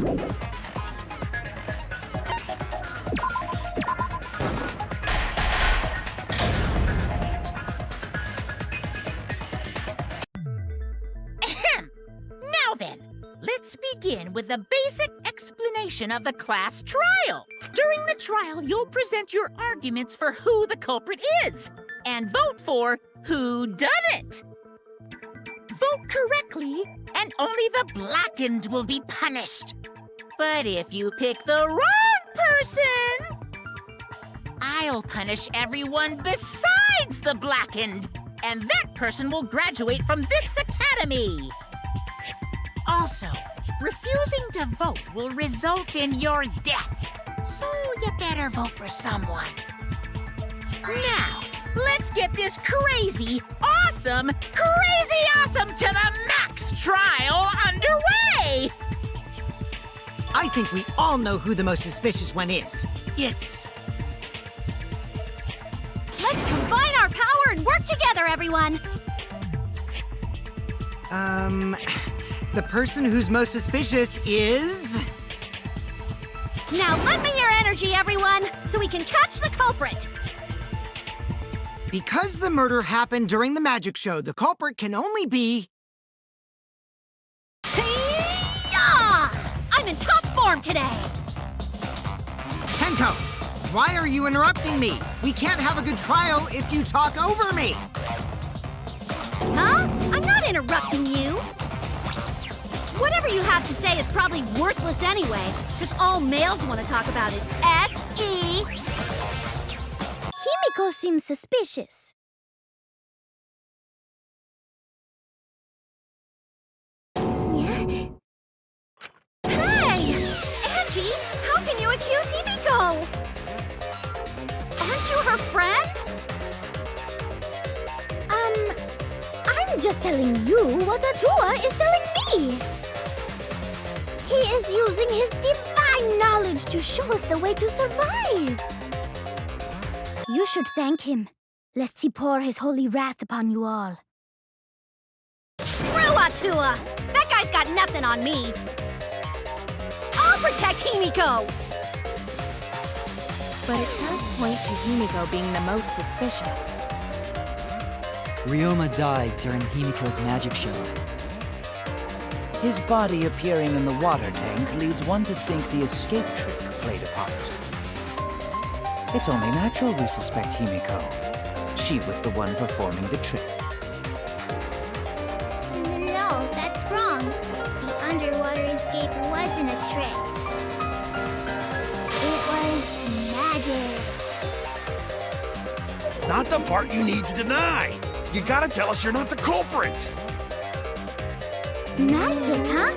Now then, let's begin with the basic explanation of the class trial. During the trial, you'll present your arguments for who the culprit is and vote for who done it. Vote correctly, and only the blackened will be punished. But if you pick the wrong person, I'll punish everyone besides the blackened, and that person will graduate from this academy. Also, refusing to vote will result in your death, so you better vote for someone. Now, let's get this crazy awesome to the max trial underway! I think we all know who the most suspicious one is. It's... Let's combine our power and work together, everyone! The person who's most suspicious is... Now lend me your energy, everyone, so we can catch the culprit! Because the murder happened during the magic show, the culprit can only be... Hi-ya! I'm in top form today! Tenko, why are you interrupting me? We can't have a good trial if you talk over me! Huh? I'm not interrupting you! Whatever you have to say is probably worthless anyway, because all males want to talk about is S.E. Himiko seems suspicious. Hey! Angie, how can you accuse Himiko? Aren't you her friend? I'm just telling you what Atua is telling me. He is using his divine knowledge to show us the way to survive. You should thank him, lest he pour his holy wrath upon you all. Screw Atua! That guy's got nothing on me! I'll protect Himiko! But it does point to Himiko being the most suspicious. Ryoma died during Himiko's magic show. His body appearing in the water tank leads one to think the escape trick played a part. It's only natural we suspect Himiko. She was the one performing the trick. No, that's wrong. The underwater escape wasn't a trick. It was magic. It's not the part you need to deny. You gotta tell us you're not the culprit. Magic, huh?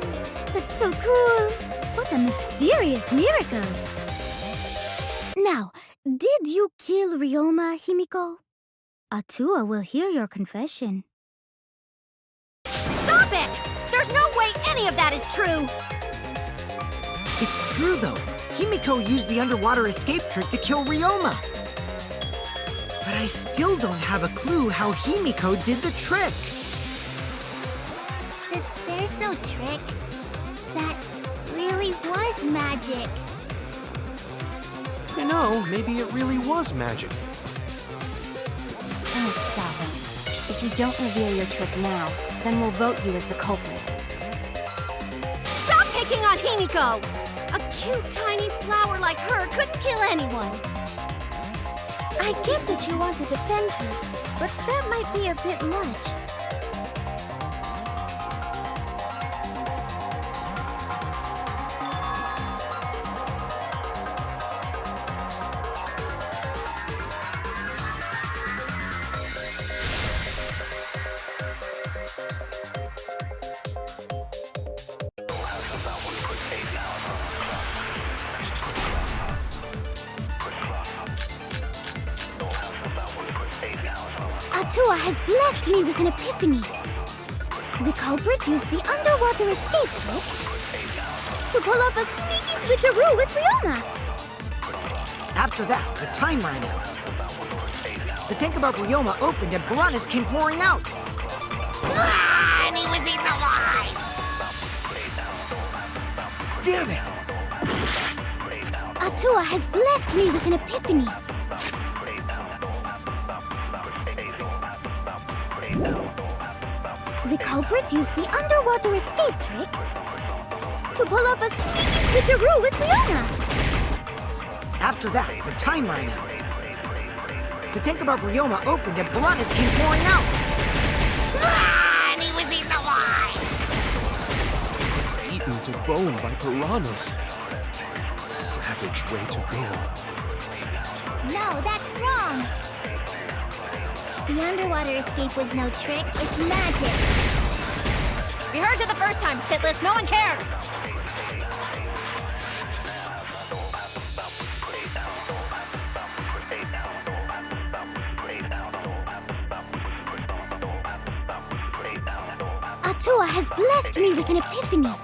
That's so cool. What a mysterious miracle. Now, did you kill Ryoma, Himiko? Atua will hear your confession. Stop it! There's no way any of that is true! It's true, though. Himiko used the underwater escape trick to kill Ryoma. But I still don't have a clue how Himiko did the trick. There's no trick. That really was magic. You know, maybe it really was magic. Oh, stop it. If you don't reveal your trick now, then we'll vote you as the culprit. Stop picking on Himiko! A cute, tiny flower like her couldn't kill anyone. I get that you want to defend her, but that might be a bit much. Atua has blessed me with an epiphany. The culprit used the underwater escape trick to pull off a sneaky switcheroo with Ryoma. After that, the time ran out. The tank above Ryoma opened and piranhas came pouring out. And he was eaten alive! Damn it! Atua has blessed me with an epiphany. The culprit used the underwater escape trick to pull off a sneaky switcheroo with Riona. After that, the time ran out. The tank above Ryoma opened and piranhas came pouring out. And he was eaten alive! Eaten to bone by piranhas. Savage way to go. No, that's wrong. The underwater escape was no trick, it's magic. We heard you the first time, Titless. No one cares. Atua has blessed me with an epiphany.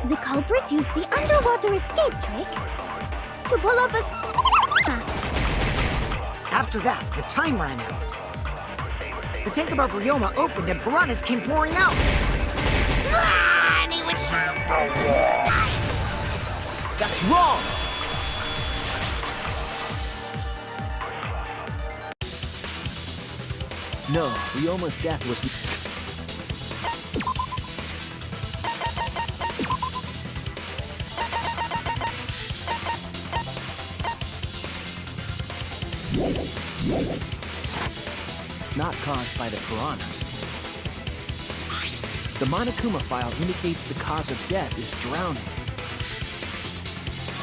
The culprit used the underwater escape trick to pull off a... After that, the time ran out. The tank above Ryoma opened and piranhas came pouring out. And he was eaten alive! That's wrong! No, Ryoma's death was... not caused by the piranhas. The Monokuma file indicates the cause of death is drowning.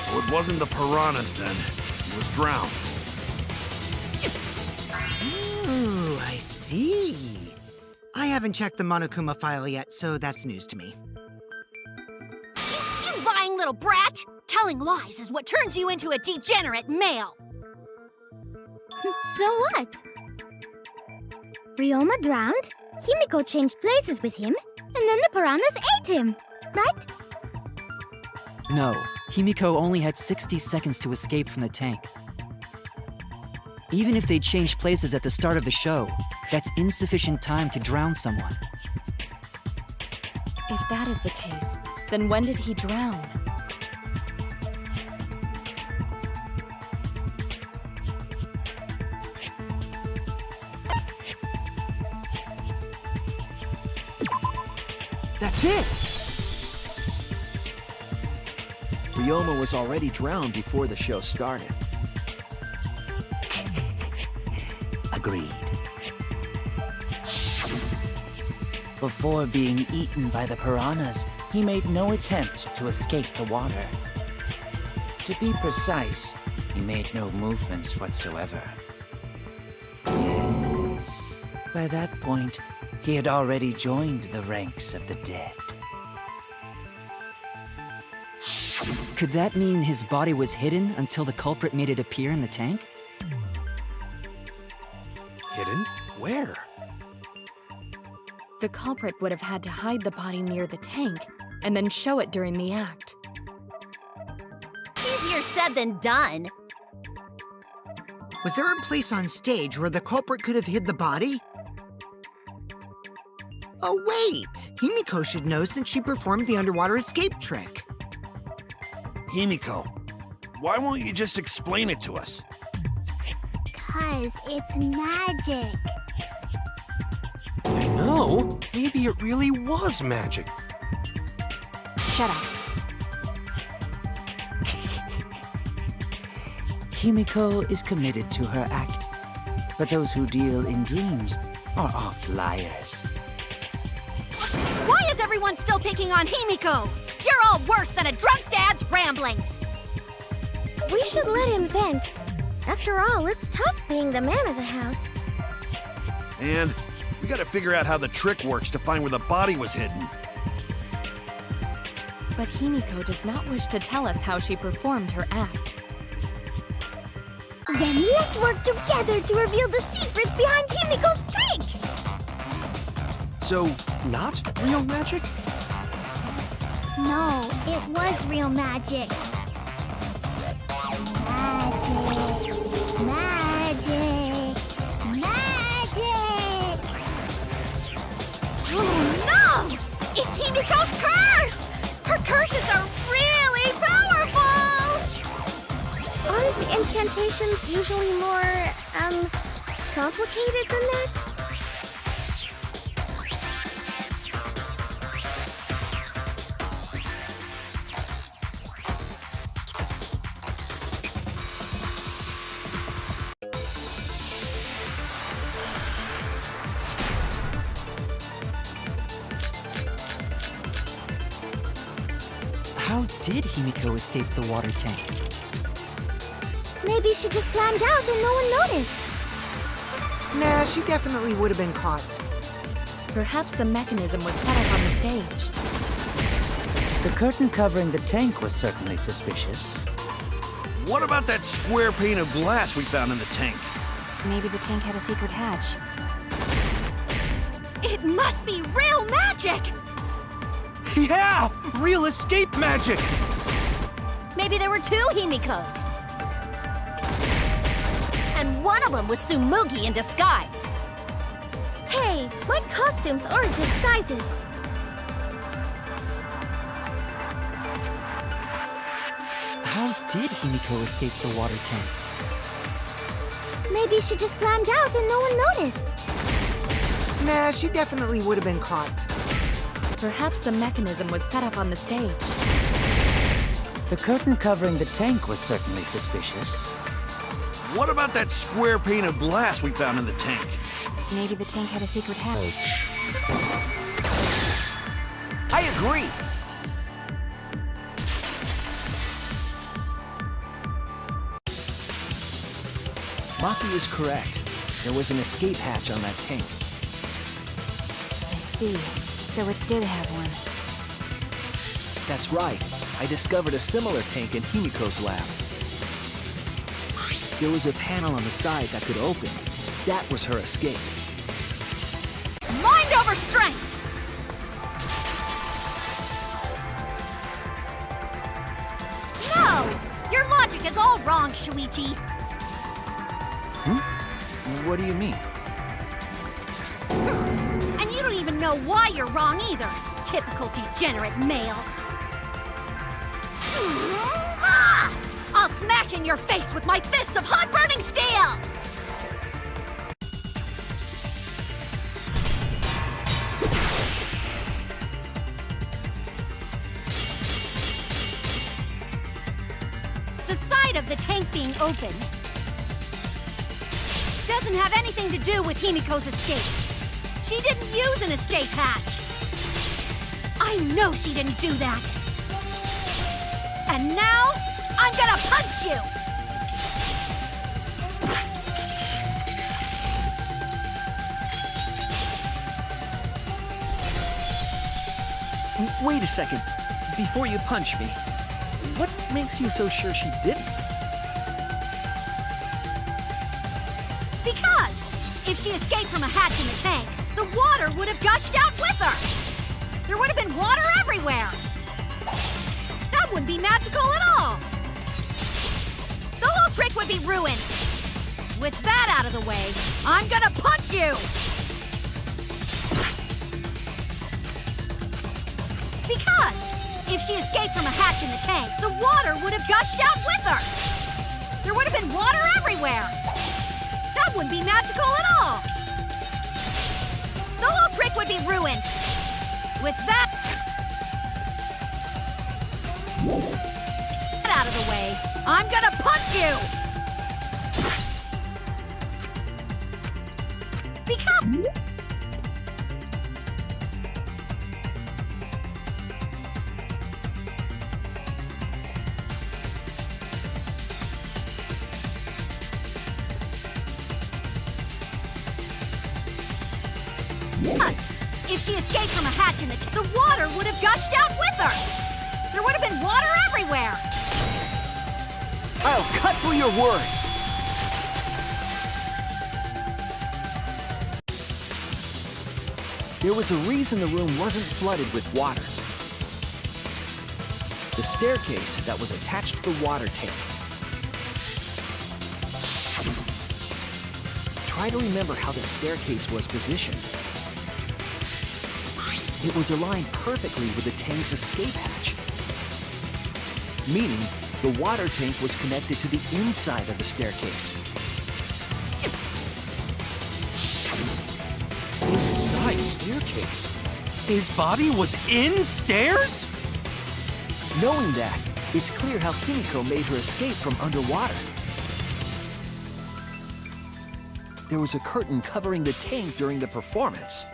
So it wasn't the piranhas then. He was drowned. Ooh, I see. I haven't checked the Monokuma file yet, so that's news to me. You lying little brat! Telling lies is what turns you into a degenerate male. So what? Ryoma drowned, Himiko changed places with him, and then the piranhas ate him, right? No, Himiko only had 60 seconds to escape from the tank. Even if they changed places at the start of the show, that's insufficient time to drown someone. If that is the case, then when did he drown? That's it! Ryoma was already drowned before the show started. Agreed. Before being eaten by the piranhas, he made no attempt to escape the water. To be precise, he made no movements whatsoever. Yes, by that point, he had already joined the ranks of the dead. Could that mean his body was hidden until the culprit made it appear in the tank? Hidden? Where? The culprit would have had to hide the body near the tank and then show it during the act. Easier said than done. Was there a place on stage where the culprit could have hid the body? Oh, wait! Himiko should know since she performed the underwater escape trick. Himiko, why won't you just explain it to us? 'Cause it's magic. I know. Maybe it really was magic. Shut up. Himiko is committed to her act, but those who deal in dreams are oft liars. Why is everyone still picking on Himiko? You're all worse than a drunk dad's ramblings. We should let him vent. After all, it's tough being the man of the house. And we gotta figure out how the trick works to find where the body was hidden. But Himiko does not wish to tell us how she performed her act. Then let's work together to reveal the secret behind Himiko's trick! So, not real magic? No, it was real magic. Magic. Magic. Magic! Oh no! It's Himiko's curse! Her curses are implementation's usually more, complicated than that? How did Himiko escape the water tank? Maybe she just climbed out and no one noticed. Nah, she definitely would have been caught. Perhaps the mechanism was set up on the stage. The curtain covering the tank was certainly suspicious. What about that square pane of glass we found in the tank? Maybe the tank had a secret hatch. It must be real magic! Yeah! Real escape magic! Maybe there were two Himikos. And one of them was Tsumugi in disguise. Hey, my costumes aren't disguises. How did Himiko escape the water tank? Maybe she just climbed out and no one noticed. Nah, she definitely would have been caught. Perhaps the mechanism was set up on the stage. The curtain covering the tank was certainly suspicious. What about that square pane of glass we found in the tank? Maybe the tank had a secret hatch. I agree. Maki is correct. There was an escape hatch on that tank. I see. So it did have one. That's right. I discovered a similar tank in Himiko's lab. There was a panel on the side that could open. That was her escape. Mind over strength! No! Your logic is all wrong, Shuichi. What do you mean? And you don't even know why you're wrong either. Typical degenerate male. I'll smash in your face with my fists of hot burning steel! The side of the tank being open doesn't have anything to do with Himiko's escape. She didn't use an escape hatch. I know she didn't do that. And now, I'm gonna punch you! Wait a second. Before you punch me, what makes you so sure she didn't? Because if she escaped from a hatch in the tank, the water would have gushed out with her. There would have been water everywhere. That wouldn't be magical at all. The whole trick would be ruined. With that out of the way, I'm gonna punch you! Because if she escaped from a hatch in the tank, the water would have gushed out with her. There would have been water everywhere. That wouldn't be magical at all. The whole trick would be ruined. With that out of the way, I'm gonna punch you! Because... If she escaped from a hatch in the water would have gushed out with her. There would have been water everywhere. I'll cut through your words! There was a reason the room wasn't flooded with water. The staircase that was attached to the water tank. Try to remember how the staircase was positioned. It was aligned perfectly with the tank's escape hatch. Meaning, the water tank was connected to the inside of the staircase. Inside staircase? His body was in stairs? Knowing that, it's clear how Himiko made her escape from underwater. There was a curtain covering the tank during the performance,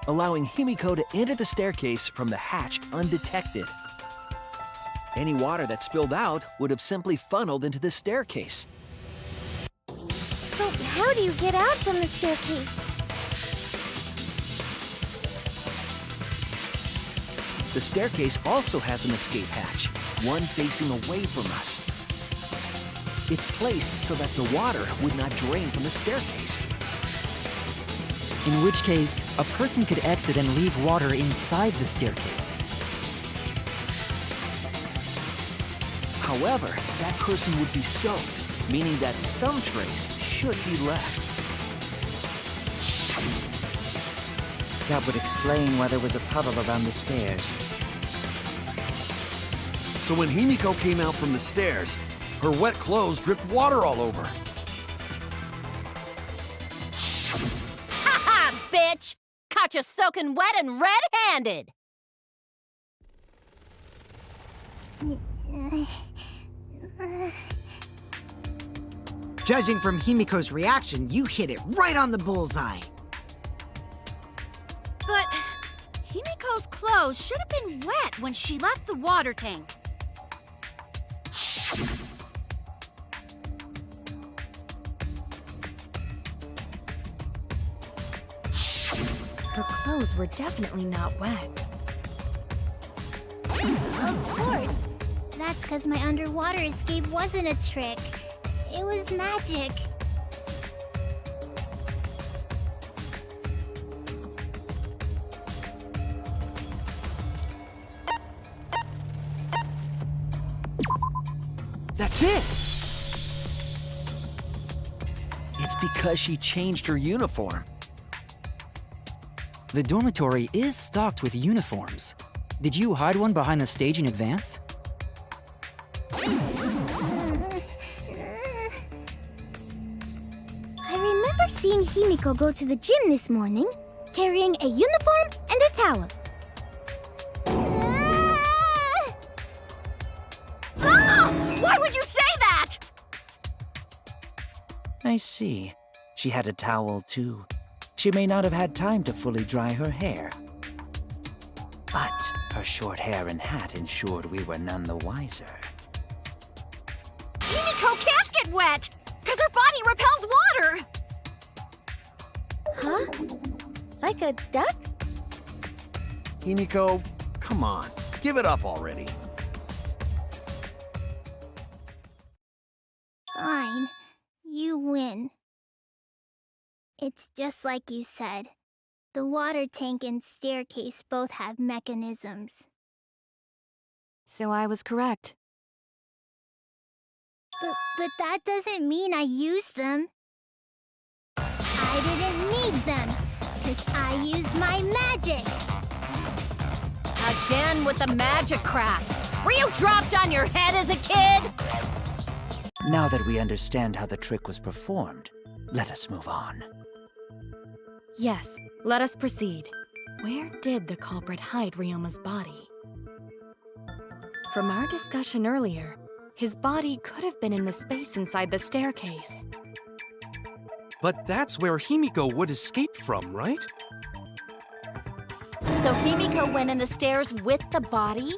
allowing Himiko to enter the staircase from the hatch undetected. Any water that spilled out would have simply funneled into the staircase. So how do you get out from the staircase? The staircase also has an escape hatch, one facing away from us. It's placed so that the water would not drain from the staircase. In which case, a person could exit and leave water inside the staircase. However, that person would be soaked, meaning that some trace should be left. That would explain why there was a puddle around the stairs. So when Himiko came out from the stairs, her wet clothes dripped water all over. Ha ha, bitch! Caught you soaking wet and red-handed! Judging from Himiko's reaction, you hit it right on the bullseye. But Himiko's clothes should have been wet when she left the water tank. Her clothes were definitely not wet. Of course. That's because my underwater escape wasn't a trick. It was magic. That's it! It's because she changed her uniform. The dormitory is stocked with uniforms. Did you hide one behind the stage in advance? I remember seeing Himiko go to the gym this morning, carrying a uniform and a towel. Why would you say that? I see. She had a towel, too. She may not have had time to fully dry her hair. But her short hair and hat ensured we were none the wiser. Himiko can't get wet, because her body repels water! Huh? Like a duck? Himiko, come on, give it up already. Fine. You win. It's just like you said. The water tank and staircase both have mechanisms. So I was correct. But that doesn't mean I used them. I didn't need them, because I used my magic. Again with the magic crap. Were you dropped on your head as a kid? Now that we understand how the trick was performed, let us move on. Yes, let us proceed. Where did the culprit hide Ryoma's body? From our discussion earlier, his body could have been in the space inside the staircase. But that's where Himiko would escape from, right? So Himiko went in the stairs with the body?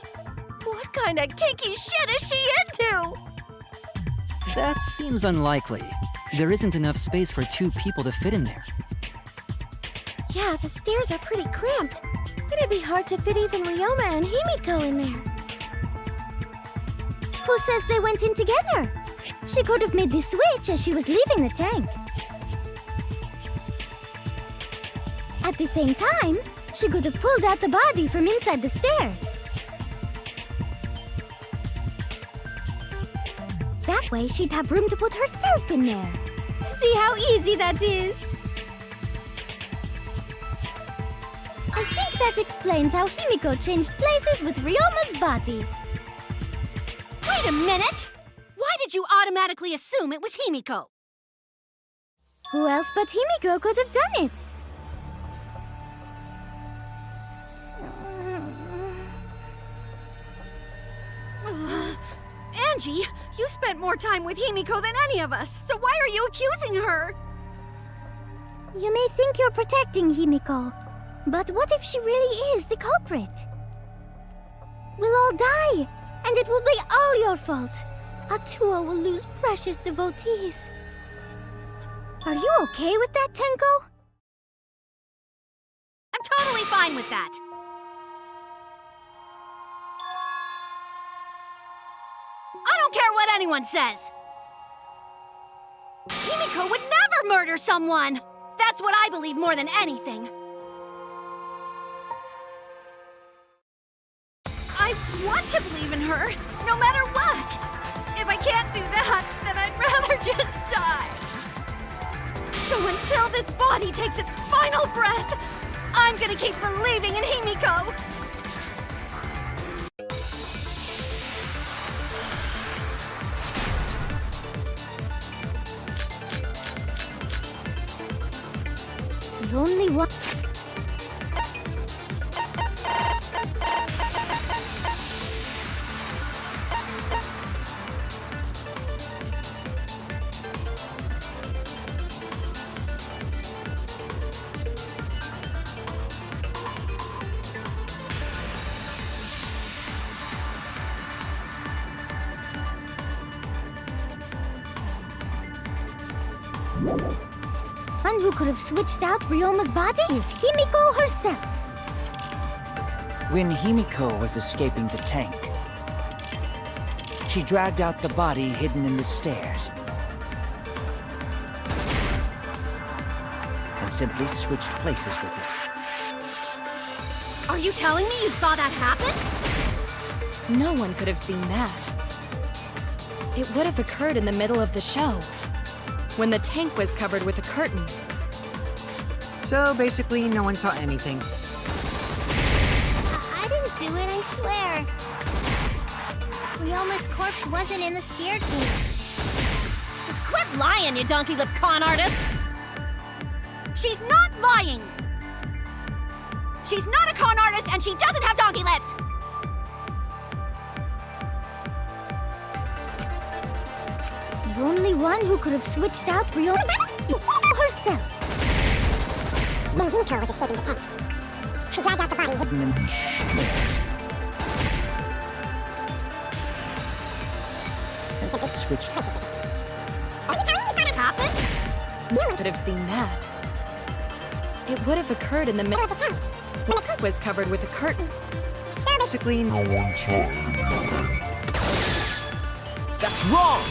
What kind of kinky shit is she into? That seems unlikely. There isn't enough space for two people to fit in there. Yeah, the stairs are pretty cramped. It'd be hard to fit even Ryoma and Himiko in there. Who says they went in together? She could have made the switch as she was leaving the tank. At the same time, she could have pulled out the body from inside the stairs. That way, she'd have room to put herself in there. See how easy that is? I think that explains how Himiko changed places with Ryoma's body. Wait a minute! Why did you automatically assume it was Himiko? Who else but Himiko could have done it? Angie, you spent more time with Himiko than any of us, so why are you accusing her? You may think you're protecting Himiko, but what if she really is the culprit? We'll all die, and it will be all your fault. Atua will lose precious devotees. Are you okay with that, Tenko? I'm totally fine with that. I don't care what anyone says. Himiko would never murder someone. That's what I believe more than anything. I want to believe in her, no matter what. If I can't do that, then I'd rather just die. So until this body takes its final breath, I'm gonna keep believing in Himiko. The only one... One who could have switched out Ryoma's body is Himiko herself. When Himiko was escaping the tank, she dragged out the body hidden in the stairs and simply switched places with it. Are you telling me you saw that happen? No one could have seen that. It would have occurred in the middle of the show, when the tank was covered with a curtain. So basically, no one saw anything. I didn't do it, I swear. Ryoma's corpse wasn't in the staircase. Quit lying, you donkey-lipped con artist! She's not lying! She's not a con artist, and she doesn't have donkey lips! The only one who could have switched out Ryoma herself. When Himiko was escaping the tank, she dragged out the body hidden in the simply Switched places with it. Are you telling me you saw that Happen? Could have seen that. It would have occurred in the middle of the show? when the tank was covered with a curtain. Basically, no one saw That's wrong!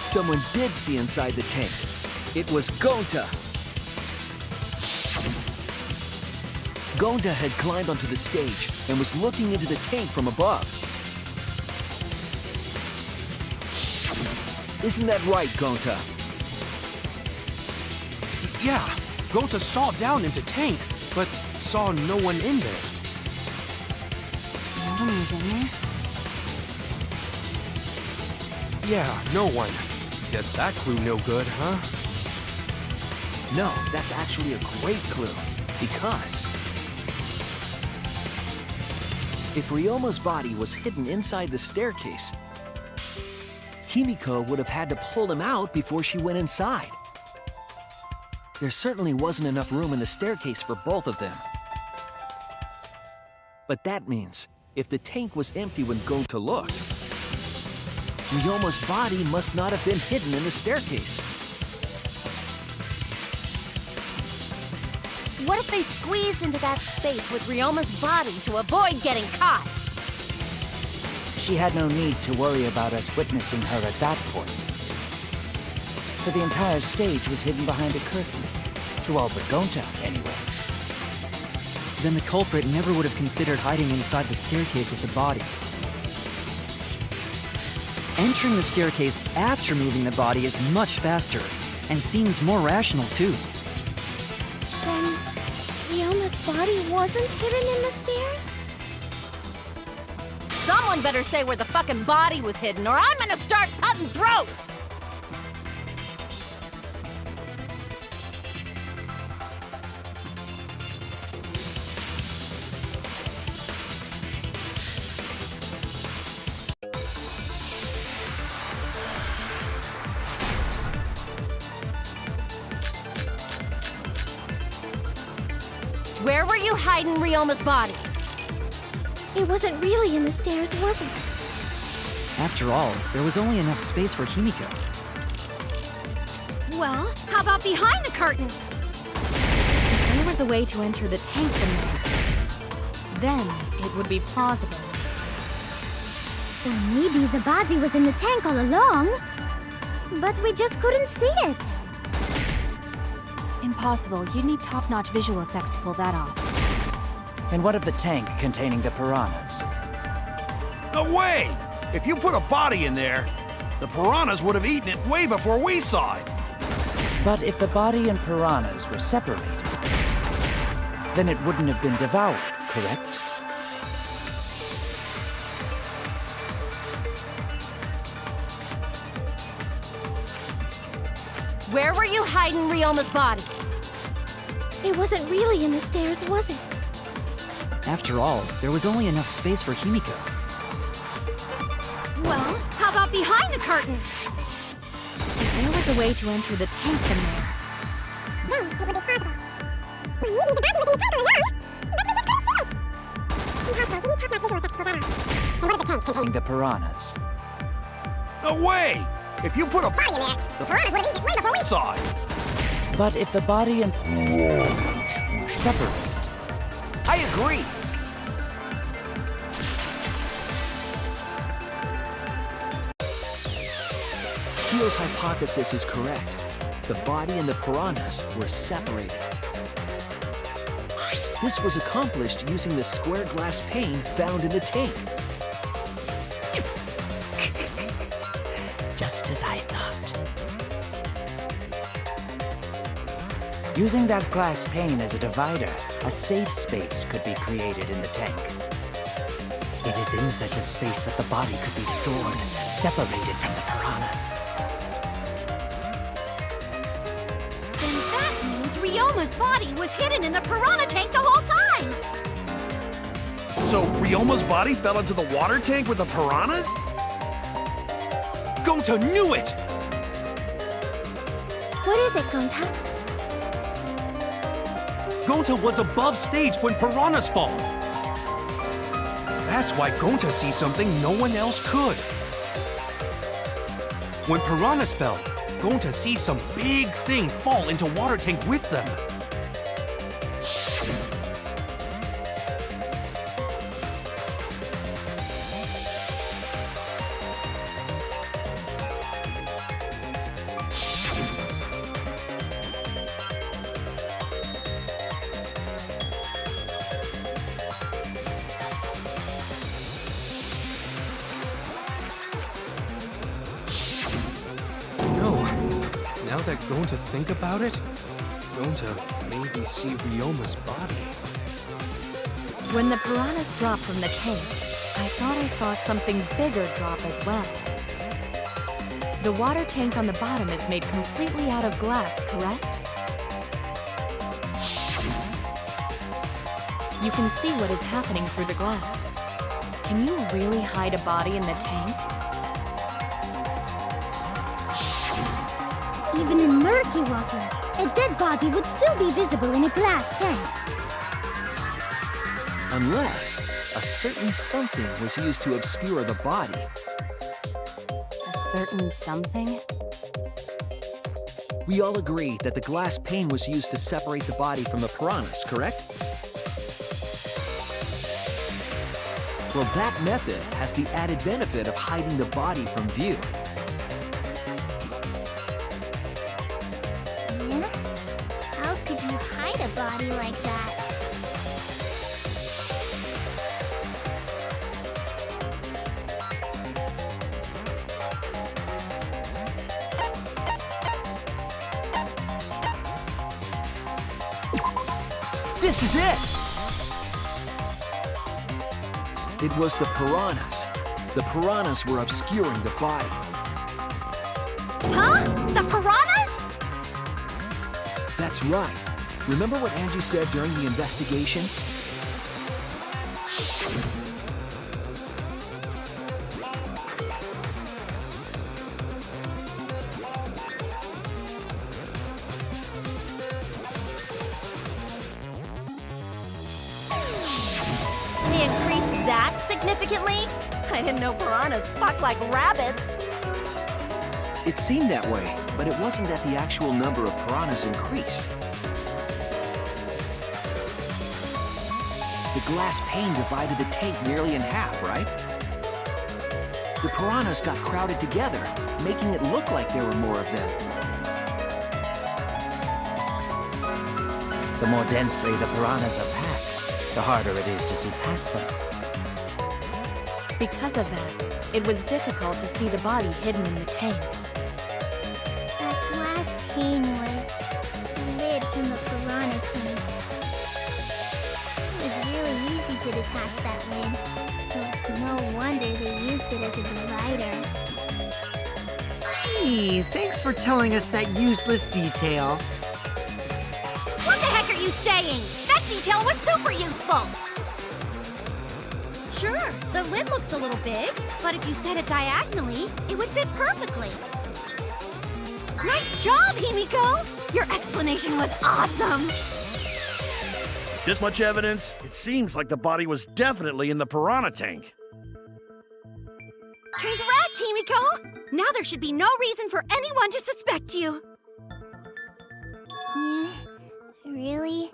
Someone did see inside the tank. It was Gonta. Gonta had climbed onto the stage and was looking into the tank from above. Isn't that right, Gonta? Yeah, Gonta saw down into tank, but saw no one in there. No one was in there? Yeah, no one. Guess that clue no good, huh? No, that's actually a great clue. Because if Ryoma's body was hidden inside the staircase, Himiko would have had to pull him out before she went inside. There certainly wasn't enough room in the staircase for both of them. But that means if the tank was empty when Gonta looked, Ryoma's body must not have been hidden in the staircase. What if they squeezed into that space with Ryoma's body to avoid getting caught? She had no need to worry about us witnessing her at that point. For the entire stage was hidden behind a curtain. To all but Gonta, anyway. Then the culprit never would have considered hiding inside the staircase with the body. Entering the staircase after moving the body is much faster, and seems more rational too. Then Ryoma's body was wasn't hidden in the stairs? Someone better say where the fucking body was hidden, or I'm gonna start cutting throats! Where were you hiding Ryoma's body? It wasn't really in the stairs, was it? After all, there was only enough space for Himiko. Well, how about behind the curtain? If there was a way to enter the tank from there, then it would be plausible. Or maybe the body was in the tank all along, but we just couldn't see it. Impossible. You'd need top-notch visual effects to pull that off. And what of the tank containing the piranhas? No way! If you put a body in there, the piranhas would have eaten it way before we saw it. But if the body and piranhas were separated, then it wouldn't have been devoured, correct? Where were you hiding Ryoma's body? It wasn't really in the stairs, was it? After all, there was only enough space for Himiko. Well, how about behind the curtain? If there was a way to enter the tank from there, Then it would be plausible. Or maybe the body was in the tank all along, but we just couldn't see it. Impossible. You need top-notch visual effects to pull that off. And what of the tank containing The piranhas. No way! If you put a body in there, the piranhas would have eaten it way before we saw it. But if the body and piranhas were separated, I agree. Kyo's hypothesis is correct. The body and the piranhas were separated. This was accomplished using the square glass pane found in the tank. Just as I thought. using that glass pane as a divider, a safe space could be created in the tank. It is in such a space that the body could be stored, separated from the piranhas. Then that means Ryoma's body was hidden in the piranha tank the whole time! So Ryoma's body fell into the water tank with the piranhas? Gonta knew it! What is it, Gonta? Gonta was above stage when piranhas fall. That's why Gonta sees something no one else could. When piranhas fell, Gonta sees some big thing fall into water tank with them. Now that Gonta think about it, Gonta maybe see Ryoma's body. When the piranhas dropped from the tank, I thought I saw something bigger drop as well. The water tank on the bottom is made completely out of glass, correct? You can see what is happening through the glass. Can you really hide a body in the tank? Even in murky water, a dead body would still be visible in a glass tank. Unless a certain something was used to obscure the body. A certain something? We all agree that the glass pane was used to separate the body from the piranhas, correct? Well, that method has the added benefit of hiding the body from view. How could you hide a body like that? This is it! It was the piranhas. The piranhas were obscuring the body. Huh? The piranhas? That's right. Remember what Angie said during the investigation? They increased that significantly? I didn't know piranhas fuck like rabbits. It seemed that way, but it wasn't that the actual number of piranhas increased. The glass pane divided the tank nearly in half, right? The piranhas got crowded together, making it look like there were more of them. The more densely the piranhas are packed, the harder it is to see past them. Because of that, it was difficult to see the body hidden in the tank. That glass pane was the lid from the piranha tank. It was really easy to detach that lid, so it's no wonder they used it as a divider. Gee, thanks for telling us that useless detail. What the heck are you saying? That detail was super useful! Sure, the lid looks a little big, but if you set it diagonally, it would fit perfectly. Nice job, Himiko! Your explanation was awesome! This much evidence, it seems like the body was definitely in the piranha tank. Congrats, Himiko! Now there should be no reason for anyone to suspect you. Really?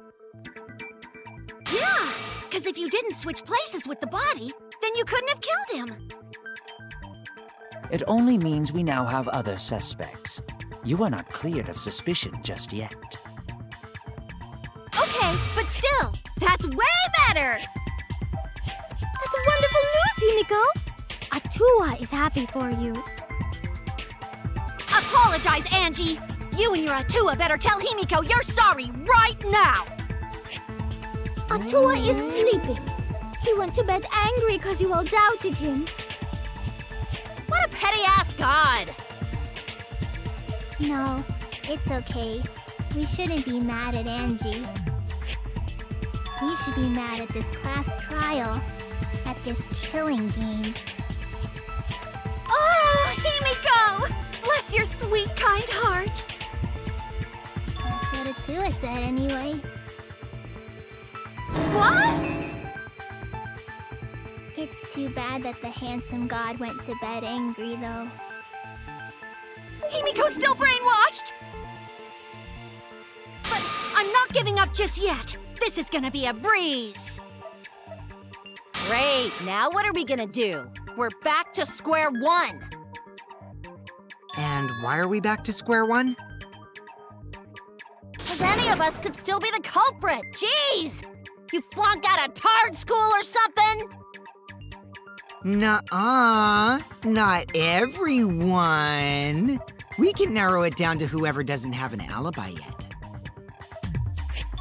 Yeah, because if you didn't switch places with the body, then you couldn't have killed him. It only means we now have other suspects. You are not cleared of suspicion just yet. Okay, but still, that's way better! That's wonderful news, Himiko! Atua is happy for you. Apologize, Angie! You and your Atua better tell Himiko you're sorry right now! Atua is sleeping. He went to bed angry because you all doubted him. What a petty-ass god! No, it's okay. We shouldn't be mad at Angie. We should be mad at this class trial, at this killing game. Oh, Himiko! Bless your sweet, kind heart! That's what Atua said anyway. What? It's too bad that the handsome god went to bed angry, though. Himiko's still brainwashed! But I'm not giving up just yet. This is gonna be a breeze. Great, now what are we gonna do? We're back to square one. And why are we back to square one? Because any of us could still be the culprit. Jeez! You flunked out of Tard School or something? Nuh-uh, not everyone. We can narrow it down to whoever doesn't have an alibi yet.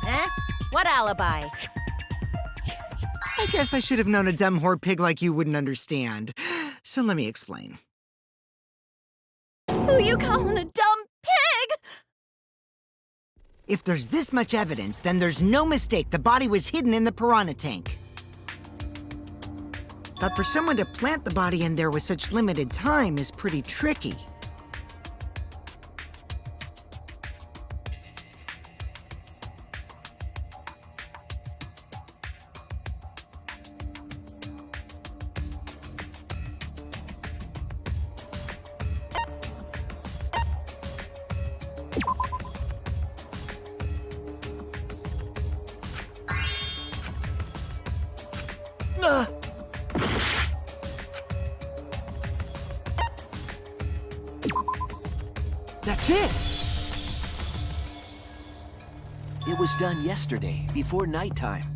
Eh? What alibi? I guess I should have known a dumb whore pig like you wouldn't understand. So let me explain. Who you calling a dumb pig? If there's this much evidence, then there's no mistake the body was hidden in the piranha tank. But for someone to plant the body in there with such limited time is pretty tricky. That's it! It was done yesterday, before nighttime.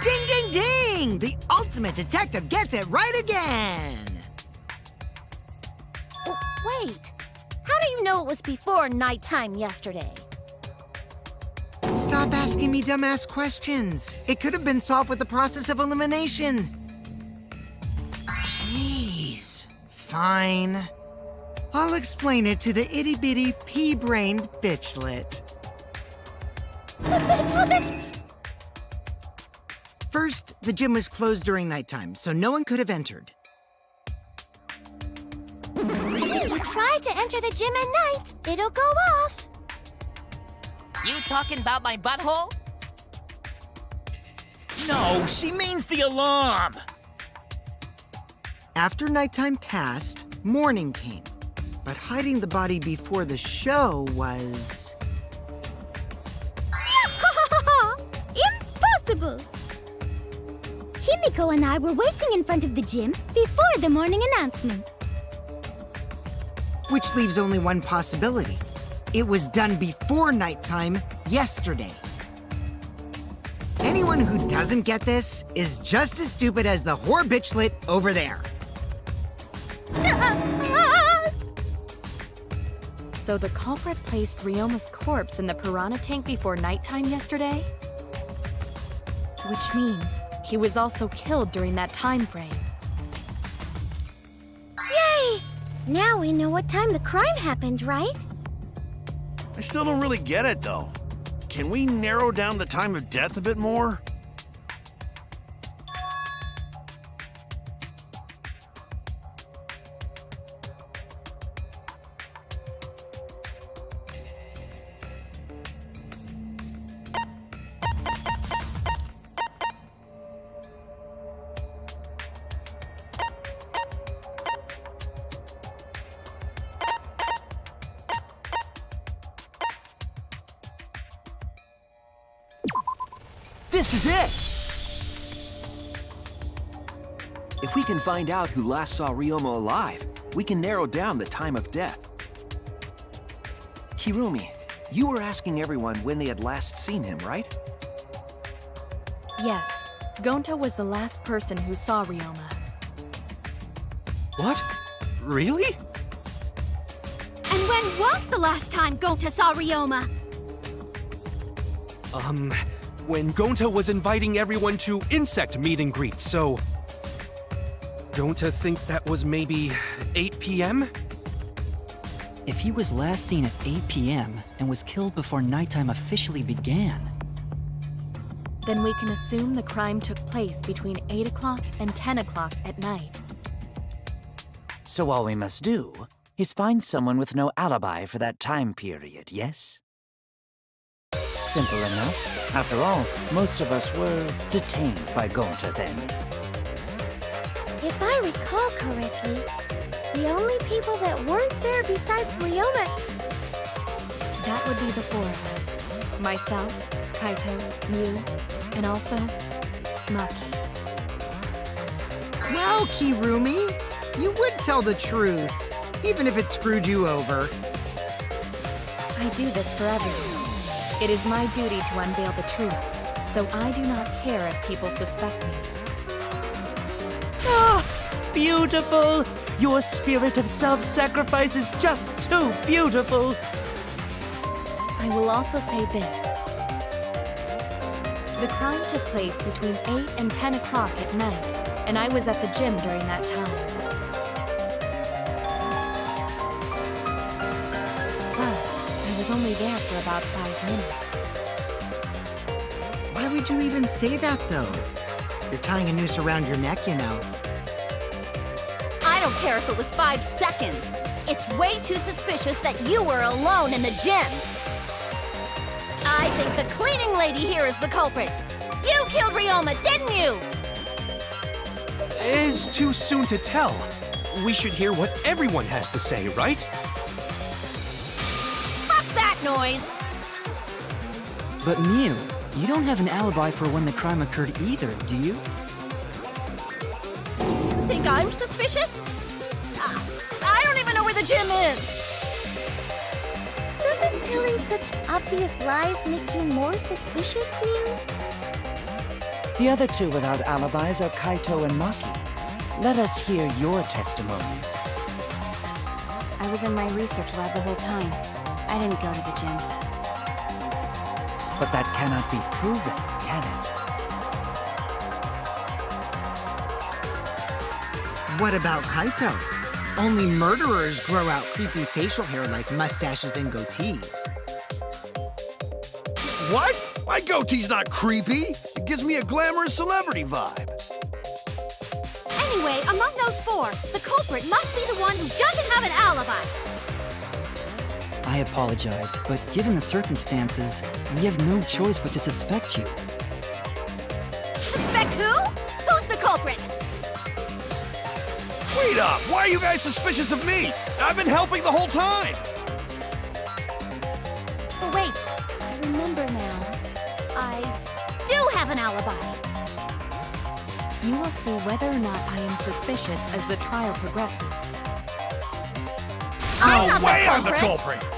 Ding, ding, ding! The ultimate detective gets it right again! Wait, how do you know it was before nighttime yesterday? Stop Stop asking me dumbass questions. It could have been solved with the process of elimination. Jeez. Fine. I'll explain it to the itty-bitty pea-brained bitchlet. The bitchlet! First, the gym was closed during nighttime, so no one could have entered. If you try to enter the gym at night, it'll go off. You talking about my butthole? No, she means the alarm! After nighttime passed, morning came. But hiding the body before the show was... Impossible! Himiko and I were waiting in front of the gym before the morning announcement. Which leaves only one possibility. It was done before nighttime yesterday. Anyone who doesn't get this is just as stupid as the whore bitchlet over there. So the culprit placed Ryoma's corpse in the piranha tank before nighttime yesterday? Which means he was also killed during that time frame. Yay! Now we know what time the crime happened, right? I still don't really get it, though. Can we narrow down the time of death a bit more? This is it! If we can find out who last saw Ryoma alive, we can narrow down the time of death. Kirumi, you were asking everyone when they had last seen him, right? Yes, Gonta was the last person who saw Ryoma. What? Really? And when was the last time Gonta saw Ryoma? When Gonta was inviting everyone to insect meet and greet, so... Gonta think that was maybe 8 p.m.? If he was last seen at 8 p.m. and was killed before nighttime officially began, Then we can assume the crime took place between 8 o'clock and 10 o'clock at night. So all we must do is find someone with no alibi for that time period, yes? Simple enough. After all, most of us were detained by Gonta then. If I recall correctly, the only people that weren't there besides Ryoma... That would be the four of us. Myself, Kaito, Mew, and also Maki. Wow, Kirumi! You would tell the truth, even if it screwed you over. I do this for everyone. It is my duty to unveil the truth, so I do not care if people suspect me. Ah, beautiful! Your spirit of self-sacrifice is just too beautiful! I will also say this. The crime took place between 8 and 10 o'clock at night, and I was at the gym during that time. But I was only there for about 5 minutes. Why would you even say that, though? You're tying a noose around your neck, you know. I don't care if it was 5 seconds. It's way too suspicious that you were alone in the gym. I think the cleaning lady here is the culprit. You killed Ryoma, didn't you? It's too soon to tell. We should hear what everyone has to say, right? Fuck that noise! but Mew, you don't have an alibi for when the crime occurred either, do you? You think I'm suspicious? I don't even know where the gym is! Doesn't telling such obvious lies make you more suspicious, Mew? The other two without alibis are Kaito and Maki. Let us hear your testimonies. I was in my research lab the whole time. I didn't go to the gym. But that cannot be proven, can it? What about Kaito? Only murderers grow out creepy facial hair like mustaches and goatees. What? My goatee's not creepy. It gives me a glamorous celebrity vibe. Anyway, among those four, the culprit must be the one who doesn't have an alibi. I apologize, but given the circumstances, we have no choice but to suspect you. Suspect who? Who's the culprit? Wait up! Why are you guys suspicious of me? I've been helping the whole time! Oh, wait. I remember now. I do have an alibi. You will see whether or not I am suspicious as the trial progresses. I'm not Way the I'm the culprit. culprit!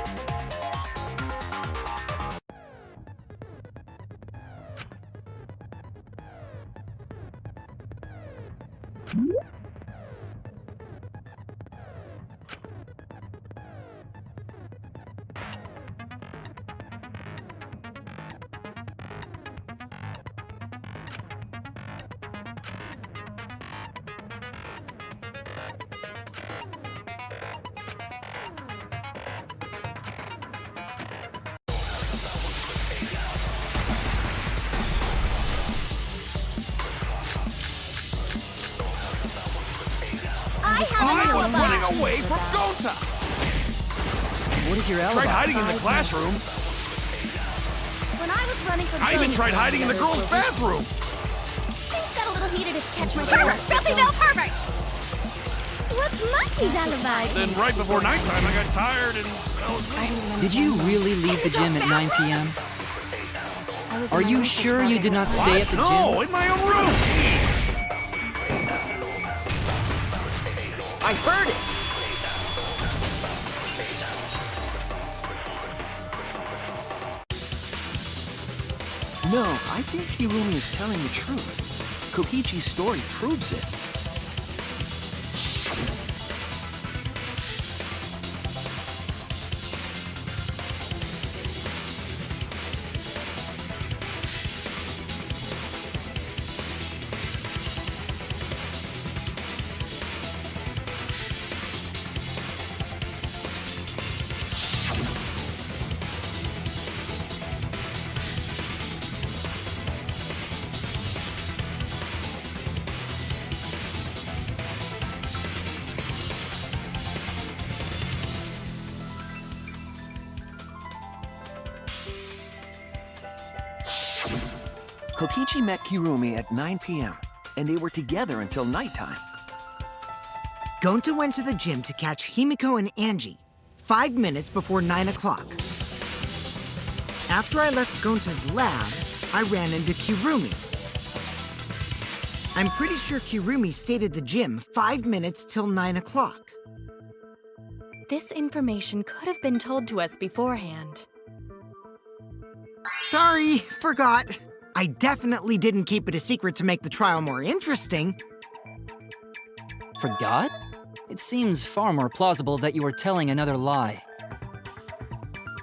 I have an I was alibi. running away from Gonta! What is your alibi? Tried hiding in the classroom. When I was running from I even tried hiding in the girls' bathroom. Things got a little heated to catch my pervert. Filthy male pervert! What's Monkey's alibi? Then right before nighttime, I got tired and fell asleep. Did you really leave the gym at 9 p.m.? I was Are in my you room for sure 12 you did not hours. stay at the gym? No, in my own room! I heard it! No, I think Hirumi is telling the truth. Kokichi's story proves it. Kokichi met Hirumi at 9 p.m., and they were together until nighttime. Gonta went to the gym to catch Himiko and Angie 5 minutes before 9 o'clock. After I left Gonta's lab, I ran into Kirumi. I'm pretty sure Kirumi stayed at the gym 5 minutes till 9 o'clock. This information could have been told to us beforehand. Sorry, forgot. I definitely didn't keep it a secret to make the trial more interesting. Forgot? It seems far more plausible that you were telling another lie.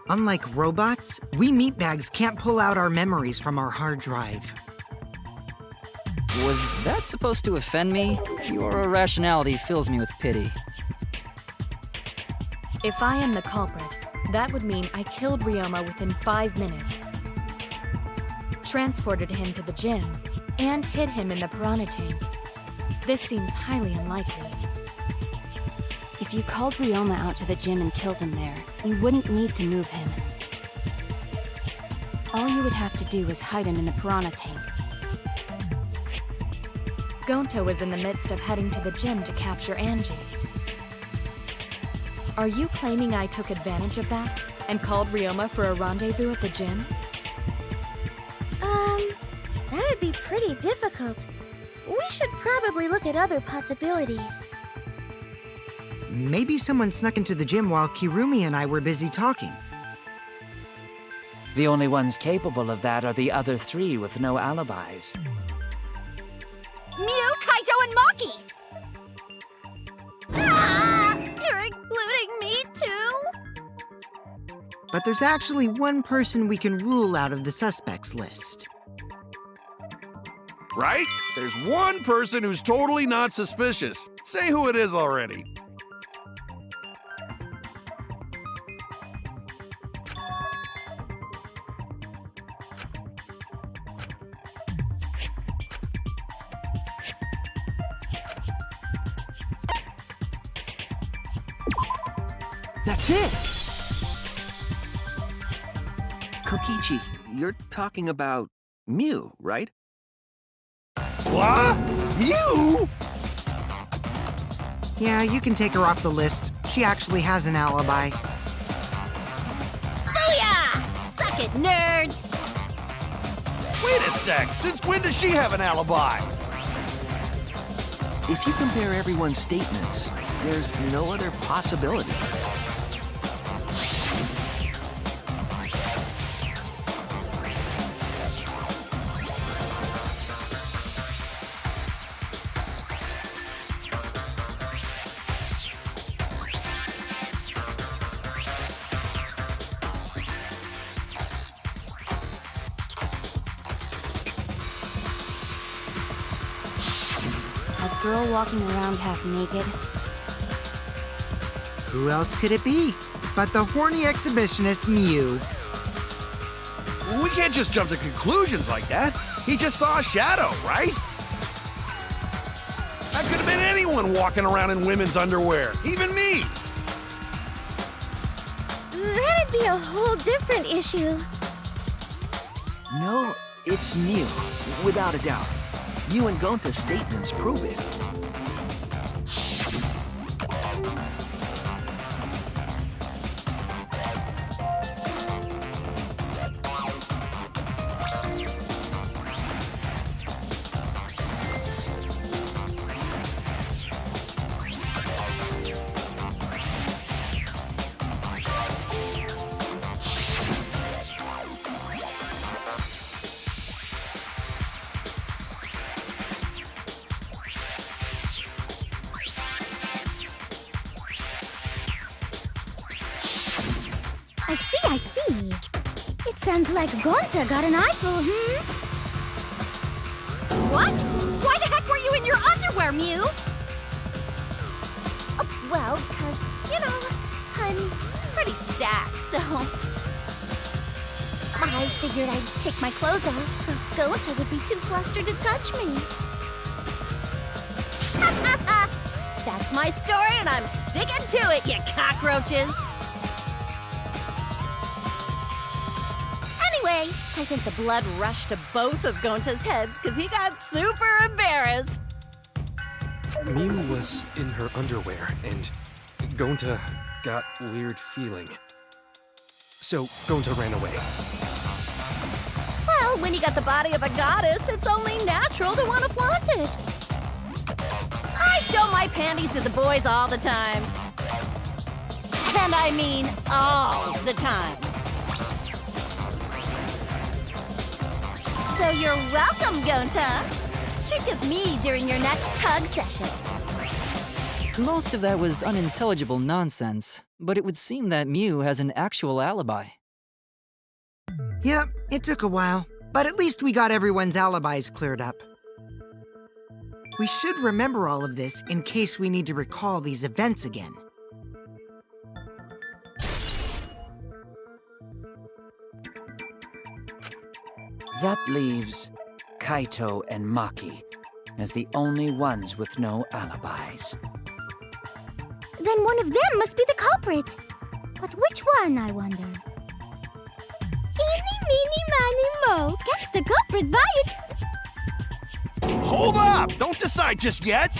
Unlike robots, we meatbags can't pull out our memories from our hard drive. Was that supposed to offend me? Your irrationality fills me with pity. If I am the culprit, that would mean I killed Ryoma within 5 minutes, transported him to the gym, and hid him in the piranha tank. This seems highly unlikely. If you called Ryoma out to the gym and killed him there, you wouldn't need to move him. All you would have to do is hide him in the piranha tank. Gonta was in the midst of heading to the gym to capture Angie. Are you claiming I took advantage of that and called Ryoma for a rendezvous at the gym? That'd be pretty difficult. We should probably look at other possibilities. Maybe someone snuck into the gym while Kirumi and I were busy talking. The only ones capable of that are the other three with no alibis. Mew, Kaito, and Maki! Ah! You're including me, too? but there's actually one person we can rule out of the suspects list. Right? There's one person who's totally not suspicious. Say who it is already. That's it! Kokichi, you're talking about Mew, right? What? You? Yeah, you can take her off the list. She actually has an alibi. Booyah! Suck it, nerds! Wait a sec. Since when does she have an alibi? If you compare everyone's statements, there's no other possibility. A girl walking around half naked. Who else could it be but the horny exhibitionist Mew? We can't just jump to conclusions like that. He just saw a shadow, right? That could have been anyone walking around in women's underwear, even me. That'd be a whole different issue. No, it's Mew, without a doubt. You and Gonta's statements prove it. I see. It sounds like Gonta got an eyeful, What? Why the heck were you in your underwear, Mew? Well, 'cause, I'm Pretty stacked, so... I figured I'd take my clothes off so Gonta would be too flustered to touch me. That's my story, and I'm sticking to it, you cockroaches! Anyway, I think the blood rushed to both of Gonta's heads because he got super embarrassed. Mew was in her underwear, and Gonta got weird feeling. So Gonta ran away. Well, when you got the body of a goddess, it's only natural to want to flaunt it. I show my panties to the boys all the time. And I mean all the time. So you're welcome, Gonta. Think of me during your next tug session. Most of that was unintelligible nonsense, but it would seem that Mew has an actual alibi. Yep, it took a while, but at least we got everyone's alibis cleared up. We should remember all of this in case we need to recall these events again. That leaves Kaito and Maki as the only ones with no alibis. Then one of them must be the culprit. But which one, I wonder? Eeny, meeny, miny, mo. Catch the culprit by it. Hold up! Don't decide just yet!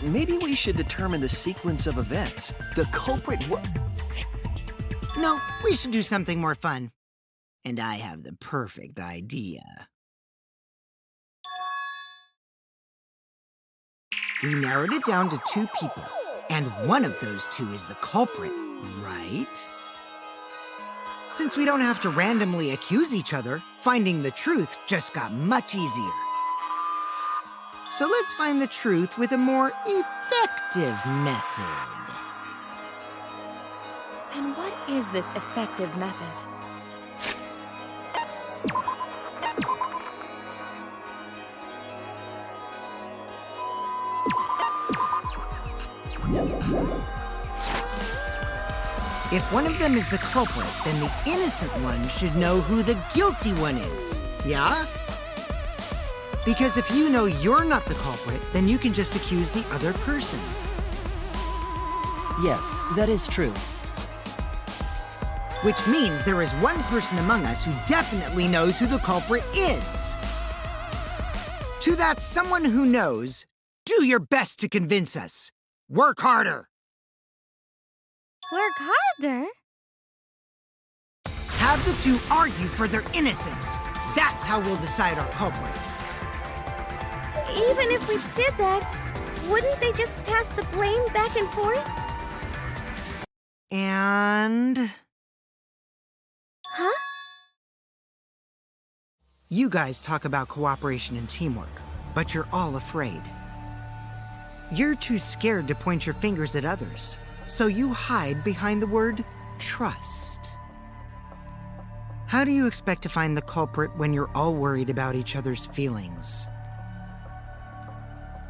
Maybe we should determine the sequence of events. The culprit No, we should do something more fun. And I have the perfect idea. We narrowed it down to 2 people, And one of those two is the culprit, right? Since we don't have to randomly accuse each other, finding the truth just got much easier. So let's find the truth with a more effective method. And what is this effective method? If one of them is the culprit, then the innocent one should know who the guilty one is. Yeah? Because if you know you're not the culprit, then you can just accuse the other person. Yes, that is true. Which means there is one person among us who definitely knows who the culprit is. To that someone who knows, do your best to convince us. Work harder. Work harder? Have the two argue for their innocence. That's how we'll decide our culprit. Even if we did that, wouldn't they just pass the blame back and forth? And... Huh? You guys talk about cooperation and teamwork, but you're all afraid. You're too scared to point your fingers at others, so you hide behind the word trust. How do you expect to find the culprit when you're all worried about each other's feelings?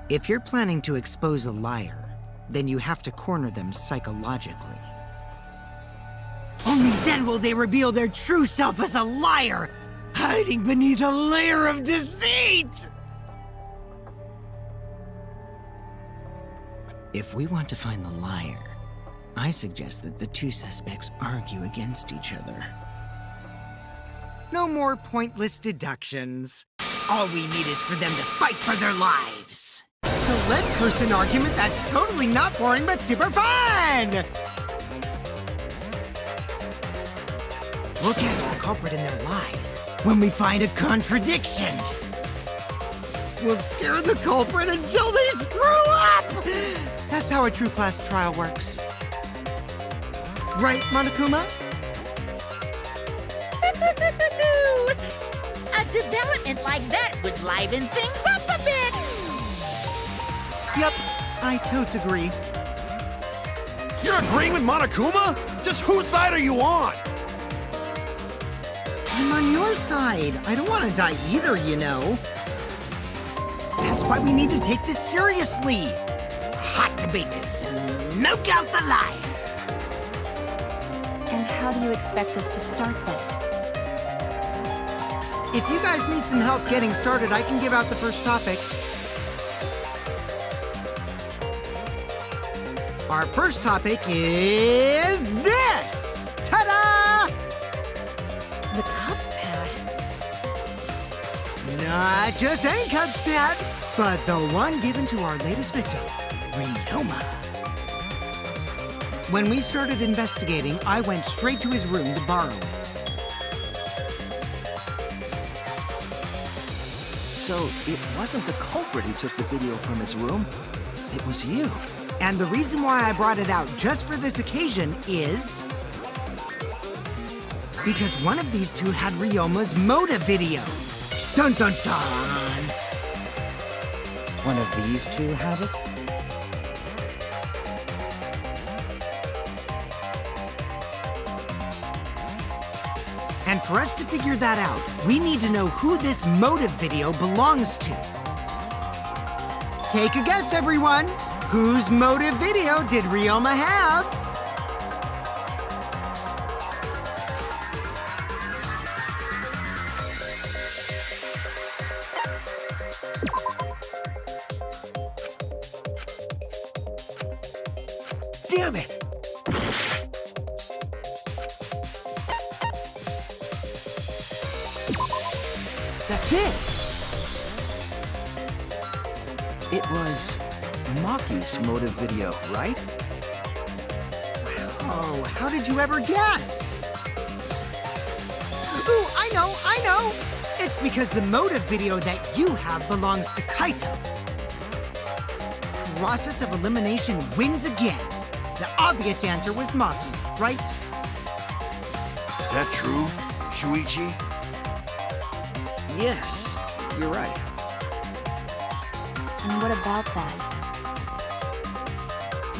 If you're planning to expose a liar, then you have to corner them psychologically. Only then will they reveal their true self as a liar, hiding beneath a layer of deceit! If we want to find the liar, I suggest that the two suspects argue against each other. No more pointless deductions. All we need is for them to fight for their lives. So let's host an argument that's totally not boring but super fun! We'll catch the culprit in their lies when we find a contradiction. We'll scare the culprit until they screw up! That's how a true class trial works. Right, Monokuma? A development like that would liven things up a bit! Yep, I totes agree. You're agreeing with Monokuma? Just whose side are you on? I'm on your side. I don't want to die either, you know. That's why we need to take this seriously. A hot debate to smoke out the lie. And how do you expect us to start this? If you guys need some help getting started, I can give out the first topic. Our first topic is this! Ta-da! The Cubs pad. Not just any Cubs pad, but the one given to our latest victim, Ryoma. When we started investigating, I went straight to his room to borrow it. So, it wasn't the culprit who took the video from his room. It was you. And the reason why I brought it out just for this occasion is... because one of these two had Ryoma's motive video. Dun dun dun! One of these two had it? And for us to figure that out, we need to know who this motive video belongs to. Take a guess, everyone! Whose motive video did Ryoma have? Damn it! That's it! It was Maki's motive video, right? Oh, how did you ever guess? Ooh, I know! It's because the motive video that you have belongs to Kaito. process of elimination wins again. The obvious answer was Maki, right? Is that true, Shuichi? Yes, you're right. And what about that?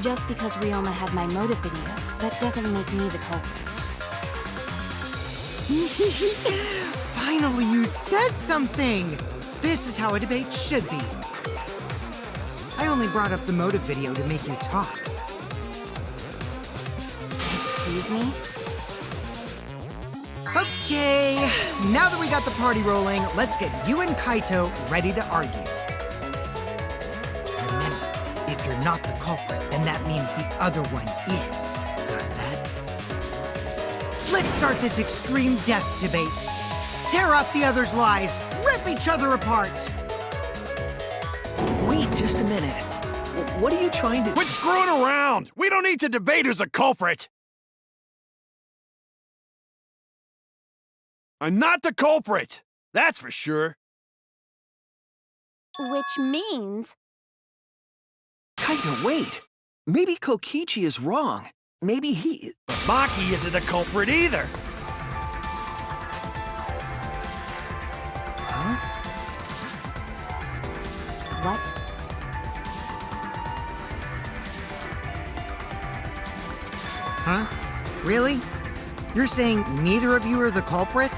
Just because Ryoma had my motive video, that doesn't make me the culprit. Finally, you said something! This is how a debate should be. I only brought up the motive video to make you talk. Excuse me? Okay, now that we got the party rolling, let's get you and Kaito ready to argue. Remember, if you're not the culprit, then that means the other one is. Got that? Let's start this extreme death debate. Tear up the other's lies, rip each other apart. Wait just a minute. What are you trying to... Quit screwing around! We don't need to debate who's a culprit! I'm not the culprit! That's for sure. Which means... Kaito, wait! Maybe Kokichi is wrong. Maybe he... But Maki isn't a culprit either! Huh? What? Huh? Really? You're saying neither of you are the culprit?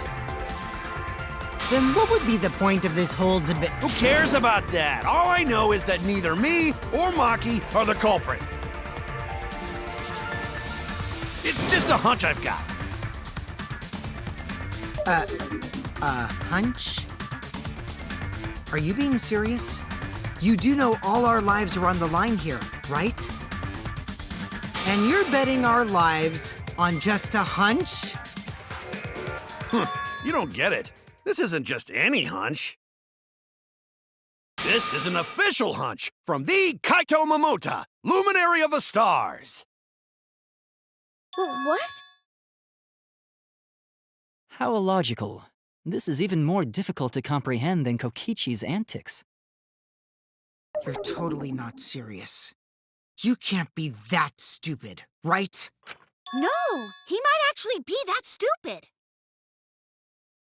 Then what would be the point of this whole debate? Who cares about that? All I know is that neither me or Maki are the culprit. It's just a hunch I've got. Hunch? Are you being serious? You do know all our lives are on the line here, right? And you're betting our lives on just a hunch? You don't get it. This isn't just any hunch. This is an official hunch from the Kaito Momota, Luminary of the Stars. What? How illogical. This is even more difficult to comprehend than Kokichi's antics. You're totally not serious. You can't be that stupid, right? No, he might actually be that stupid.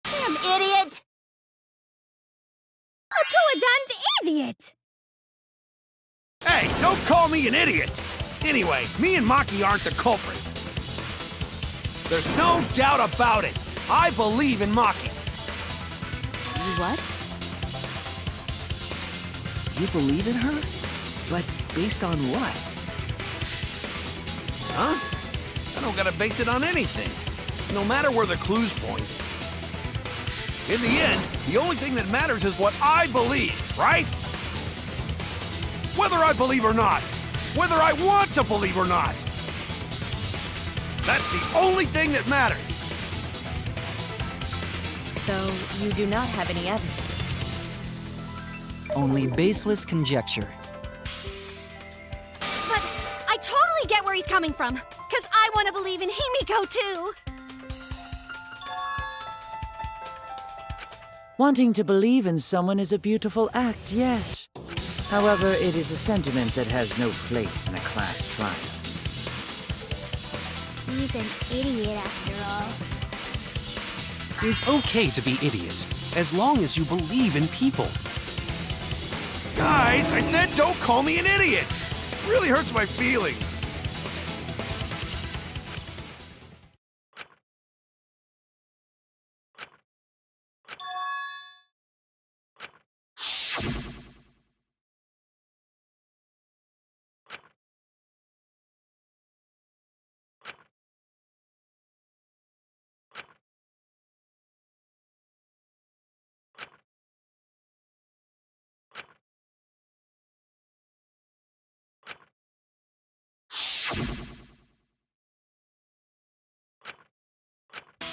Damn idiot! A two-a-damned idiot! Hey, don't call me an idiot! Anyway, me and Maki aren't the culprit. There's no doubt about it. I believe in Maki. You what? You believe in her? But based on what? Huh? I don't gotta base it on anything. No matter where the clues point. In the end, the only thing that matters is what I believe, right? Whether I believe or not. Whether I want to believe or not. That's the only thing that matters. So, you do not have any evidence? Only baseless conjecture. But I totally get where he's coming from. Because I want to believe in Himiko, too. Wanting to believe in someone is a beautiful act, yes. However, it is a sentiment that has no place in a class trial. He's an idiot after all. It's okay to be idiot, as long as you believe in people. Guys, I said don't call me an idiot. It really hurts my feelings.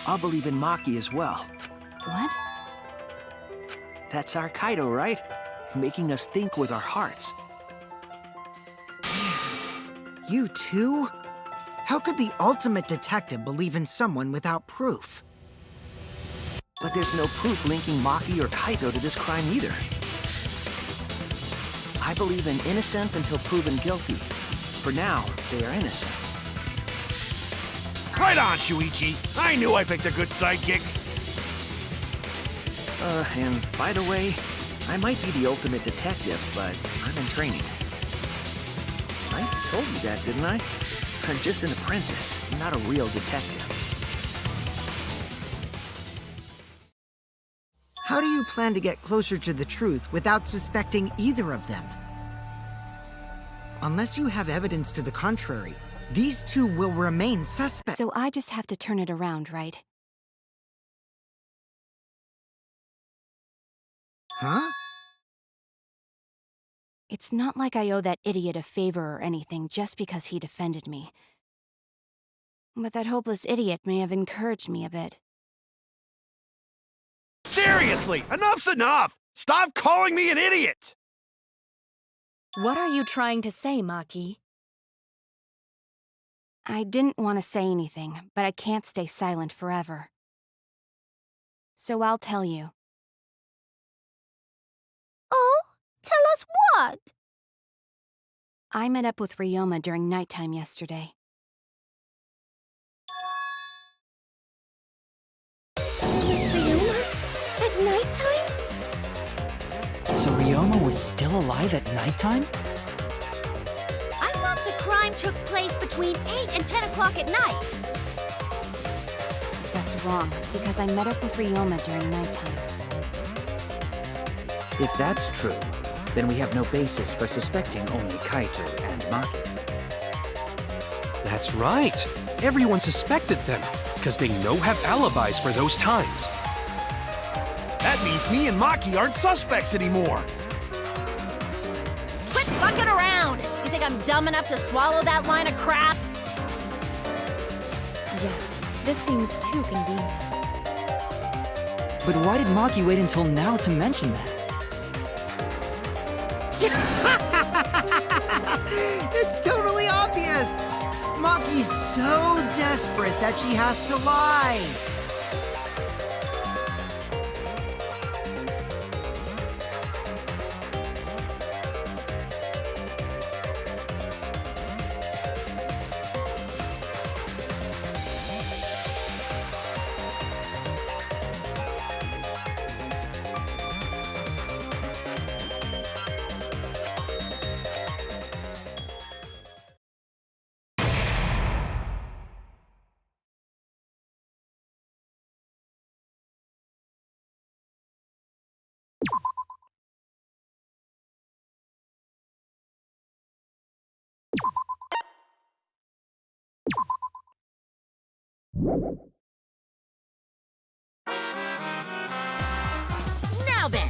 I'll believe in Maki as well. What? That's our Kaito, right? Making us think with our hearts. You too? How could the ultimate detective believe in someone without proof? But there's no proof linking Maki or Kaito to this crime either. I believe in innocent until proven guilty. For now, they are innocent. Right on, Shuichi. I knew I picked a good sidekick. And by the way, I might be the ultimate detective, but I'm in training. I told you that, didn't I? I'm just an apprentice, not a real detective. How do you plan to get closer to the truth without suspecting either of them? Unless you have evidence to the contrary, these two will remain suspects. So I just have to turn it around, right? Huh? It's not like I owe that idiot a favor or anything just because he defended me. But that hopeless idiot may have encouraged me a bit. Seriously, enough's enough! Stop calling me an idiot! What are you trying to say, Maki? I didn't want to say anything, but I can't stay silent forever. So I'll tell you. Oh, tell us what? I met up with Ryoma during nighttime yesterday. With Ryoma? At nighttime? So Ryoma was still alive at nighttime? I thought the crime took place between 8 and 10 o'clock at night. That's wrong, because I met up with Ryoma during nighttime. If that's true, then we have no basis for suspecting only Kaito and Maki. That's right. Everyone suspected them, because they no have alibis for those times. That means me and Maki aren't suspects anymore. Quit fucking around! You think I'm dumb enough to swallow that line of crap? Yes, this seems too convenient. But why did Maki wait until now to mention that? It's totally obvious! Maki's so desperate that she has to lie! Now then.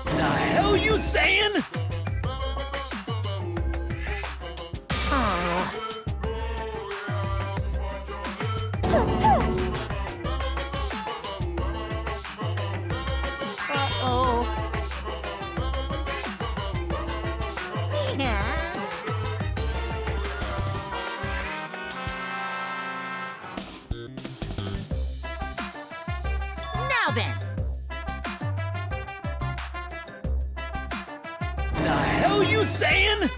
The hell you saying? Uh-oh. Yeah. Now then. The hell you saying?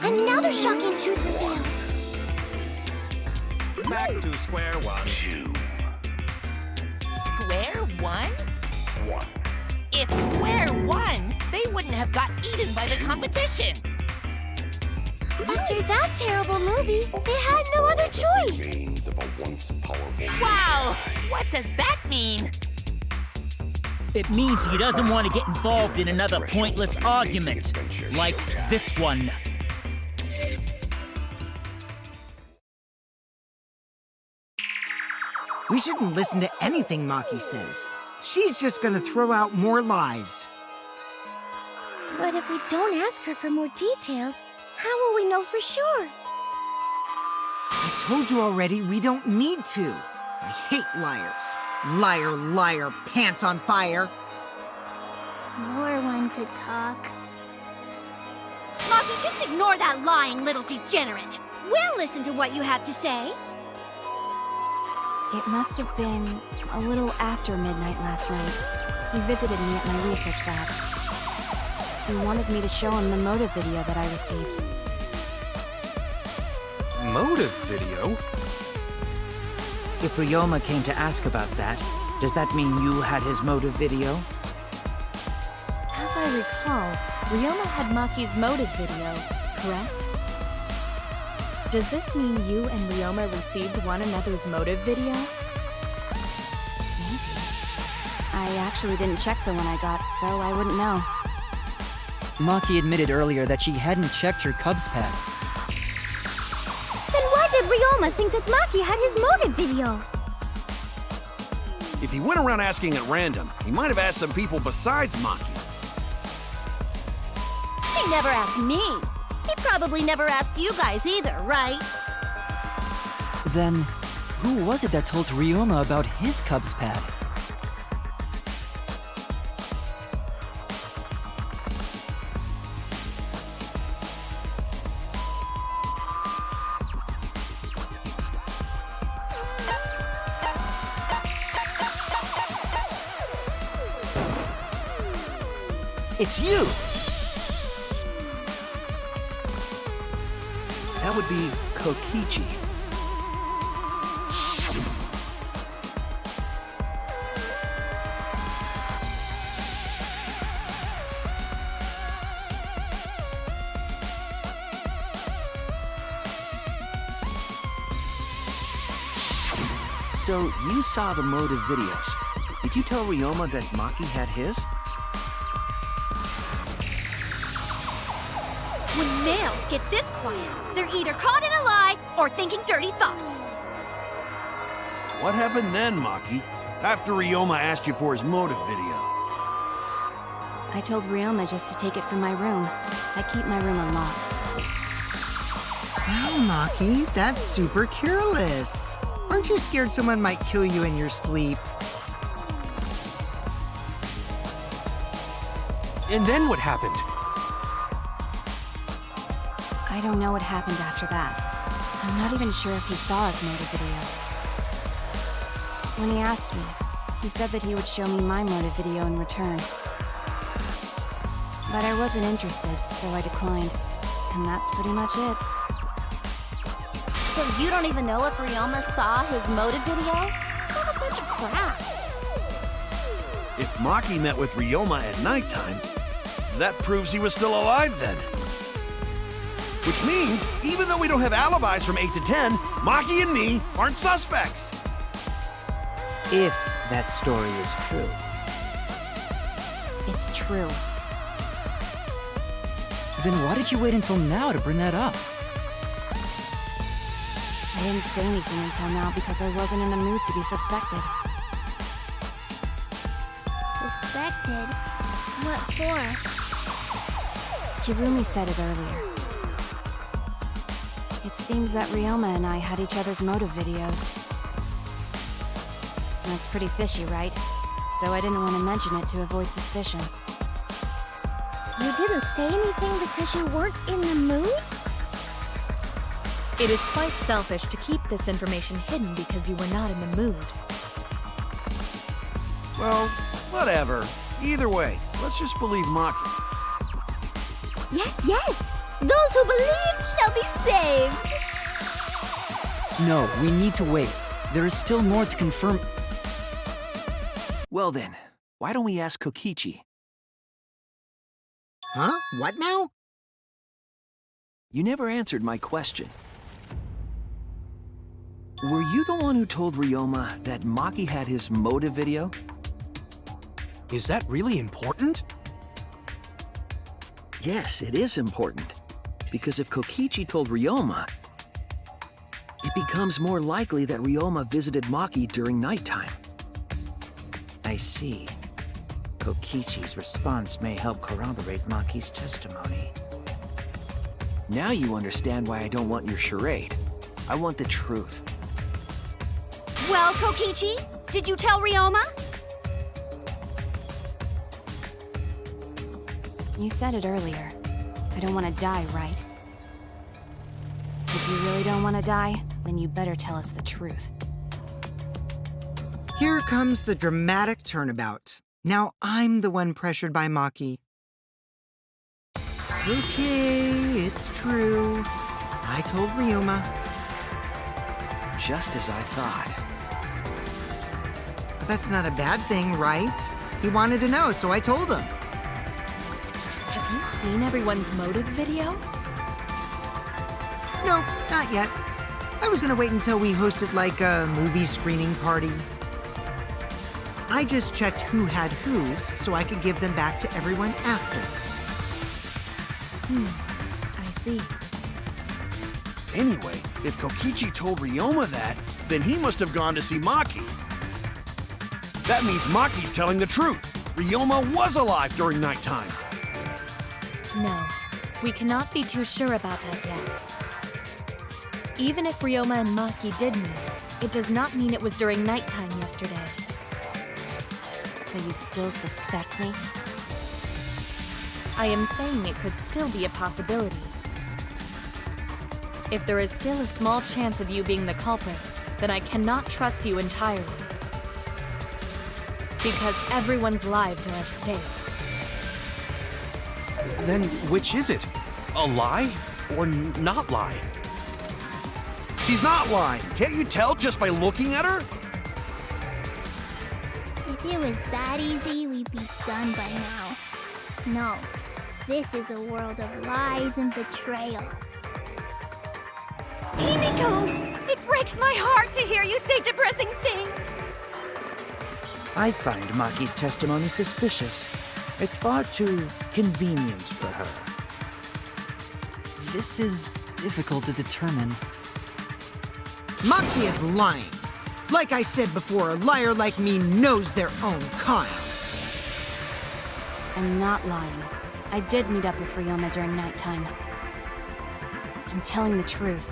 Another shocking truth revealed. Back to square one. Square one? If Square won, they wouldn't have got eaten by the competition. After that terrible movie, they had no other choice. Wow! What does that mean? It means he doesn't want to get involved in another pointless argument, like this one. We shouldn't listen to anything Maki says. She's just gonna throw out more lies. But if we don't ask her for more details, how will we know for sure? I told you already, we don't need to. I hate liars. Liar, liar, pants on fire. More one to talk. Maki, just ignore that lying little degenerate. We'll listen to what you have to say. It must have been a little after midnight last night. He visited me at my research lab. He wanted me to show him the motive video that I received. Motive video? If Ryoma came to ask about that, does that mean you had his motive video? As I recall, Ryoma had Maki's motive video, correct? Does this mean you and Ryoma received one another's motive video? Maybe. I actually didn't check the one I got, so I wouldn't know. Maki admitted earlier that she hadn't checked her Cubs pad. Then why did Ryoma think that Maki had his motive video? If he went around asking at random, he might have asked some people besides Maki. He never asked me. He probably never asked you guys either, right? Then, who was it that told Ryoma about his Cubs pad? It's you! That would be Kokichi. So, you saw the motive videos. Did you tell Ryoma that Maki had his? When males get this quiet, they're either caught in a lie or thinking dirty thoughts. What happened then, Maki? After Ryoma asked you for his motive video? I told Ryoma just to take it from my room. I keep my room unlocked. Wow, Maki, that's super careless. Aren't you scared someone might kill you in your sleep? And then what happened? I don't know what happened after that. I'm not even sure if he saw his motive video. When he asked me, he said that he would show me my motive video in return. But I wasn't interested, so I declined. And that's pretty much it. So you don't even know if Ryoma saw his motive video? What a bunch of crap. If Maki met with Ryoma at nighttime, that proves he was still alive then. Which means, even though we don't have alibis from 8 to 10, Maki and me aren't suspects. If that story is true. It's true. Then why did you wait until now to bring that up? I didn't say anything until now because I wasn't in the mood to be suspected. Suspected? What for? Kirumi said it earlier. It seems that Ryoma and I had each other's motive videos. That's pretty fishy, right? So I didn't want to mention it to avoid suspicion. You didn't say anything because you weren't in the mood? It is quite selfish to keep this information hidden because you were not in the mood. Well, whatever. Either way, let's just believe Maki. Yes, yes! Those who believe shall be saved! No, we need to wait. There is still more to confirm. Well then, why don't we ask Kokichi? Huh? What now? You never answered my question. Were you the one who told Ryoma that Maki had his motive video? Is that really important? Yes, it is important. Because if Kokichi told Ryoma, it becomes more likely that Ryoma visited Maki during nighttime. I see. Kokichi's response may help corroborate Maki's testimony. Now you understand why I don't want your charade. I want the truth. Well, Kokichi, did you tell Ryoma? You said it earlier. I don't want to die, right? If you really don't want to die, then you better tell us the truth. Here comes the dramatic turnabout. Now I'm the one pressured by Maki. Okay, it's true. I told Ryoma. Just as I thought. But that's not a bad thing, right? He wanted to know, so I told him. Have you seen everyone's motive video? No, not yet. I was gonna wait until we hosted like a movie screening party. I just checked who had whose so I could give them back to everyone after. I see. Anyway, if Kokichi told Ryoma that, then he must have gone to see Maki. That means Maki's telling the truth. Ryoma was alive during nighttime. No, we cannot be too sure about that yet. Even if Ryoma and Maki did meet, it does not mean it was during nighttime yesterday. So you still suspect me? I am saying it could still be a possibility. If there is still a small chance of you being the culprit, then I cannot trust you entirely. Because everyone's lives are at stake. Then which is it? A lie or not lie? She's not lying. Can't you tell just by looking at her? If it was that easy, we'd be done by now. No, this is a world of lies and betrayal. Himiko! It breaks my heart to hear you say depressing things! I find Maki's testimony suspicious. It's far too convenient for her. This is difficult to determine. Maki is lying. Like I said before, a liar like me knows their own kind. I'm not lying. I did meet up with Ryoma during nighttime. I'm telling the truth.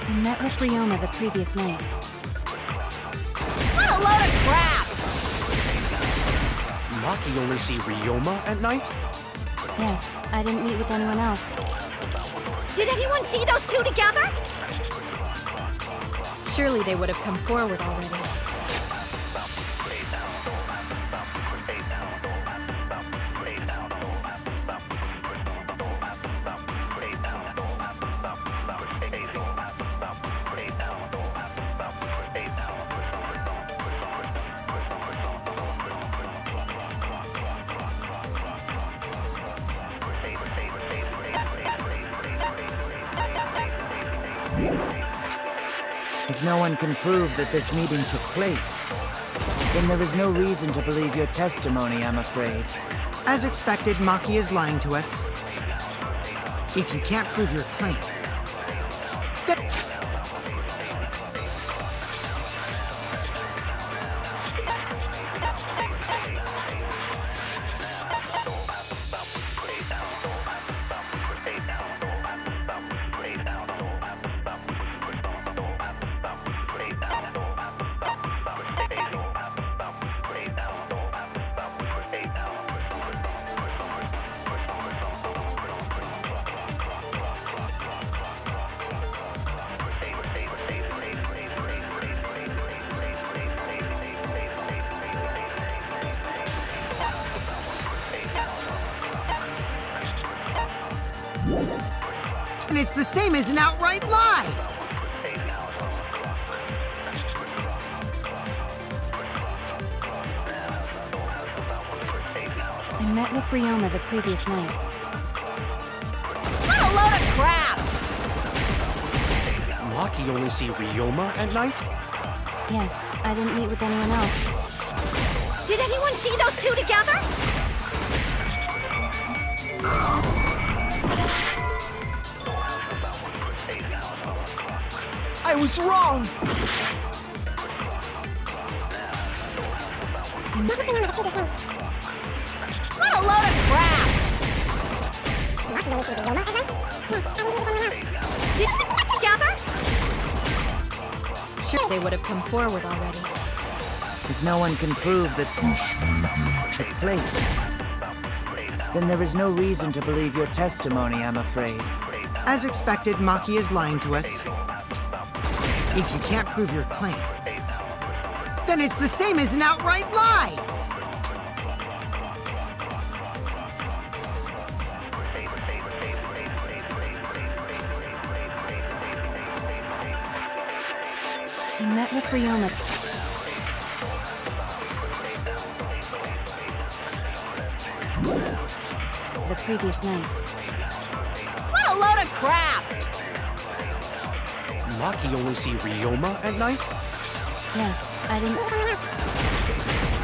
I met with Ryoma the previous night. What a load of crap! Maki only see Ryoma at night? Yes, I didn't meet with anyone else. Did anyone see those two together? Surely they would have come forward already. If no one can prove that this meeting took place, then there is no reason to believe your testimony, I'm afraid. As expected, Maki is lying to us. If you can't prove your claim, then... And it's the same as an outright lie! I'm I met with Ryoma the previous night. What a load of crap! Maki only see Ryoma at night? Yes, I didn't meet with anyone else. Did anyone see those two together? I was wrong! What a load of crap! Did together? Sure, they would have come forward already. If no one can prove that took place, then there is no reason to believe your testimony, I'm afraid. As expected, Maki is lying to us. If you can't prove your claim, then it's the same as an outright lie! I met with Ryoma. The previous night. What a load of crap! Maki only see Ryoma at night? Yes, I didn't.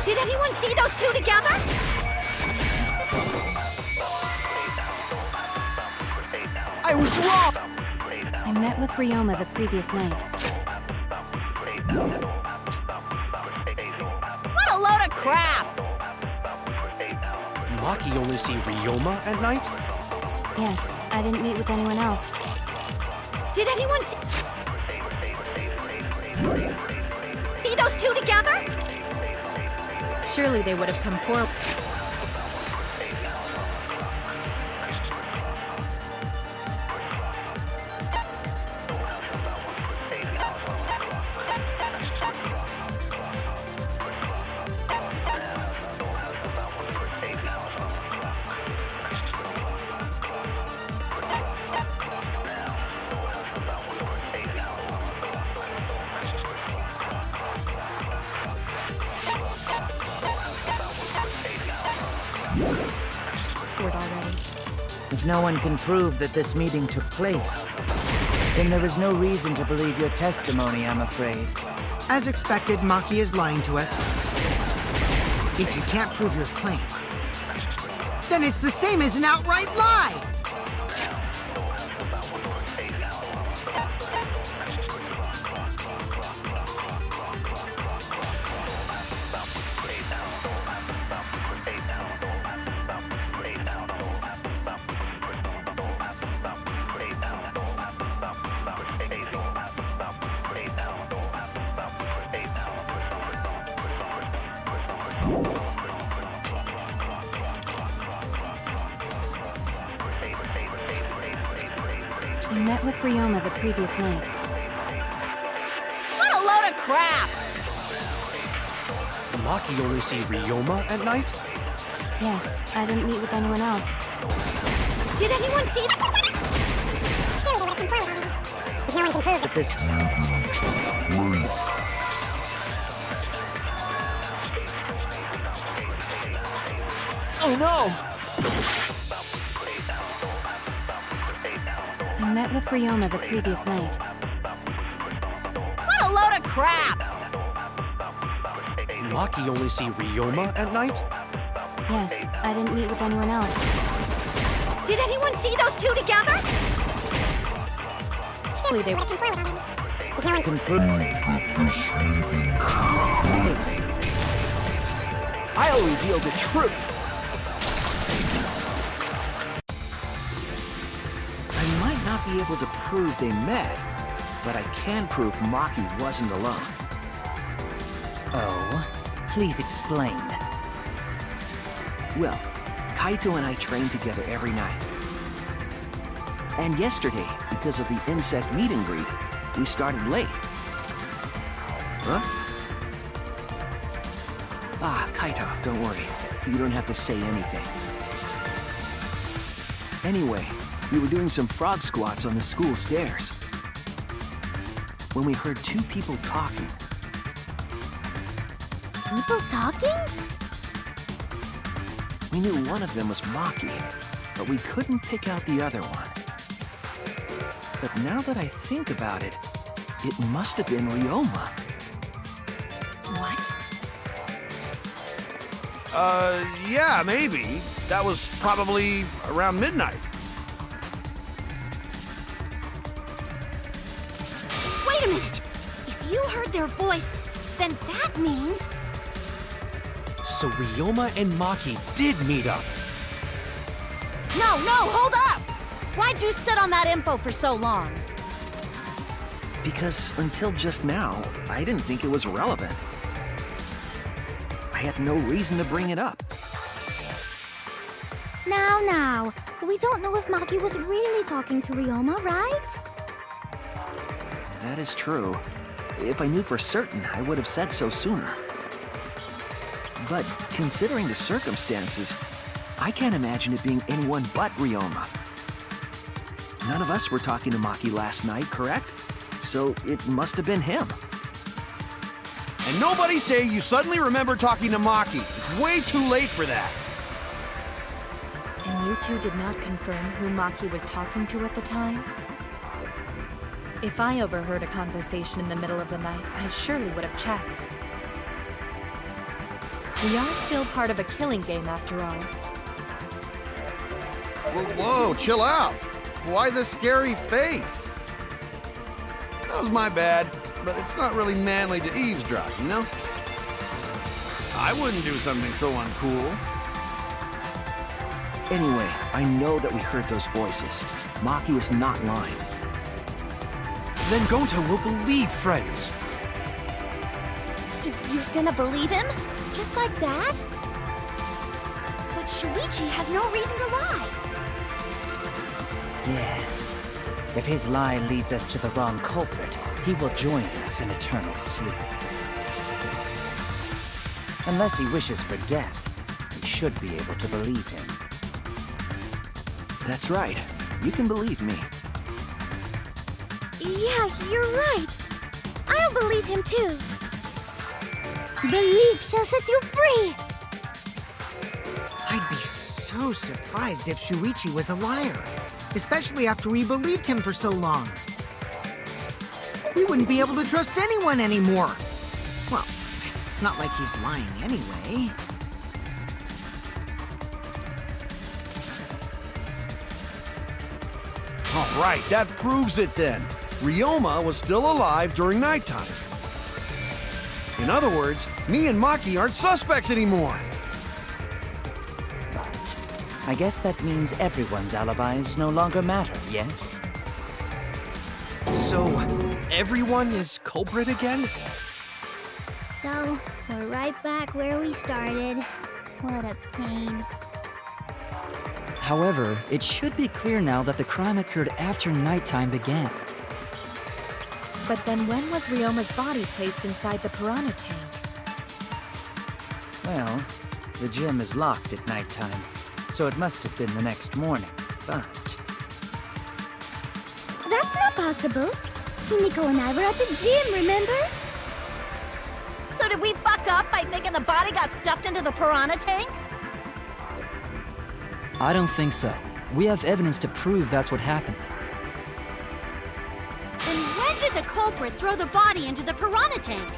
Did anyone see those two together? I was wrong! I met with Ryoma the previous night. What a load of crap! Maki only see Ryoma at night? Yes, I didn't meet with anyone else. Did anyone see those two together? Surely they would have come forward. Already. If no one can prove that this meeting took place, then there is no reason to believe your testimony, I'm afraid. As expected, Maki is lying to us. If you can't prove your claim, then it's the same as an outright lie! I met with Ryoma the previous night. What a load of crap! Maki only see Ryoma at night? Yes, I didn't meet with anyone else. Did anyone see Surely they would have come forward already. If no one can prove But this... Oh no! I met with Ryoma the previous night. What a load of crap! Maki only see Ryoma at night? Yes, I didn't meet with anyone else. Did anyone see those two together? Surely they would have come forward already. If no one can prove... Yes. I'll reveal the truth! I might not be able to prove they met, but I can prove Maki wasn't alone. Oh? Please explain. Well, Kaito and I train together every night. And yesterday, because of the insect meet and greet, we started late. Huh? Ah, Kaito, don't worry. You don't have to say anything. Anyway, we were doing some frog squats on the school stairs when we heard two people talking. People talking? We knew one of them was Maki, but we couldn't pick out the other one. But now that I think about it, it must have been Ryoma. What? Yeah, maybe. That was probably around midnight. Wait a minute! If you heard their voices, then that means... So Ryoma and Maki did meet up. No, hold up! Why'd you sit on that info for so long? Because until just now, I didn't think it was relevant. I had no reason to bring it up. Now, we don't know if Maki was really talking to Ryoma, right? That is true. If I knew for certain, I would have said so sooner. But considering the circumstances, I can't imagine it being anyone but Ryoma. None of us were talking to Maki last night, correct? So it must have been him. And nobody say you suddenly remember talking to Maki. It's way too late for that. And you two did not confirm who Maki was talking to at the time? If I overheard a conversation in the middle of the night, I surely would have checked. We are still part of a killing game after all. Whoa, chill out. Why the scary face? That was my bad, but it's not really manly to eavesdrop, you know? I wouldn't do something so uncool. Anyway, I know that we heard those voices. Maki is not lying. Then Gonta will believe friends. You're gonna believe him? Just like that? But Shuichi has no reason to lie. Yes. If his lie leads us to the wrong culprit, he will join us in eternal sleep. Unless he wishes for death, we should be able to believe him. That's right. You can believe me. Yeah, you're right. I'll believe him too. Belief shall set you free! I'd be so surprised if Shuichi was a liar, especially after we believed him for so long. We wouldn't be able to trust anyone anymore. Well, it's not like he's lying anyway. All right, that proves it then. Ryoma was still alive during nighttime. In other words, me and Maki aren't suspects anymore. But I guess that means everyone's alibis no longer matter, yes? So, everyone is culprit again? So, we're right back where we started. What a pain. However, it should be clear now that the crime occurred after nighttime began. But then when was Ryoma's body placed inside the piranha tank? Well, the gym is locked at nighttime, so it must have been the next morning, but... That's not possible. Himiko and I were at the gym, remember? So did we fuck up by thinking the body got stuffed into the piranha tank? I don't think so. We have evidence to prove that's what happened. Then when did the culprit throw the body into the piranha tank?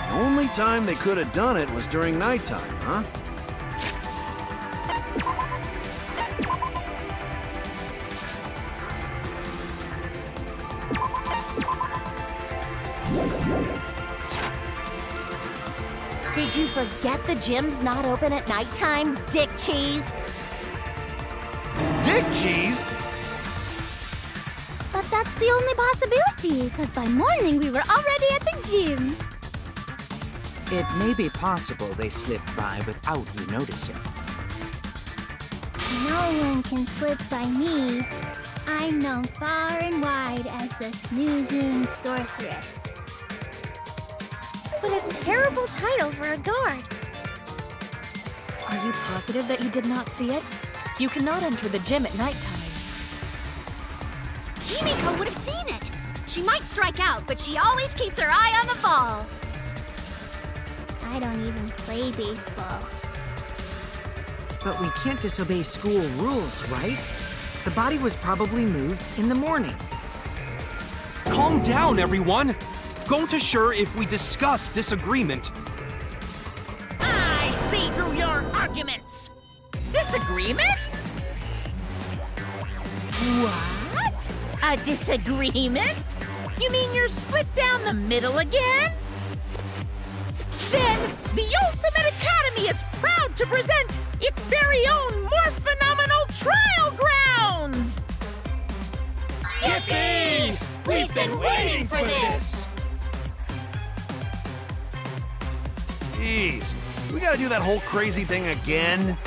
The only time they could have done it was during nighttime, huh? Did you forget the gym's not open at nighttime, Dick Cheese? Dick cheese? But that's the only possibility, because by morning we were already at the gym. It may be possible they slipped by without you noticing. No one can slip by me. I'm known far and wide as the snoozing sorceress. What a terrible title for a guard. Are you positive that you did not see it? You cannot enter the gym at nighttime. Himiko would have seen it. She might strike out, but she always keeps her eye on the ball. I don't even play baseball. But we can't disobey school rules, right? The body was probably moved in the morning. Calm down, everyone! Gonta sure if we discuss disagreement. I see through your arguments. Disagreement? What? A disagreement? You mean you're split down the middle again? Then the Ultimate Academy is proud to present its very own more phenomenal trial grounds! Yippee! We've been waiting for this! Jeez, we gotta do that whole crazy thing again?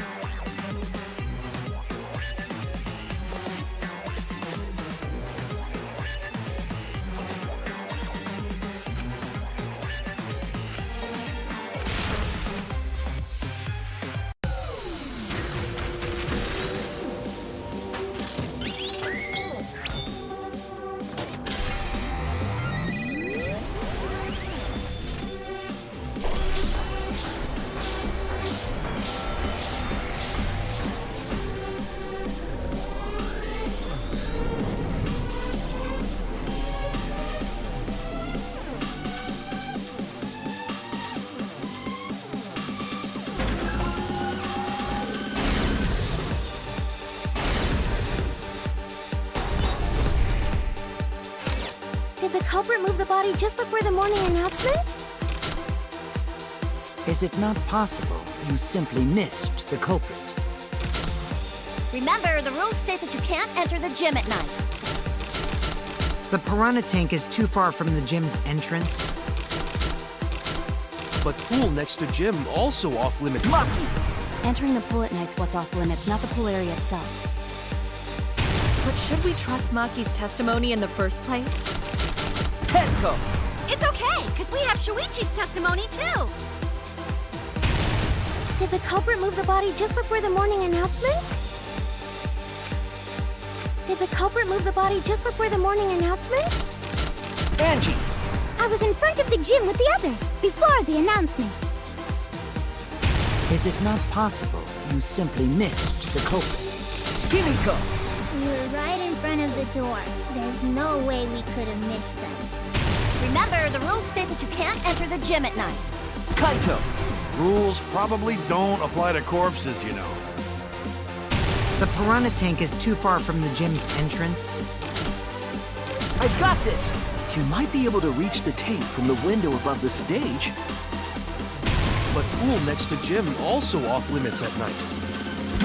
Did the culprit move the body just before the morning announcement? Is it not possible you simply missed the culprit? Remember, the rules state that you can't enter the gym at night. The piranha tank is too far from the gym's entrance. But pool next to gym also off limits. Maki! Entering the pool at night's what's off limits, not the pool area itself. But should we trust Maki's testimony in the first place? Tenko! It's okay, because we have Shuichi's testimony too. Did the culprit move the body just before the morning announcement? Did the culprit move the body just before the morning announcement? Angie! I was in front of the gym with the others, before the announcement. Is it not possible you simply missed the culprit? Himiko! We were right in front of the door. There's no way we could have missed them. Remember, the rules state that you can't enter the gym at night. Kaito! Rules probably don't apply to corpses, you know. The piranha tank is too far from the gym's entrance. I got this! You might be able to reach the tank from the window above the stage. But pool next to gym also off limits at night.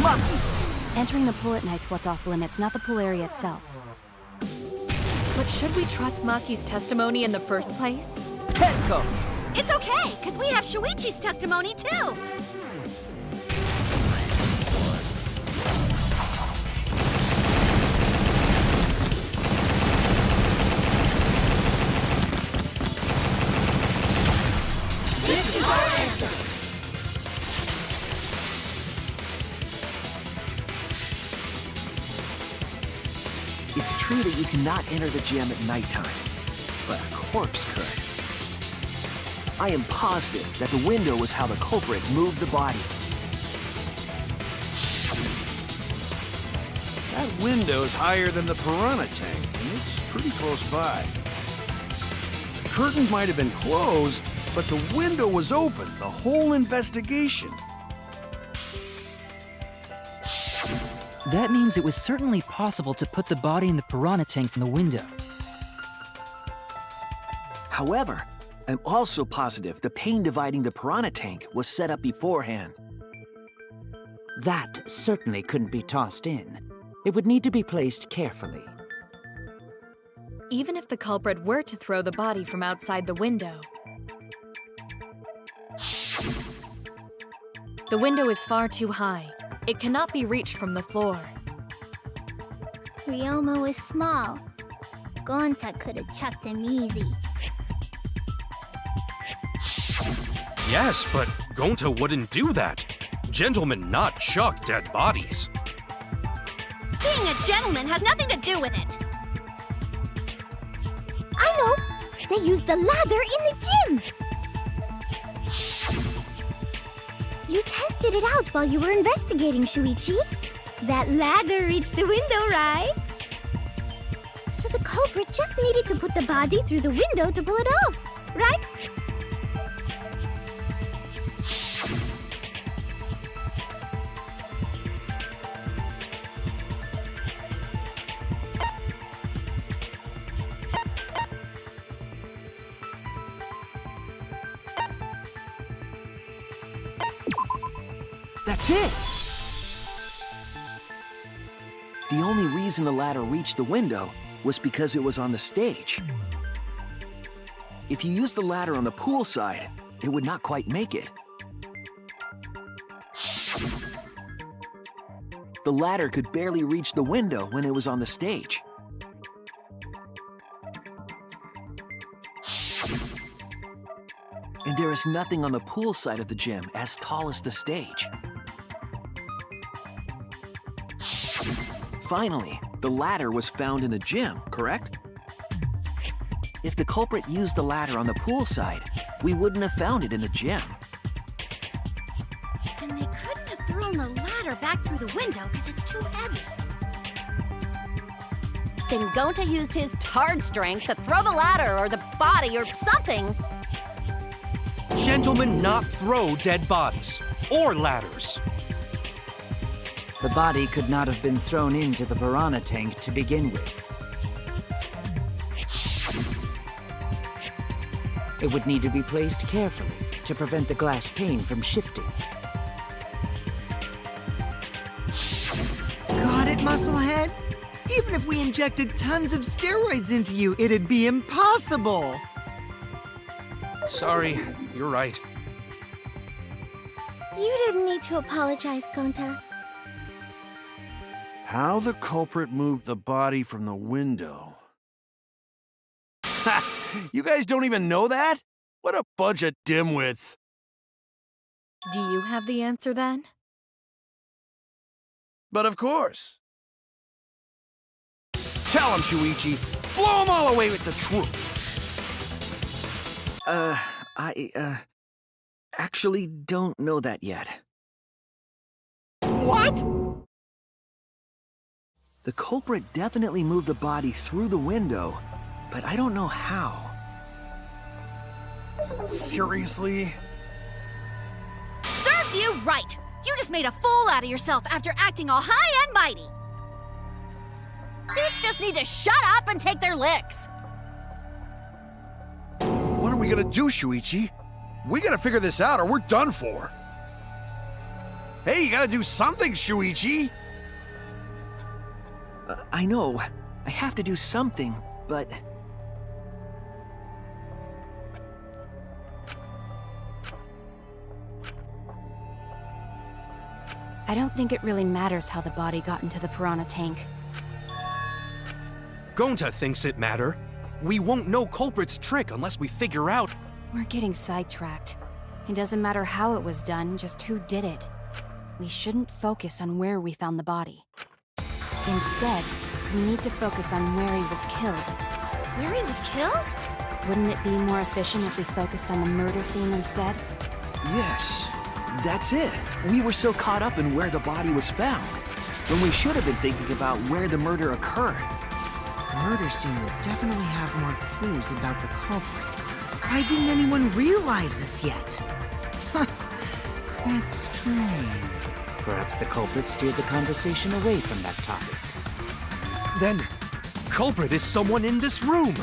Maki! Entering the pool at night's what's off limits, not the pool area itself. But should we trust Maki's testimony in the first place? Tenko! It's okay, because we have Shuichi's testimony too. This is our answer! It's true that you cannot enter the gym at nighttime, but a corpse could. I am positive that the window was how the culprit moved the body. That window's higher than the piranha tank, and it's pretty close by. The curtains might have been closed, but the window was open the whole investigation. That means it was certainly possible to put the body in the piranha tank from the window. However, I'm also positive the pane dividing the piranha tank was set up beforehand. That certainly couldn't be tossed in. It would need to be placed carefully. Even if the culprit were to throw the body from outside the window, the window is far too high. It cannot be reached from the floor. Ryoma was small. Gonta could have chucked him easy. Yes, but Gonta wouldn't do that. Gentlemen not chuck dead bodies. Being a gentleman has nothing to do with it. I know! They used the ladder in the gym! You tested it out while you were investigating, Shuichi. That ladder reached the window, right? So the culprit just needed to put the body through the window to pull it off, right? That's it! The only reason the ladder reached the window was because it was on the stage. If you used the ladder on the pool side, it would not quite make it. The ladder could barely reach the window when it was on the stage. And there is nothing on the pool side of the gym as tall as the stage. Finally, the ladder was found in the gym, correct? If the culprit used the ladder on the pool side, we wouldn't have found it in the gym. And they couldn't have thrown the ladder back through the window because it's too heavy. Then Gonta used his tard strength to throw the ladder or the body or something. Gentlemen not throw dead bodies or ladders. The body could not have been thrown into the piranha tank to begin with. It would need to be placed carefully to prevent the glass pane from shifting. Got it, Musclehead? Even if we injected tons of steroids into you, it'd be impossible! Sorry, you're right. You didn't need to apologize, Gonta. How the culprit moved the body from the window. Ha! You guys don't even know that? What a bunch of dimwits. Do you have the answer then? But of course. Tell him, Shuichi. Blow them all away with the truth. I actually don't know that yet. What? The culprit definitely moved the body through the window, but I don't know how. Seriously? Serves you right! You just made a fool out of yourself after acting all high and mighty! Dudes just need to shut up and take their licks! What are we gonna do, Shuichi? We gotta figure this out or we're done for. Hey, you gotta do something, Shuichi! I know. I have to do something, but... I don't think it really matters how the body got into the piranha tank. Gonta thinks it matter. We won't know culprit's trick unless we figure out... We're getting sidetracked. It doesn't matter how it was done, just who did it. We shouldn't focus on where we found the body. Instead, we need to focus on where he was killed. Where he was killed? Wouldn't it be more efficient if we focused on the murder scene instead? Yes, that's it. We were so caught up in where the body was found, when we should have been thinking about where the murder occurred. The murder scene would definitely have more clues about the culprit. Why didn't anyone realize this yet? That's strange. Perhaps the culprit steered the conversation away from that topic. Then, culprit is someone in this room!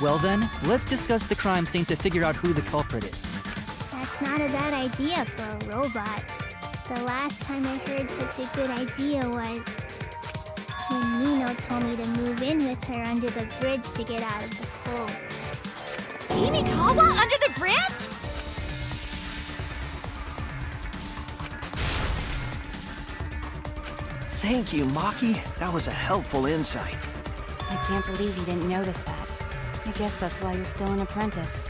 Well then, let's discuss the crime scene to figure out who the culprit is. That's not a bad idea for a robot. The last time I heard such a good idea was when Nino told me to move in with her under the bridge to get out of the pool. Himikawa under the bridge? Thank you, Maki. That was a helpful insight. I can't believe you didn't notice that. I guess that's why you're still an apprentice.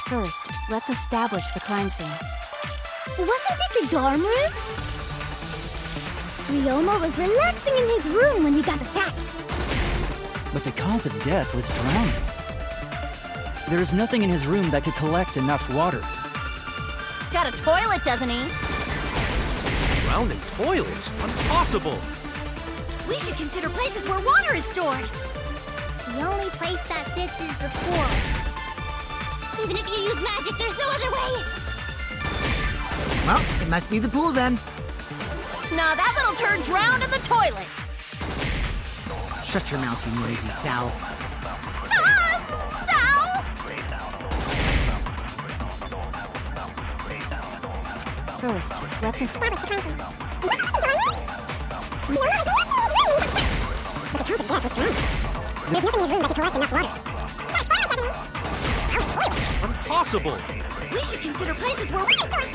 First, let's establish the crime scene. Wasn't it the dorm room? Ryoma was relaxing in his room when he got attacked. But the cause of death was drowning. There is nothing in his room that could collect enough water. He's got a toilet, doesn't he? Drowning toilets? Impossible! We should consider places where water is stored. The only place that fits is the pool. Even if you use magic, there's no other way. Well, it must be the pool then. Nah, that little turd drowned in the toilet. Shut your mouth, you noisy Sal. Sal! First, let's Establish the crime scene. Was it the dorm room? Ryoma was relaxing in his room when he got attacked. But the cause of death was drowning. There's nothing in his room that could collect enough water. He's got a toilet, doesn't he? Oh, toilet. Impossible! We should consider places where water is stored.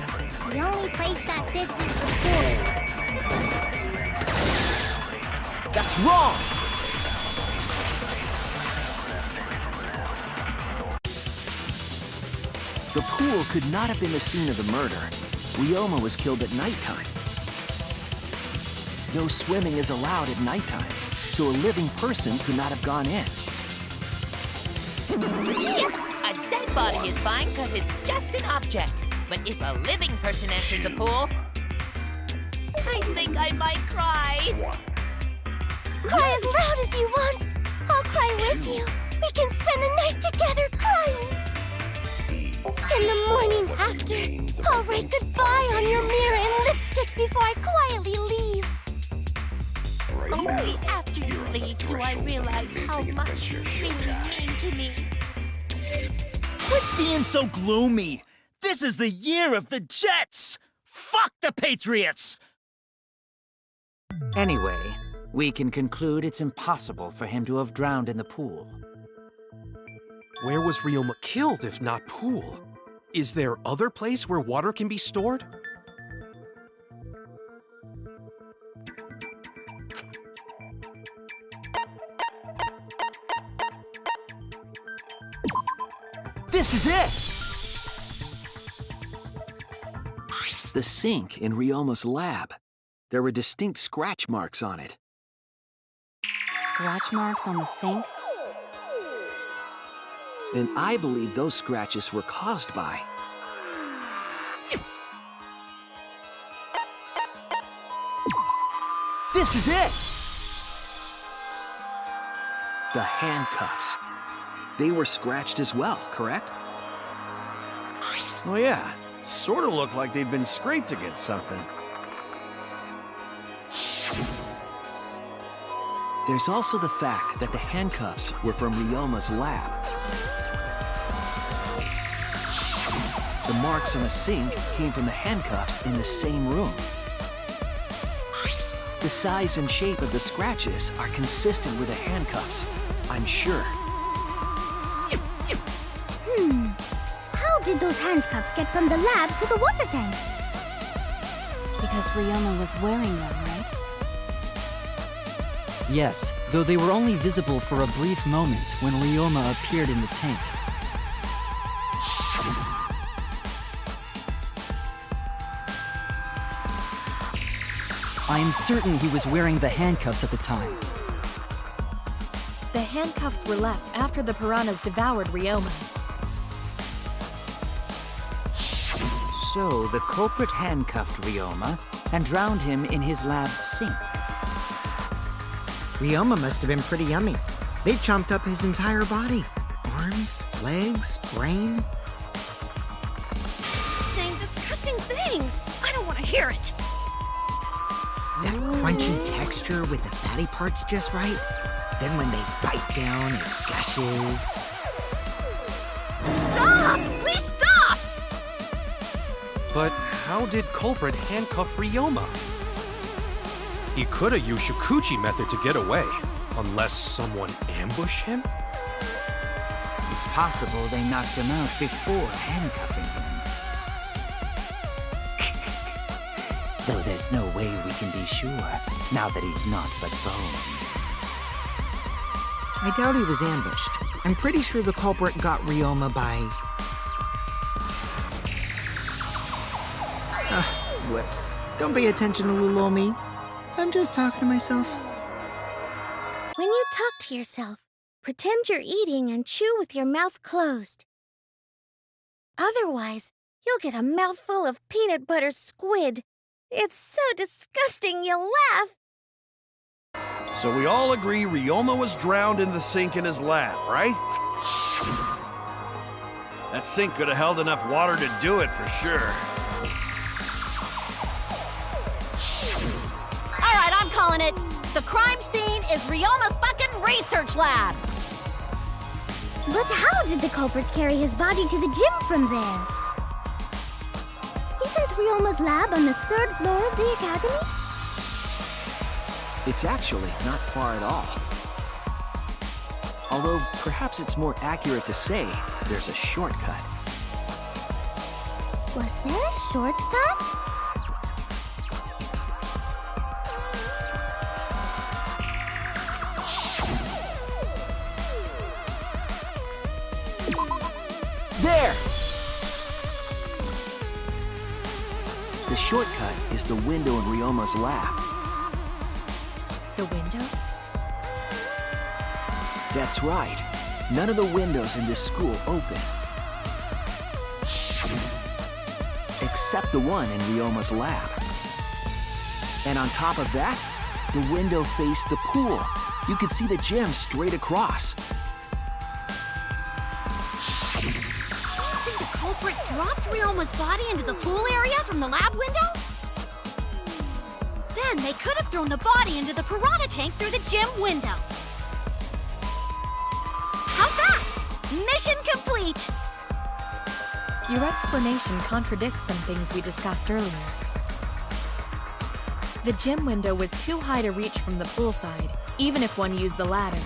The only place that fits is the pool. That's wrong! The pool could not have been the scene of the murder. Ryoma was killed at nighttime. No swimming is allowed at nighttime, so a living person could not have gone in. Yep, a dead body is fine because it's just an object. But if a living person entered the pool, I think I might cry. Cry as loud as you want. I'll cry with you. We can spend the night together crying. In the morning after, I'll write goodbye on your mirror in lipstick before I quietly leave. Only after you leave do I realize how much you really mean to me. Quit being so gloomy! This is the year of the Jets! Fuck the Patriots! Anyway, we can conclude it's impossible for him to have drowned in the pool. Where was Ryoma killed if not pool? Is there other place where water can be stored? This is it! The sink in Ryoma's lab. There were distinct scratch marks on it. Scratch marks on the sink? And I believe those scratches were caused by... This is it! the handcuffs. They were scratched as well, correct? Oh yeah, sort of looked like they'd been scraped against something. There's also the fact that the handcuffs were from Ryoma's lab. The marks on the sink came from the handcuffs in the same room. The size and shape of the scratches are consistent with the handcuffs, I'm sure. How did those handcuffs get from the lab to the water tank? Because Ryoma was wearing them, right? Yes, though they were only visible for a brief moment when Ryoma appeared in the tank. I am certain he was wearing the handcuffs at the time. The handcuffs were left after the piranhas devoured Ryoma. So the culprit handcuffed Ryoma and drowned him in his lab's sink. Ryoma must have been pretty yummy. They chomped up his entire body. Arms, legs, brain. Saying disgusting things. I don't want to hear it. That crunchy texture with the fatty parts just right. Then when they bite down, it gushes. Stop! Please stop! But how did culprit handcuff Ryoma? He could have used Shikuchi method to get away, unless someone ambushed him? It's possible they knocked him out before handcuffing him. Though there's no way we can be sure, now that he's not but bones. I doubt he was ambushed. I'm pretty sure the culprit got Ryoma by... Whoops. Don't pay attention to little old me. I'm just talking to myself. When you talk to yourself, pretend you're eating and chew with your mouth closed. Otherwise, you'll get a mouthful of peanut butter squid. It's so disgusting you'll laugh. So we all agree Ryoma was drowned in the sink in his lab, right? That sink could have held enough water to do it for sure. All right, I'm calling it. The crime scene is Ryoma's fucking research lab. But how did the culprits carry his body to the gym from there? Isn't Ryoma's lab on the 3rd floor of the academy? It's actually not far at all. Although, perhaps it's more accurate to say there's a shortcut. Was there a shortcut? There! The shortcut is the window in Ryoma's lab. The window? That's right. None of the windows in this school open. Except the one in Ryoma's lab. And on top of that, the window faced the pool. You could see the gym straight across. Do you think the culprit dropped Ryoma's body into the pool area from the lab window? Then they could have thrown the body into the piranha tank through the gym window. How's that? Mission complete! Your explanation contradicts some things we discussed earlier. The gym window was too high to reach from the pool side, even if one used the ladder.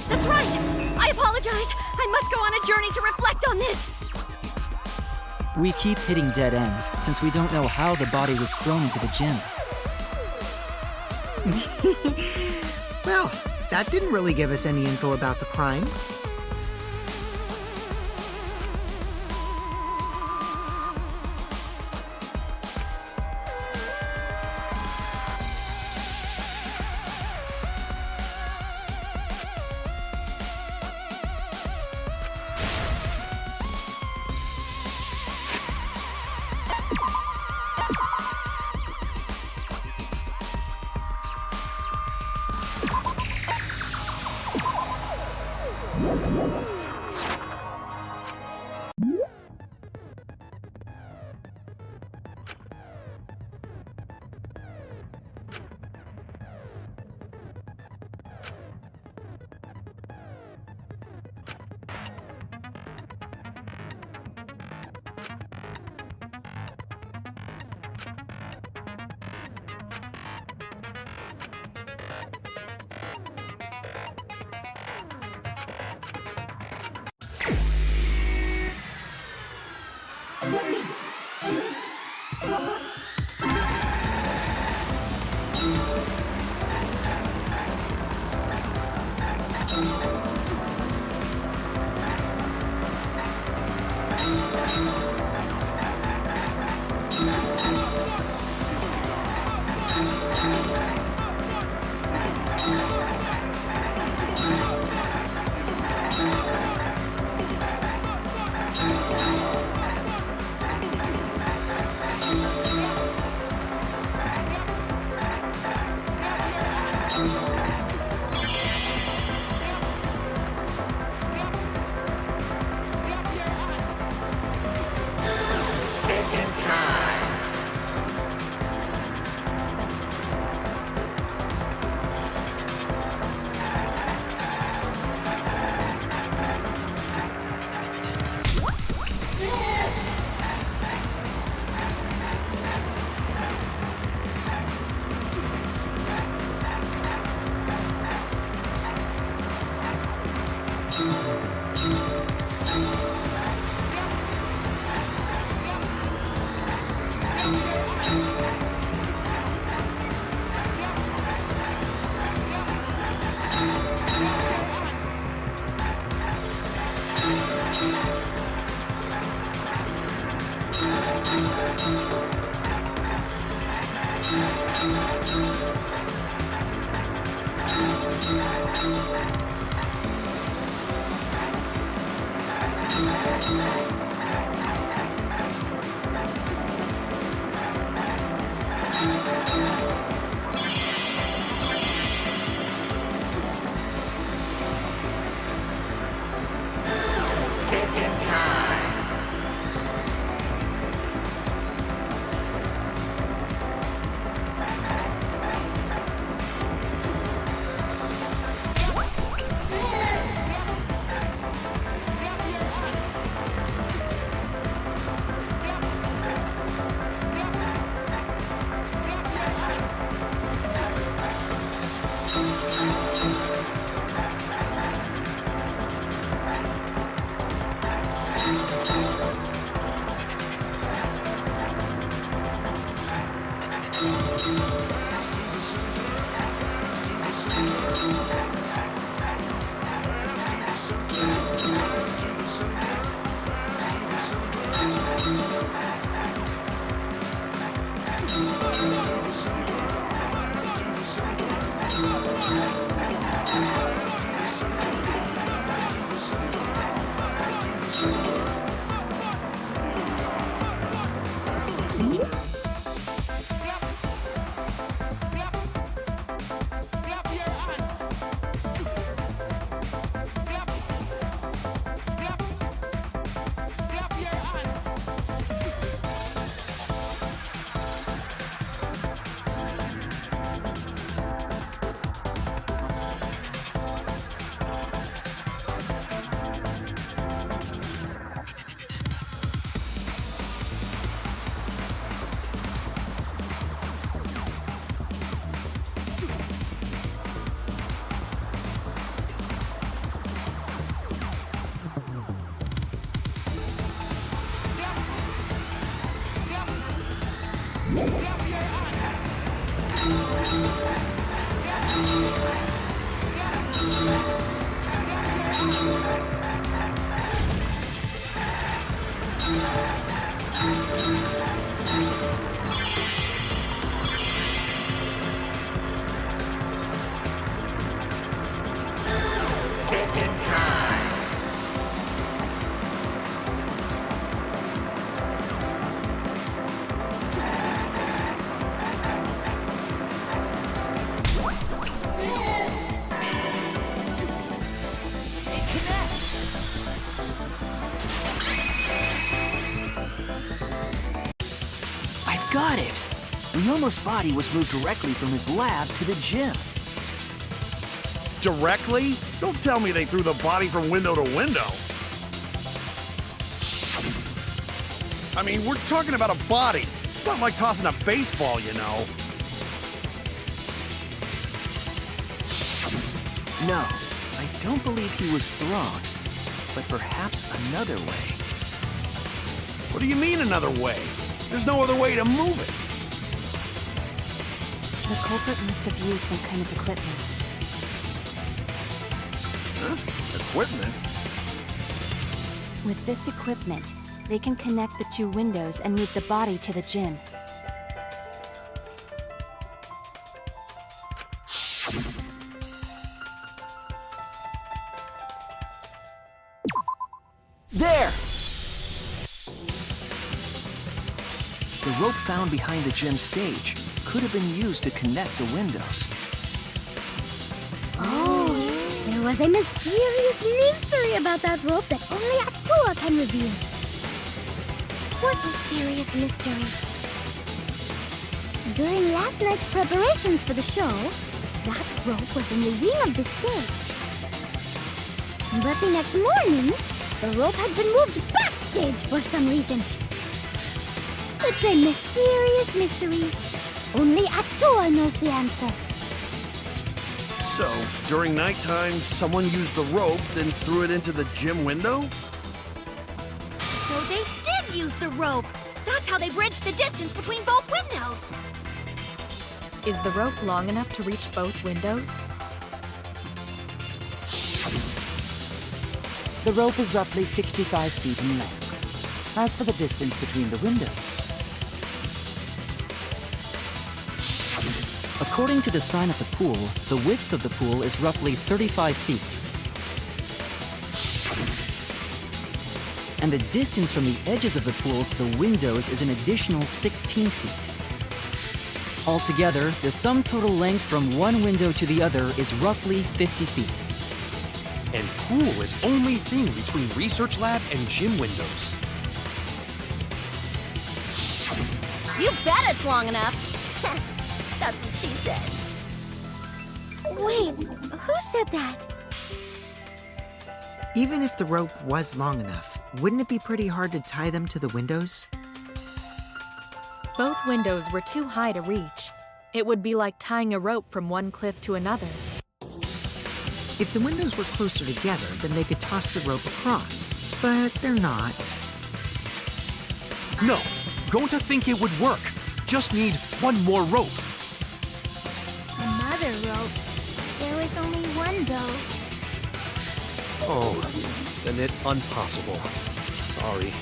That's right! I apologize! I must go on a journey to reflect on this! We keep hitting dead ends, since we don't know how the body was thrown into the gym. Well, that didn't really give us any info about the crime. I've got it! Ryoma's body was moved directly from his lab to the gym. Directly? Don't tell me they threw the body from window to window. I mean, we're talking about a body. It's not like tossing a baseball, you know. No, I don't believe he was thrown, but perhaps another way. What do you mean another way? There's no other way to move it. The culprit must have used some kind of equipment. Huh? Equipment? With this equipment, they can connect the two windows and move the body to the gym. There! The rope found behind the gym stage could have been used to connect the windows. Oh, there was a mysterious mystery about that rope that only Atua can reveal. What mysterious mystery? During last night's preparations for the show, that rope was in the wing of the stage. But the next morning, the rope had been moved backstage for some reason. It's a mysterious mystery. Only Atua knows the answer. So, during nighttime, someone used the rope, then threw it into the gym window? So they did use the rope. That's how they bridged the distance between both windows. Is the rope long enough to reach both windows? The rope is roughly 65 feet in length. As for the distance between the windows, According to the sign at the pool, the width of the pool is roughly 35 feet. And the distance from the edges of the pool to the windows is an additional 16 feet. Altogether, the sum total length from one window to the other is roughly 50 feet. And pool is only thing between research lab and gym windows. You bet it's long enough. That's what she said. Wait, who said that? Even if the rope was long enough, wouldn't it be pretty hard to tie them to the windows? Both windows were too high to reach. It would be like tying a rope from one cliff to another. If the windows were closer together, then they could toss the rope across. But they're not. No, going to think it would work. Just need one more rope. Another rope. There was only one though. Oh, then it impossible. Sorry.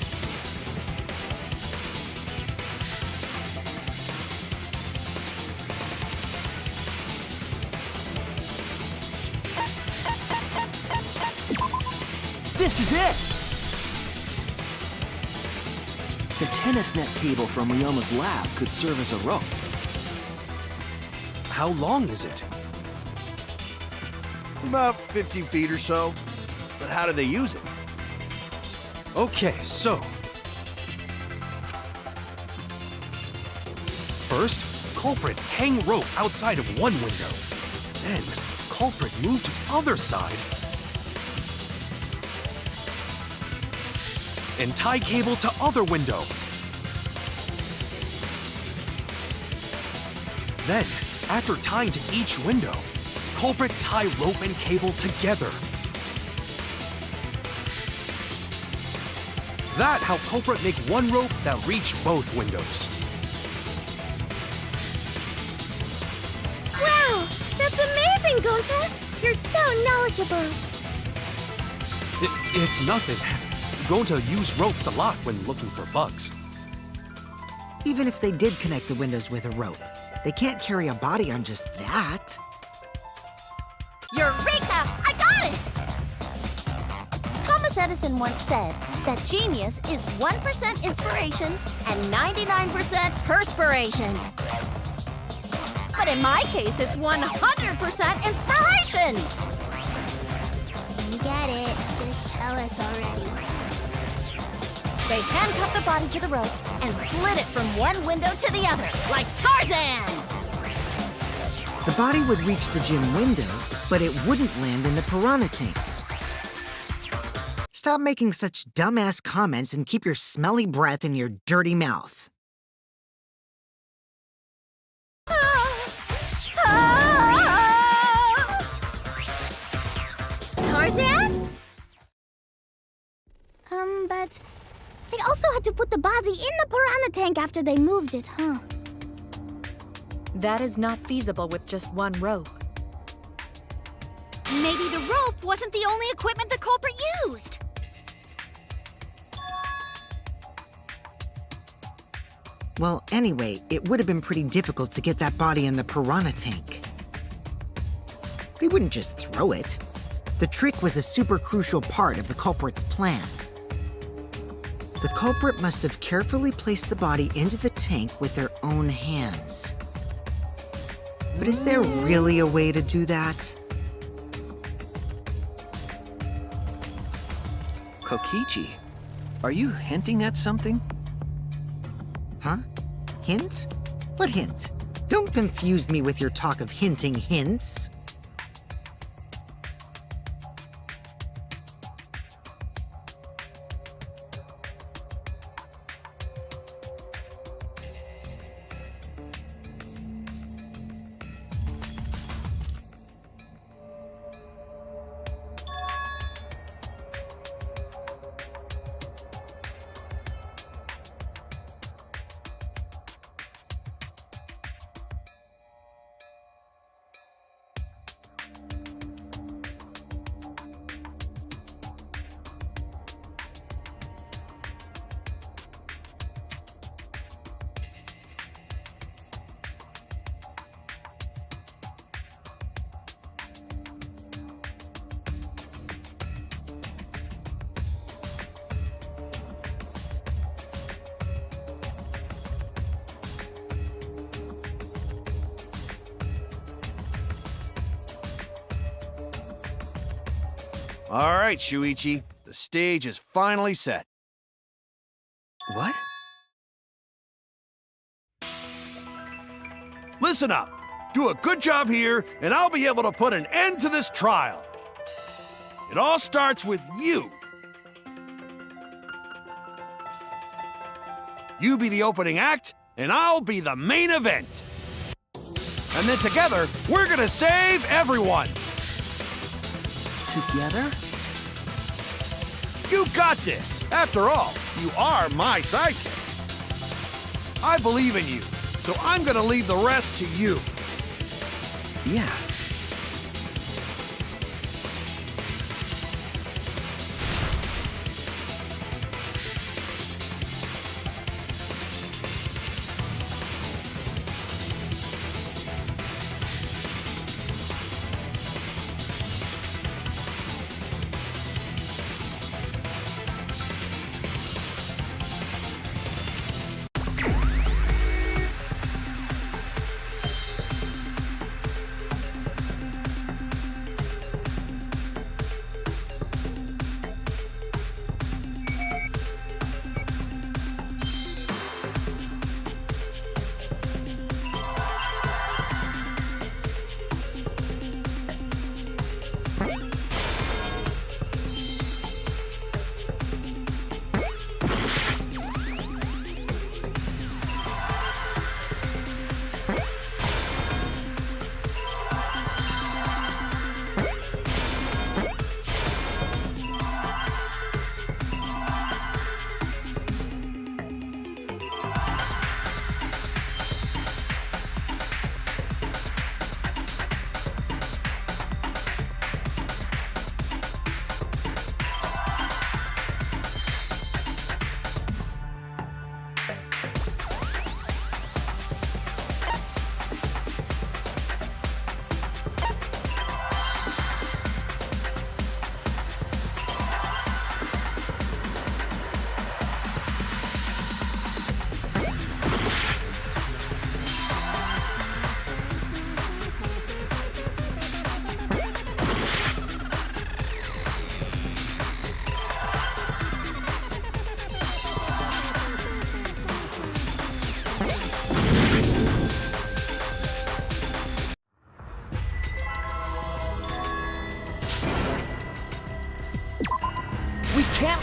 This is it! The tennis net cable from Ryoma's lab could serve as a rope. How long is it? About 50 feet or so. But how do they use it? Okay, so. First, culprit hang rope outside of one window. Then, culprit move to other side. And tie cable to other window. Then, after tying to each window, culprit tie rope and cable together. That how culprit make one rope that reach both windows. doing, Gonta? You're so knowledgeable. It's nothing. Gonta use ropes a lot when looking for bugs. Even if they did connect the windows with a rope, they can't carry a body on just that. Eureka! I got it! Thomas Edison once said that genius is 1% inspiration and 99% perspiration. But in my case, it's 100% inspiration! You get it. Just tell us already. They handcuffed the body to the rope and slid it from one window to the other, like Tarzan! The body would reach the gym window, but it wouldn't land in the piranha tank. Stop making such dumbass comments and keep your smelly breath in your dirty mouth. Tarzan? But they also had to put the body in the piranha tank after they moved it, huh? That is not feasible with just one rope. Maybe the rope wasn't the only equipment the culprit used. Well, anyway, it would have been pretty difficult to get that body in the piranha tank. They wouldn't just throw it. The trick was a super crucial part of the culprit's plan. The culprit must have carefully placed the body into the tank with their own hands. But is there really a way to do that? Kokichi, are you hinting at something? Huh? Hint? What hint? Don't confuse me with your talk of hinting hints. All right, Shuichi. The stage is finally set. What? Listen up. Do a good job here, and I'll be able to put an end to this trial. It all starts with you. You be the opening act, and I'll be the main event. And then together, we're gonna save everyone. Together? You got this. After all, you are my sidekick. I believe in you, so I'm gonna leave the rest to you. Yeah. can't...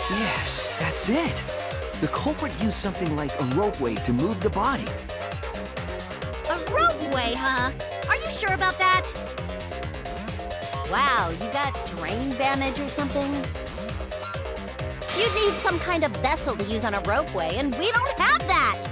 Yes, that's it. The culprit used something like a ropeway to move the body. A ropeway, huh? Are you sure about that? Wow, you got drain damage or something? You'd need some kind of vessel to use on a ropeway, and we don't have that!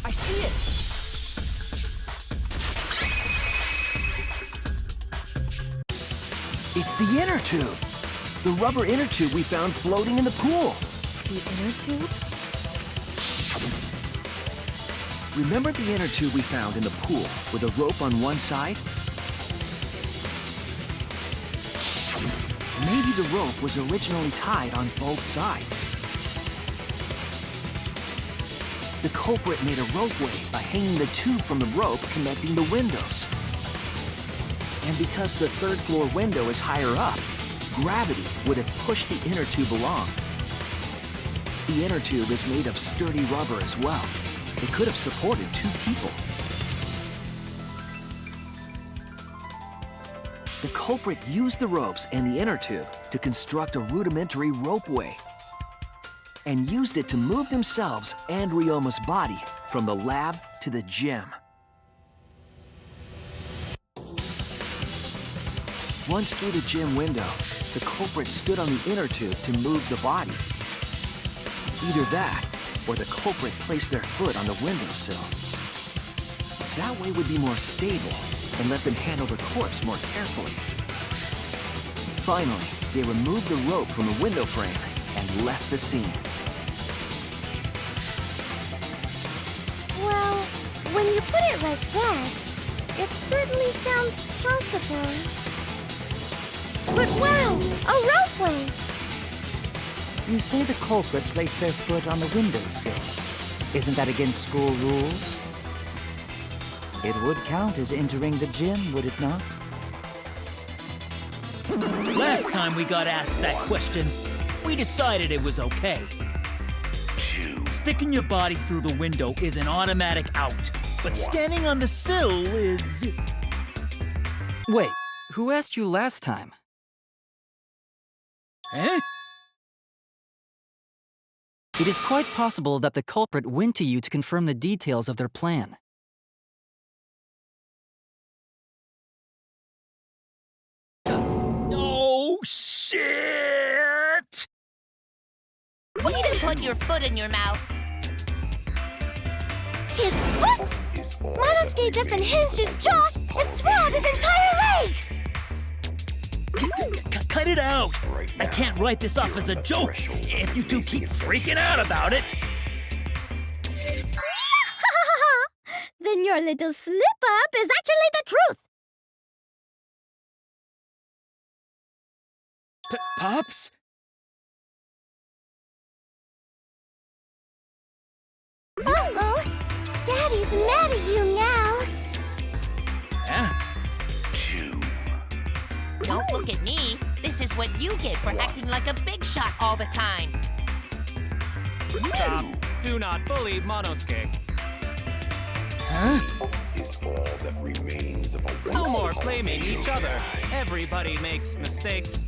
I see it! It's the inner tube! The rubber inner tube we found floating in the pool! The inner tube? Remember the inner tube we found in the pool with a rope on one side? Maybe the rope was originally tied on both sides. The culprit made a ropeway by hanging the tube from the rope connecting the windows. And because the third floor window is higher up, gravity would have pushed the inner tube along. The inner tube is made of sturdy rubber as well. It could have supported 2 people. The culprit used the ropes and the inner tube to construct a rudimentary ropeway, and used it to move themselves and Ryoma's body from the lab to the gym. Once through the gym window, the culprit stood on the inner tube to move the body. Either that, or the culprit placed their foot on the windowsill. That way would be more stable and let them handle the corpse more carefully. Finally, they removed the rope from the window frame and left the scene. Well, when you put it like that, it certainly sounds possible. But wow, a ropeway! You say the culprit placed their foot on the windowsill. Isn't that against school rules? It would count as entering the gym, would it not? Last time we got asked that question, we decided it was okay. Sticking your body through the window is an automatic out, but standing on the sill is... Wait, who asked you last time? Eh? It is quite possible that the culprit went to you to confirm the details of their plan. Oh, shit! Way to put your foot in your mouth. His foot! Monosuke just unhinged his jaw and swallowed his entire leg! Cut it out! I can't write this off as a joke if you two keep freaking out about it. Then your little slip-up is actually the truth! Pops? Uh-oh! Daddy's mad at you now! Yeah? Don't look at me. This is what you get for acting like a big shot all the time. Stop. Do not bully Monosuke. Huh? Is all that remains of a No more blaming each other. Everybody makes mistakes.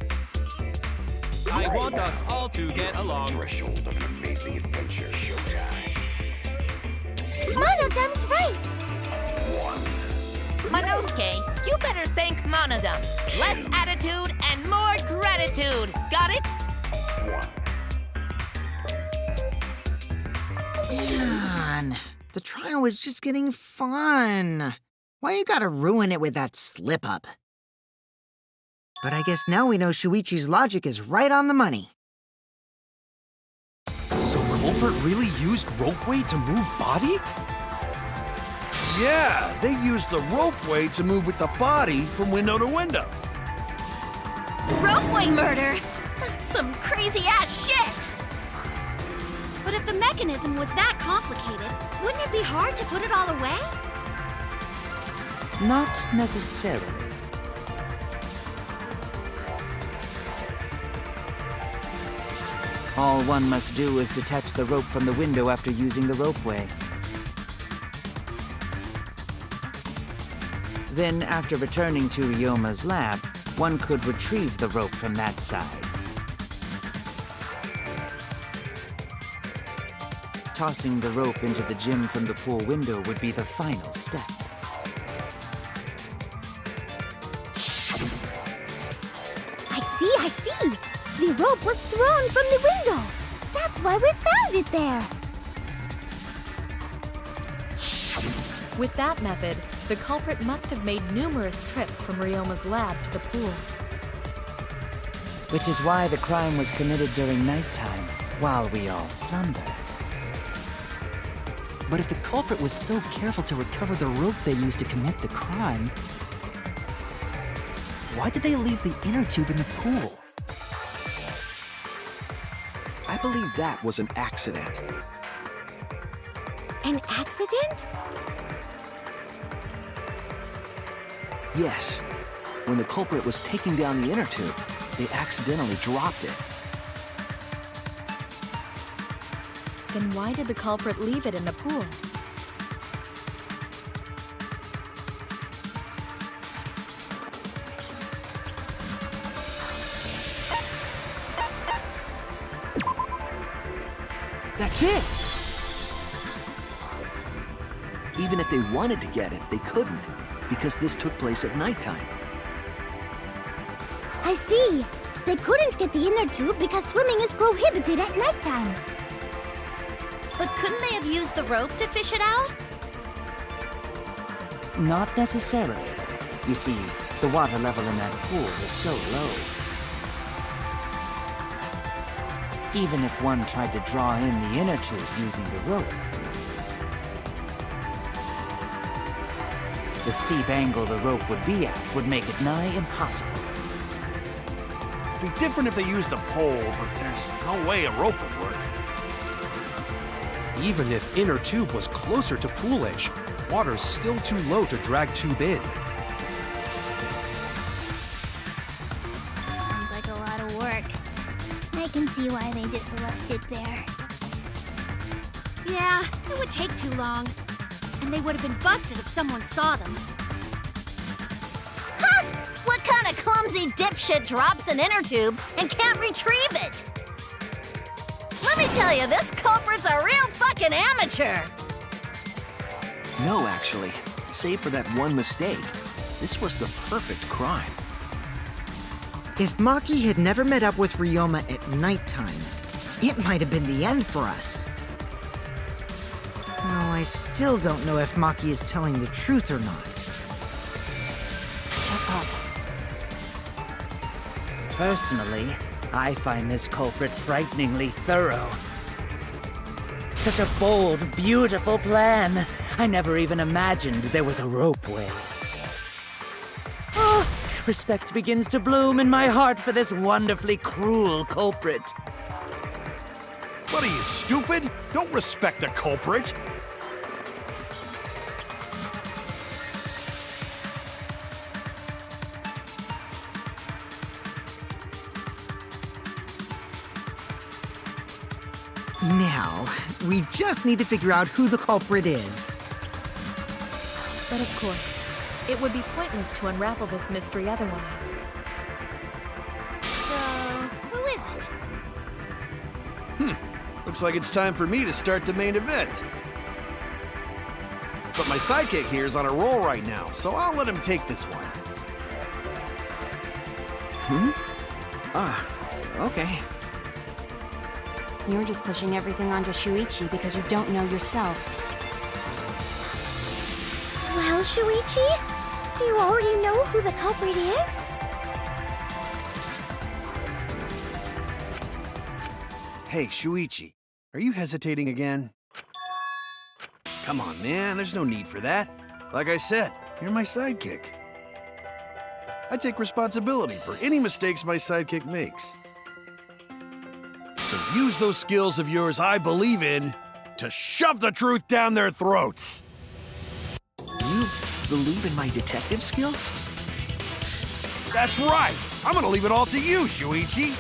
I want us all to get along. threshold of an amazing adventure. Monodam's right! Monosuke, you better thank Monodam. Less attitude and more gratitude. Got it? Man, the trial was just getting fun. Why you gotta ruin it with that slip-up? But I guess now we know Shuichi's logic is right on the money. So culprit really used ropeway to move body? Yeah, they used the ropeway to move with the body from window to window. Ropeway murder! That's some crazy-ass shit! But if the mechanism was that complicated, wouldn't it be hard to put it all away? Not necessarily. All one must do is detach the rope from the window after using the ropeway. Then, after returning to Ryoma's lab, one could retrieve the rope from that side. Tossing the rope into the gym from the pool window would be the final step. I see! The rope was thrown from the window! That's why we found it there! With that method, the culprit must have made numerous trips from Ryoma's lab to the pool. Which is why the crime was committed during nighttime, while we all slumbered. But if the culprit was so careful to recover the rope they used to commit the crime, why did they leave the inner tube in the pool? I believe that was an accident. An accident? Yes. When the culprit was taking down the inner tube, they accidentally dropped it. Then why did the culprit leave it in the pool? That's it! Even if they wanted to get it, they couldn't, because this took place at nighttime. I see! They couldn't get the inner tube because swimming is prohibited at nighttime. But couldn't they have used the rope to fish it out? Not necessarily. You see, the water level in that pool was so low. Even if one tried to draw in the inner tube using the rope, the steep angle the rope would be at would make it nigh impossible. It'd be different if they used a pole, but there's no way a rope would work. Even if inner tube was closer to pool edge, water's still too low to drag tube in. Sounds like a lot of work. I can see why they just left it there. Yeah, it would take too long. And they would have been busted if someone saw them. Ha! What kind of clumsy dipshit drops an inner tube and can't retrieve it? Let me tell you, this culprit's a real fucking amateur! No, actually. Save for that one mistake, this was the perfect crime. If Maki had never met up with Ryoma at nighttime, it might have been the end for us. Well, I still don't know if Maki is telling the truth or not. Shut up. Personally, I find this culprit frighteningly thorough. Such a bold, beautiful plan. I never even imagined there was a ropeway. Oh, respect begins to bloom in my heart for this wonderfully cruel culprit. What are you, stupid? Don't respect the culprit. Now, we just need to figure out who the culprit is. But of course, it would be pointless to unravel this mystery otherwise. So, who is it? Looks like it's time for me to start the main event. But my sidekick here is on a roll right now, so I'll let him take this one. Okay. You're just pushing everything onto Shuichi because you don't know yourself. Well, Shuichi, do you already know who the culprit is? Hey, Shuichi, are you hesitating again? Come on, man, there's no need for that. Like I said, you're my sidekick. I take responsibility for any mistakes my sidekick makes. So use those skills of yours I believe in to shove the truth down their throats. You believe in my detective skills? That's right. I'm gonna leave it all to you, Shuichi.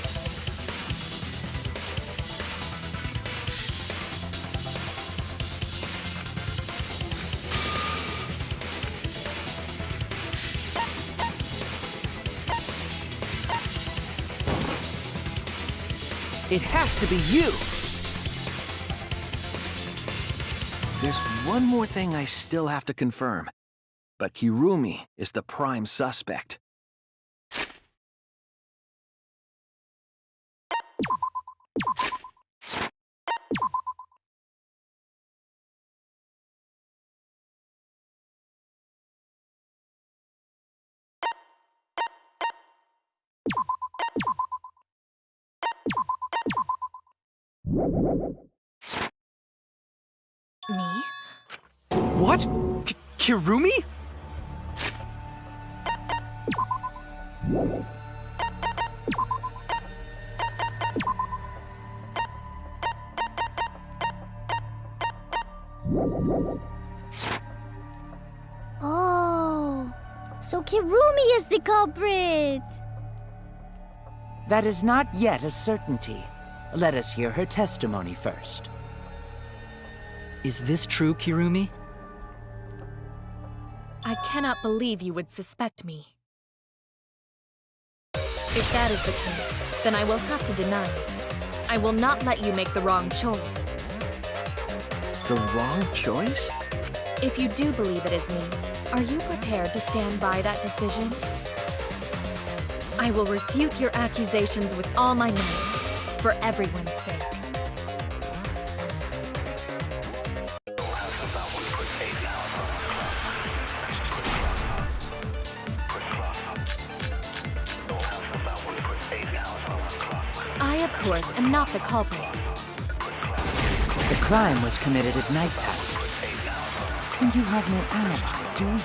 It has to be you! There's one more thing I still have to confirm, but Kirumi is the prime suspect. Me? What? Kirumi? Oh, so Kirumi is the culprit! That is not yet a certainty. Let us hear her testimony first. Is this true, Kirumi? I cannot believe you would suspect me. If that is the case, then I will have to deny it. I will not let you make the wrong choice. The wrong choice? If you do believe it is me, are you prepared to stand by that decision? I will refute your accusations with all my might, for everyone's sake. I, of course, am not the culprit. The crime was committed at nighttime. And you have no alibi, do you?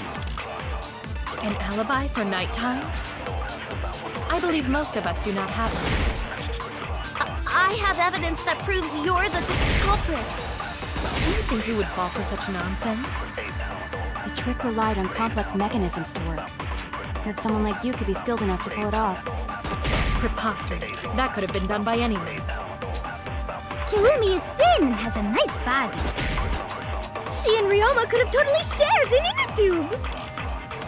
An alibi for nighttime? I believe most of us do not have one. I have evidence that proves you're the culprit. Do you think we would fall for such nonsense? The trick relied on complex mechanisms to work. That someone like you could be skilled enough to pull it off. Preposterous. That could have been done by anyone. Kirumi is thin and has a nice body. She and Ryoma could have totally shared an inner tube.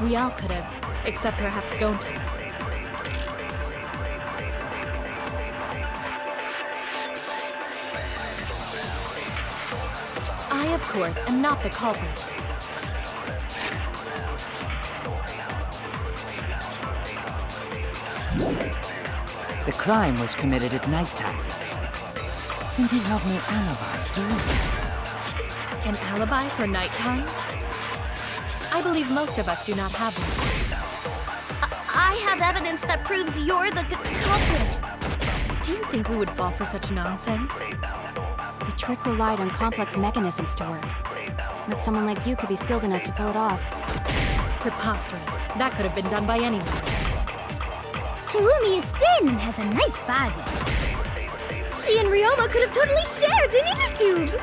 We all could have, except perhaps Gonta. course, am not the culprit. The crime was committed at nighttime. And you have no alibi, do you? An alibi for nighttime? I believe most of us do not have one. I have evidence that proves you're the culprit. Do you think we would fall for such nonsense? The trick relied on complex mechanisms to work. But someone like you could be skilled enough to pull it off. Preposterous. That could have been done by anyone. Kirumi is thin and has a nice body. She and Ryoma could have totally shared an inner tube.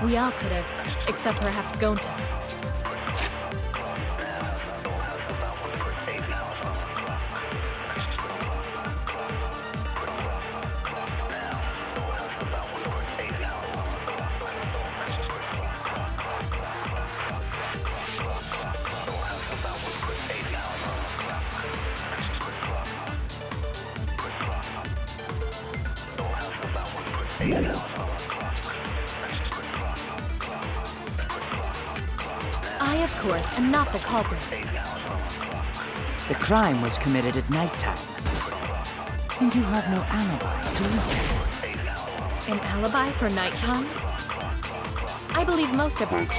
We all could have, except perhaps Gonta. I, of course, am not the culprit. The crime was committed at nighttime. And you have no alibi, do you? An alibi for nighttime? I believe most of us.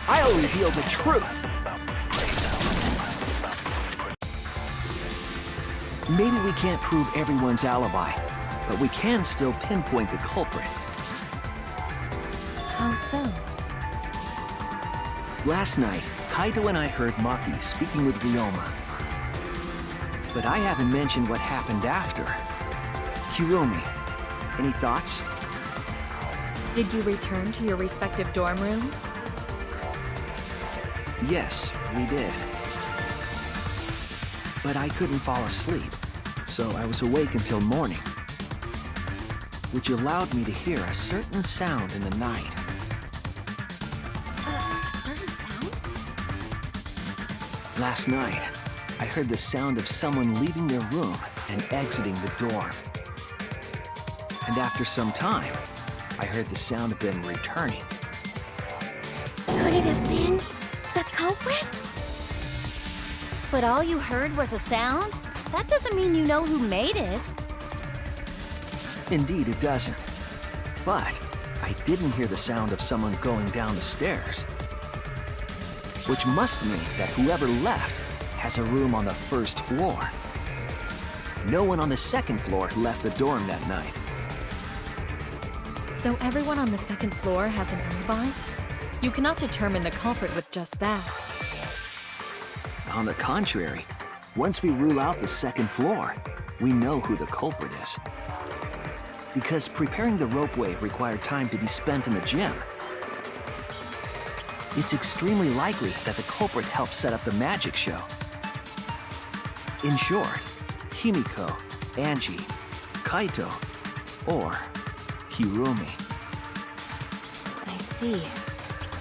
I'll reveal the truth. Maybe we can't prove everyone's alibi, but we can still pinpoint the culprit. How so? Last night, Kaito and I heard Maki speaking with Ryoma. But I haven't mentioned what happened after. Kirumi, any thoughts? Did you return to your respective dorm rooms? Yes, we did. But I couldn't fall asleep, so I was awake until morning, which allowed me to hear a certain sound in the night. A certain sound? Last night, I heard the sound of someone leaving their room and exiting the dorm. And after some time, I heard the sound of them returning. Could it have been the culprit? But all you heard was a sound? That doesn't mean you know who made it. Indeed, it doesn't. But I didn't hear the sound of someone going down the stairs. Which must mean that whoever left has a room on the first floor. No one on the second floor left the dorm that night. So everyone on the second floor has an alibi? You cannot determine the culprit with just that. On the contrary, once we rule out the second floor, we know who the culprit is. Because preparing the ropeway required time to be spent in the gym. It's extremely likely that the culprit helped set up the magic show. In short, Himiko, Angie, Kaito, or Kirumi. I see.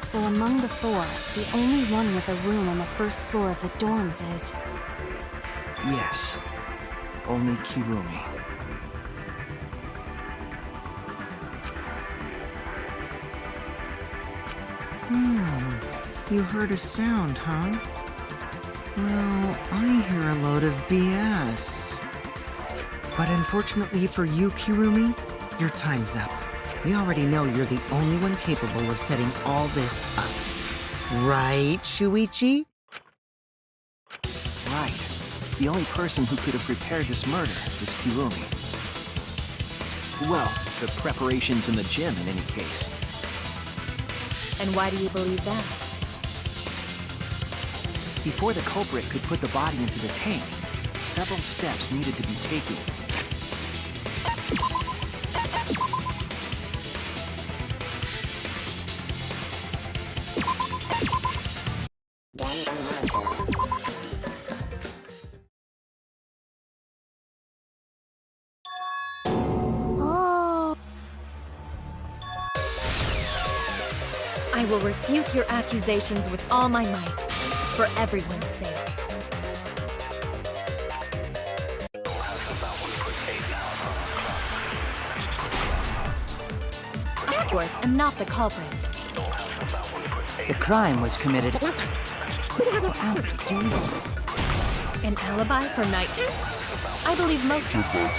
So among the four, the only one with a room on the first floor of the dorms is... Yes, only Kirumi. You heard a sound, huh? Well, I hear a load of BS. But unfortunately for you, Kirumi, your time's up. We already know you're the only one capable of setting all this up. Right, Shuichi? Right. The only person who could have prepared this murder is Kirumi. Well, the preparations in the gym in any case. And why do you believe that? Before the culprit could put the body into the tank, several steps needed to be taken. I will refute your accusations with all my might, for everyone's sake. Of course, I'm not the culprit. The crime was committed. An alibi for nighttime? I believe most of us.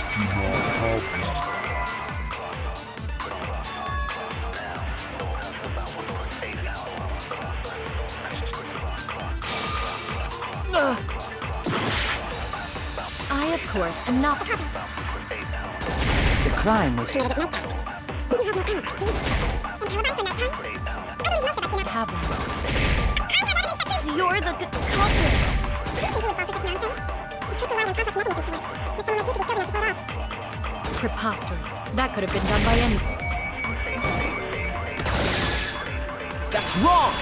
I, of course, am not. The crime was Have one. You're the culprit. Preposterous. That could have been done by anyone. That's wrong!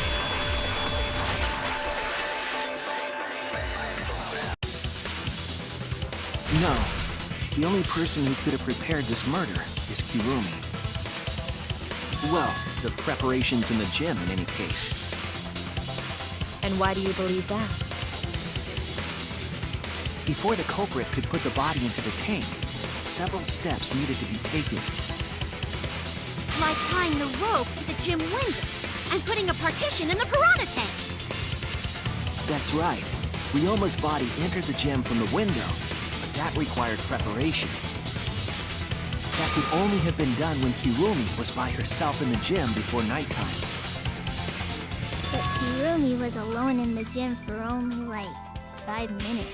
No. The only person who could have prepared this murder is Kirumi. Well, the preparations in the gym in any case. And why do you believe that? Before the culprit could put the body into the tank, several steps needed to be taken. Like tying the rope to the gym window and putting a partition in the piranha tank. That's right. Ryoma's body entered the gym from the window, but that required preparation. That could only have been done when Kirumi was by herself in the gym before nighttime. But Kirumi was alone in the gym for only like 5 minutes.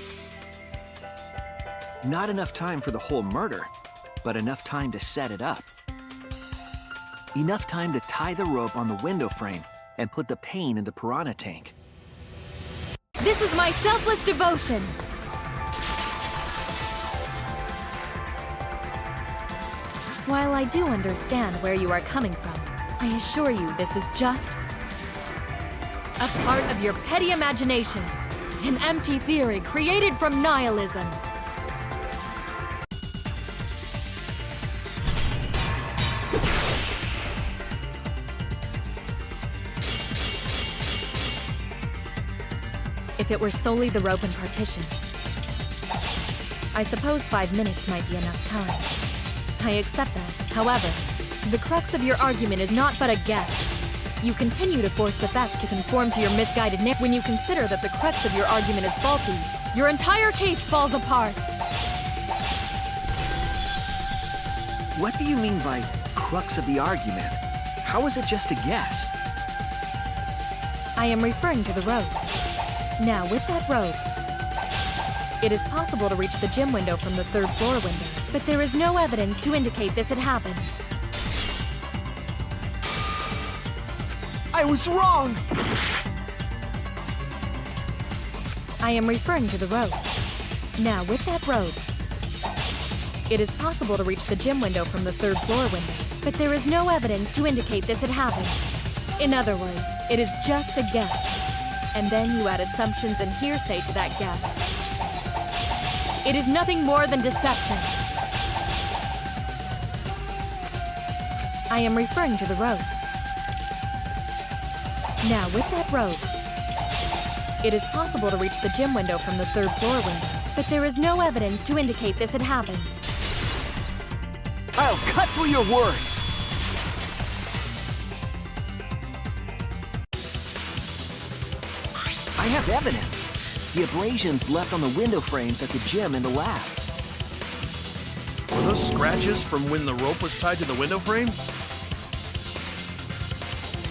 Not enough time for the whole murder, but enough time to set it up. Enough time to tie the rope on the window frame and put the pain in the piranha tank. This is my selfless devotion! While I do understand where you are coming from, I assure you this is just a part of your petty imagination, an empty theory created from nihilism. If it were solely the rope and partition, I suppose 5 minutes might be enough time. I accept that. However, the crux of your argument is not but a guess. You continue to force the facts to conform to your misguided narrative. When you consider that the crux of your argument is faulty, your entire case falls apart. What do you mean by crux of the argument? How is it just a guess? I am referring to the rope. Now, with that rope, it is possible to reach the gym window from the 3rd floor window, but there is no evidence to indicate this had happened. I was wrong! I am referring to the rope. Now, with that rope, it is possible to reach the gym window from the 3rd floor window, but there is no evidence to indicate this had happened. In other words, it is just a guess. And then you add assumptions and hearsay to that guess. It is nothing more than deception. I am referring to the rope. Now, with that rope, it is possible to reach the gym window from the 3rd floor window, but there is no evidence to indicate this had happened. I'll cut through your words! I have evidence. The abrasions left on the window frames at the gym and the lab. Were those scratches from when the rope was tied to the window frame?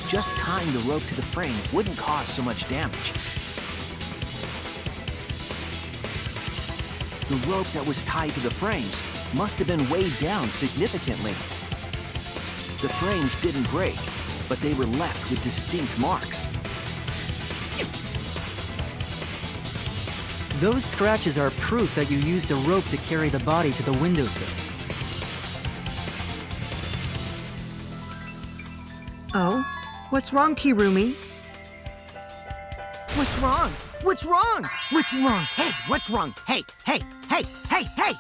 Just tying the rope to the frame wouldn't cause so much damage. The rope that was tied to the frames must have been weighed down significantly. The frames didn't break, but they were left with distinct marks. Those scratches are proof that you used a rope to carry the body to the windowsill. Oh? What's wrong, Kirumi? What's wrong? What's wrong? What's wrong? Hey, what's wrong? Hey, hey, hey, hey, hey!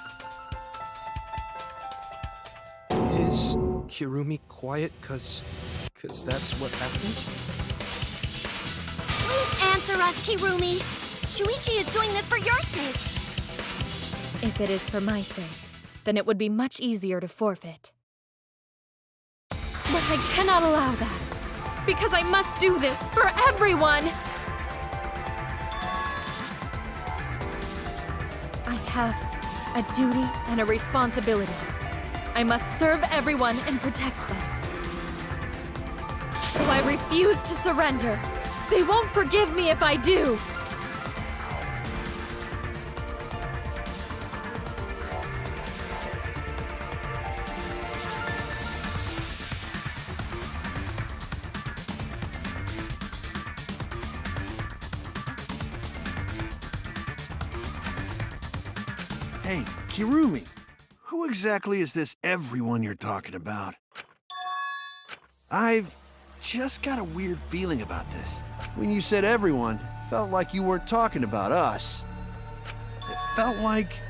Is Kirumi quiet 'cause 'Cause that's what happened? Please answer us, Kirumi. Shuichi is doing this for your sake. If it is for my sake, then it would be much easier to forfeit. But I cannot allow that, because I must do this for everyone! I have a duty and a responsibility. I must serve everyone and protect them. So I refuse to surrender. They won't forgive me if I do. Hey, Kirumi, who exactly is this everyone you're talking about? I've just got a weird feeling about this. When you said everyone, felt like you weren't talking about us. It felt like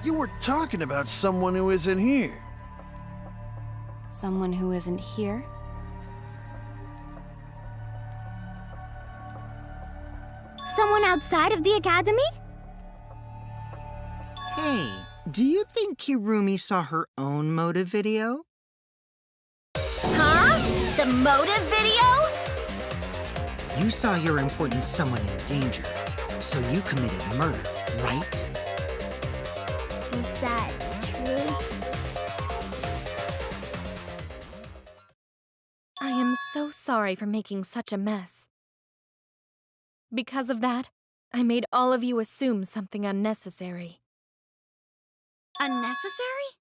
you were talking about someone who isn't here. Someone who isn't here? Someone outside of the academy? Hey, do you think Kirumi saw her own motive video? Huh? The motive video? You saw your important someone in danger, so you committed murder, right? Is that true? I am so sorry for making such a mess. Because of that, I made all of you assume something unnecessary. Unnecessary?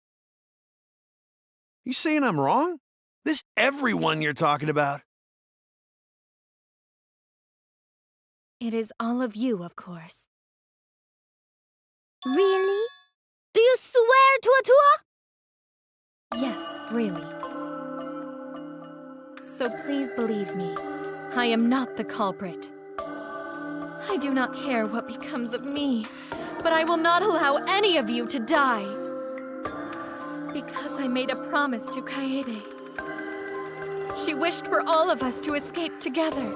You saying I'm wrong? This everyone you're talking about? It is all of you, of course. Really? Do you swear, Tua? Yes, really. So please believe me, I am not the culprit. I do not care what becomes of me, but I will not allow any of you to die. Because I made a promise to Kaede. She wished for all of us to escape together.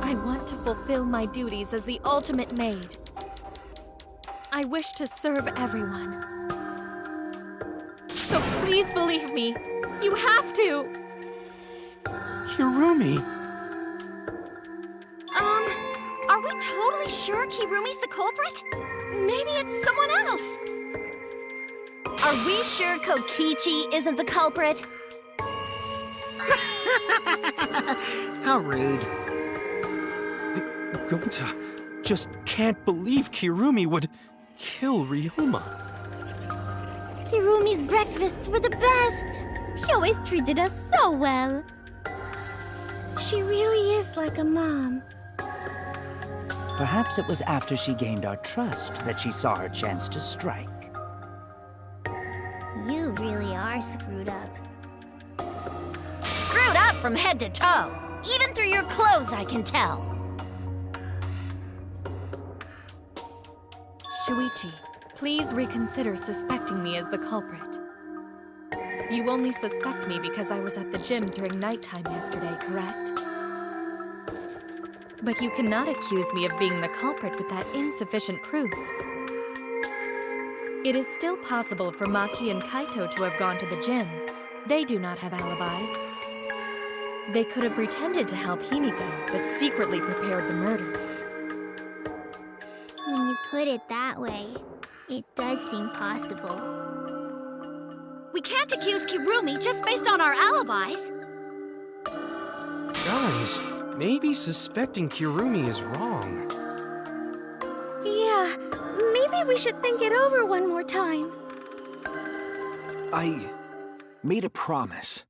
I want to fulfill my duties as the ultimate maid. I wish to serve everyone. So please believe me. You have to! Kirumi! Are we totally sure Kirumi's the culprit? Maybe it's someone else. Are we sure Kokichi isn't the culprit? How rude. Gonta just can't believe Kirumi would kill Ryoma. Kirumi's breakfasts were the best. She always treated us so well. She really is like a mom. Perhaps it was after she gained our trust that she saw her chance to strike. You really are screwed up. Screwed up from head to toe. Even through your clothes, I can tell. Shuichi, please reconsider suspecting me as the culprit. You only suspect me because I was at the gym during nighttime yesterday, correct? But you cannot accuse me of being the culprit with that insufficient proof. It is still possible for Maki and Kaito to have gone to the gym. They do not have alibis. They could have pretended to help Himiko, but secretly prepared the murder. When you put it that way, it does seem possible. We can't accuse Kirumi just based on our alibis. Guys, maybe suspecting Kirumi is wrong. Yeah, maybe we should think it over one more time. I made a promise.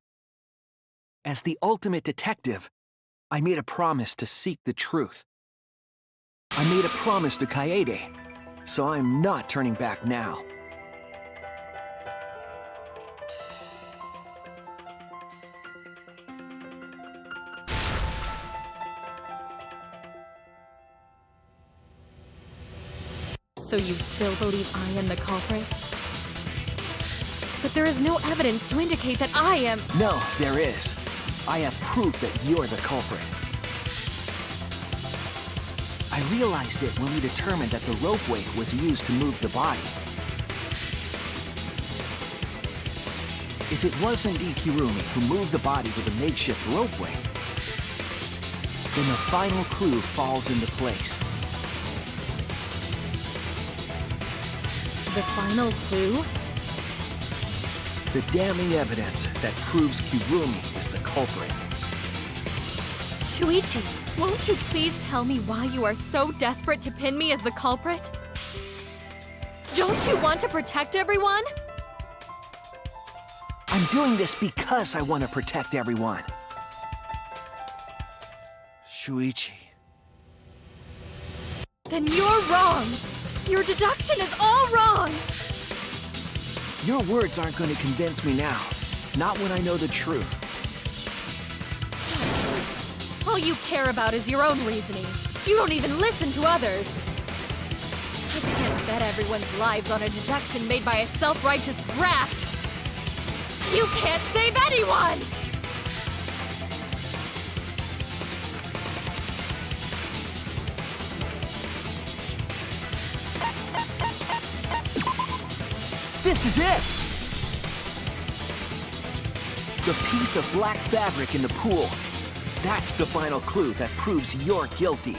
As the ultimate detective, I made a promise to seek the truth. I made a promise to Kaede, so I'm not turning back now. So you still believe I am the culprit? But there is no evidence to indicate that I am... No, there is. I have proof that you're the culprit. I realized it when we determined that the rope weight was used to move the body. If it was indeed Hirumi who moved the body with a makeshift rope weight, then the final clue falls into place. The final clue? The damning evidence that proves Hirumi is the culprit. Shuichi, won't you please tell me why you are so desperate to pin me as the culprit? Don't you want to protect everyone? I'm doing this because I want to protect everyone. Shuichi. Then you're wrong! Your deduction is all wrong! Your words aren't going to convince me now. Not when I know the truth. All you care about is your own reasoning. You don't even listen to others. I can't bet everyone's lives on a deduction made by a self-righteous brat. You can't save anyone! This is it! The piece of black fabric in the pool. That's the final clue that proves you're guilty.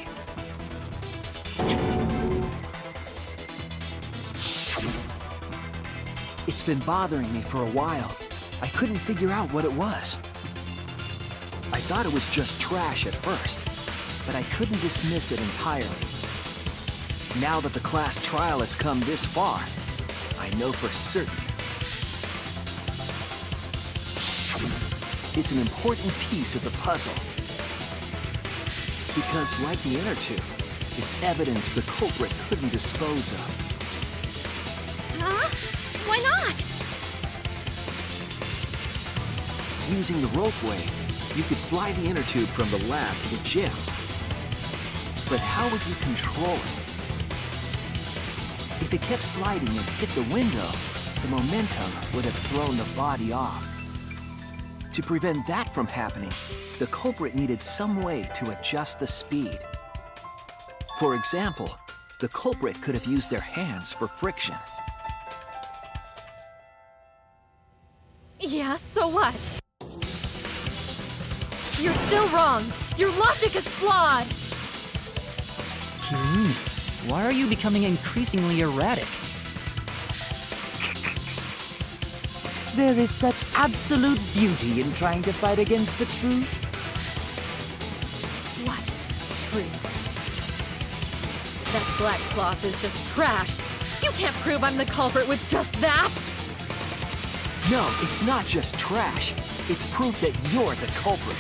It's been bothering me for a while. I couldn't figure out what it was. I thought it was just trash at first, but I couldn't dismiss it entirely. Now that the class trial has come this far, I know for certain. It's an important piece of the puzzle. Because, like the inner tube, it's evidence the culprit couldn't dispose of. Huh? Why not? Using the ropeway, you could slide the inner tube from the lab to the gym. But how would you control it? If it kept sliding and hit the window, the momentum would have thrown the body off. To prevent that from happening, the culprit needed some way to adjust the speed. For example, the culprit could have used their hands for friction. Yeah, so what? You're still wrong. Your logic is flawed. Hirumi, why are you becoming increasingly erratic? There is such absolute beauty in trying to fight against the truth. What? Truth. That black cloth is just trash. You can't prove I'm the culprit with just that. No, it's not just trash. It's proof that you're the culprit.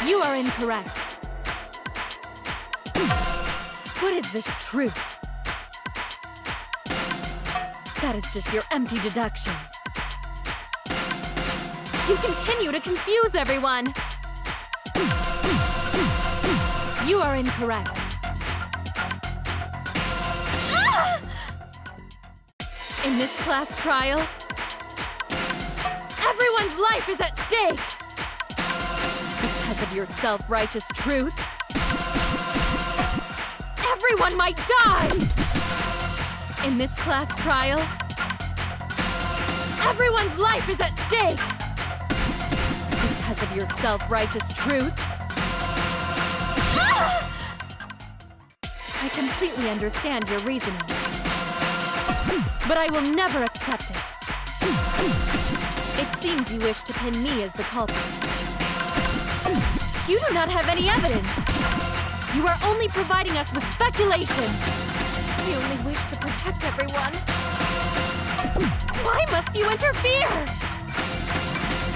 You are incorrect. What is this truth? That is just your empty deduction. You continue to confuse everyone. You are incorrect. Ah! In this class trial, everyone's life is at stake. Because of your self-righteous truth, everyone might die! In this class trial, everyone's life is at stake! Because of your self-righteous truth, I completely understand your reasoning, but I will never accept it. It seems you wish to pin me as the culprit. You do not have any evidence. You are only providing us with speculation. We only wish to protect everyone. Why must you interfere?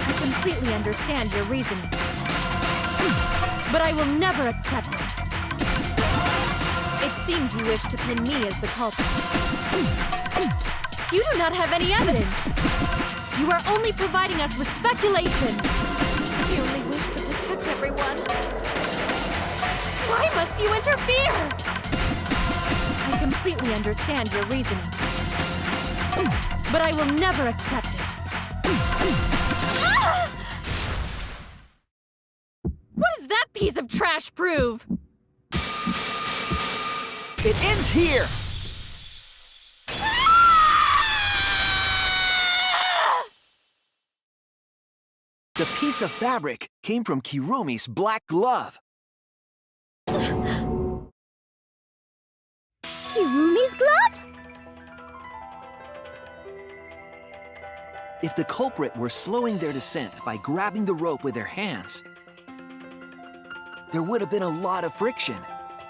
I completely understand your reasoning, but I will never accept it. It seems you wish to pin me as the culprit. You do not have any evidence. You are only providing us with speculation. We only wish to protect everyone. Why must you interfere? I completely understand your reasoning. But I will never accept it. Ah! What does that piece of trash prove? It ends here! The piece of fabric came from Kirumi's black glove. Kirumi's glove? If the culprit were slowing their descent by grabbing the rope with their hands, there would have been a lot of friction,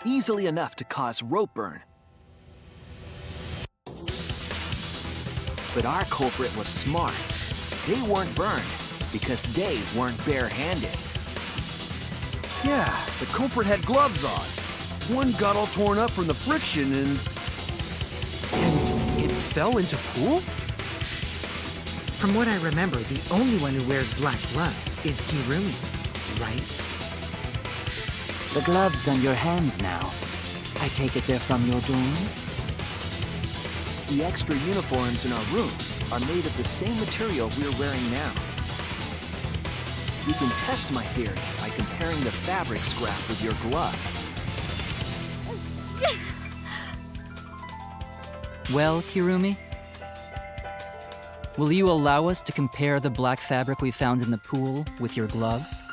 easily enough to cause rope burn. But our culprit was smart. They weren't burned because they weren't barehanded. Yeah, the culprit had gloves on. One got all torn up from the friction and It fell into pool? From what I remember, the only one who wears black gloves is Kirumi, right? The gloves on your hands now. I take it they're from your dorm? The extra uniforms in our rooms are made of the same material we're wearing now. You can test my theory by comparing the fabric scrap with your glove. Well, Kirumi? Will you allow us to compare the black fabric we found in the pool with your gloves?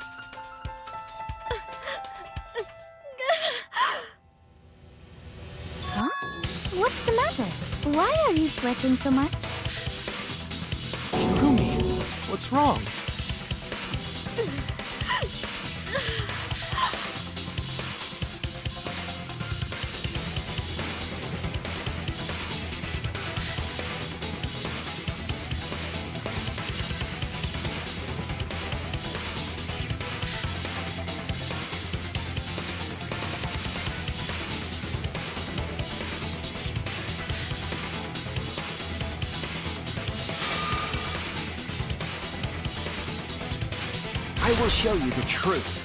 Huh? What's the matter? Why are you sweating so much? Kirumi, what's wrong? I will show you the truth.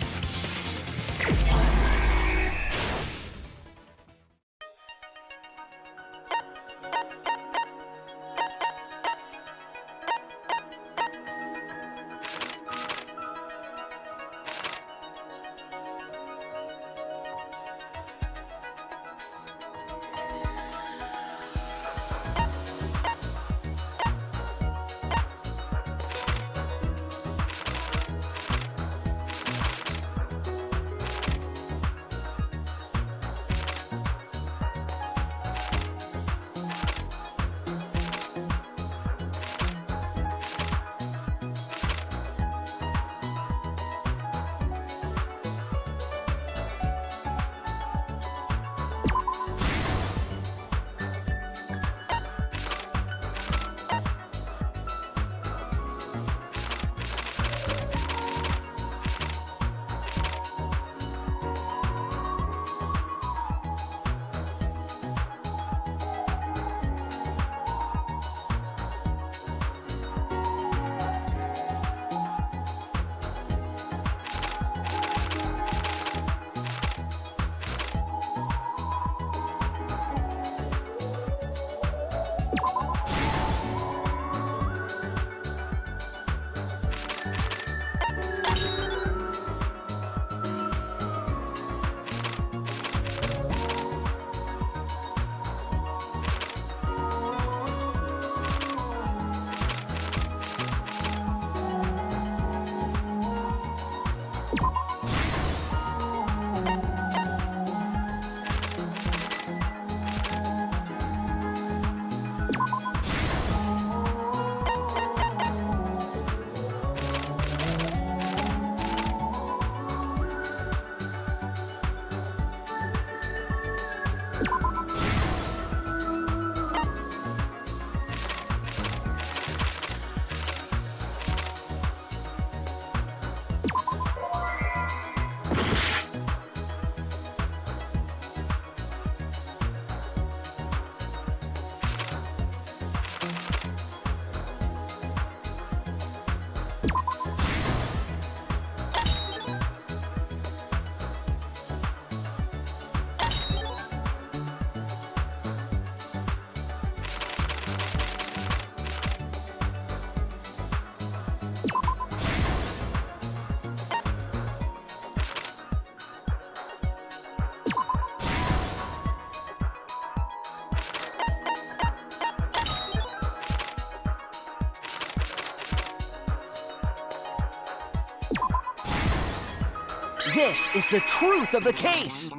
This is the truth of the case!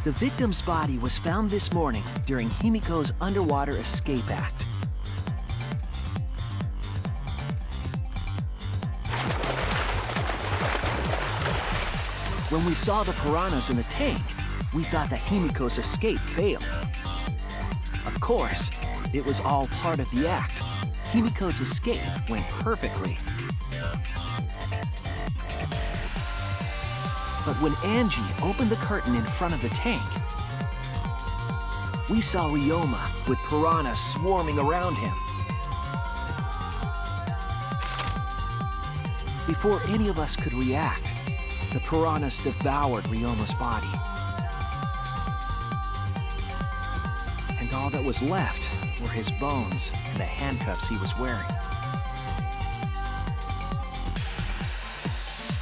The victim's body was found this morning during Himiko's underwater escape act. When we saw the piranhas in the tank, we thought that Himiko's escape failed. Of course, it was all part of the act. Himiko's escape went perfectly. But when Angie opened the curtain in front of the tank, we saw Ryoma with piranhas swarming around him. Before any of us could react, the piranhas devoured Ryoma's body. And all that was left were his bones and the handcuffs he was wearing.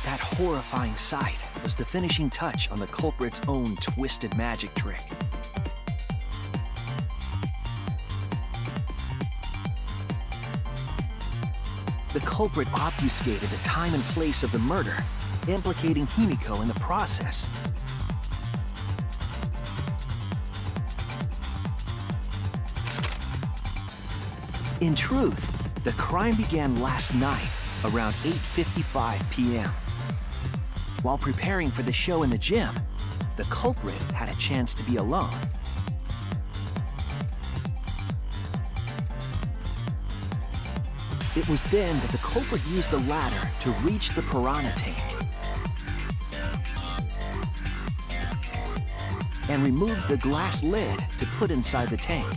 That horrifying sight was the finishing touch on the culprit's own twisted magic trick. The culprit obfuscated the time and place of the murder, implicating Himiko in the process. In truth, the crime began last night around 8:55 p.m. While preparing for the show in the gym, the culprit had a chance to be alone. It was then that the culprit used the ladder to reach the piranha tank and removed the glass lid to put inside the tank.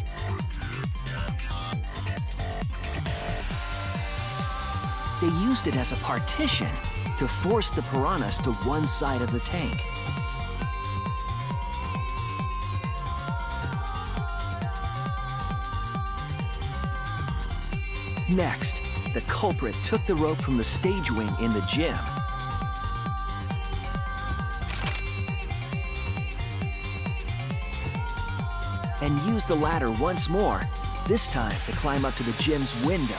They used it as a partition to force the piranhas to one side of the tank. Next, the culprit took the rope from the stage wing in the gym and used the ladder once more, this time to climb up to the gym's window.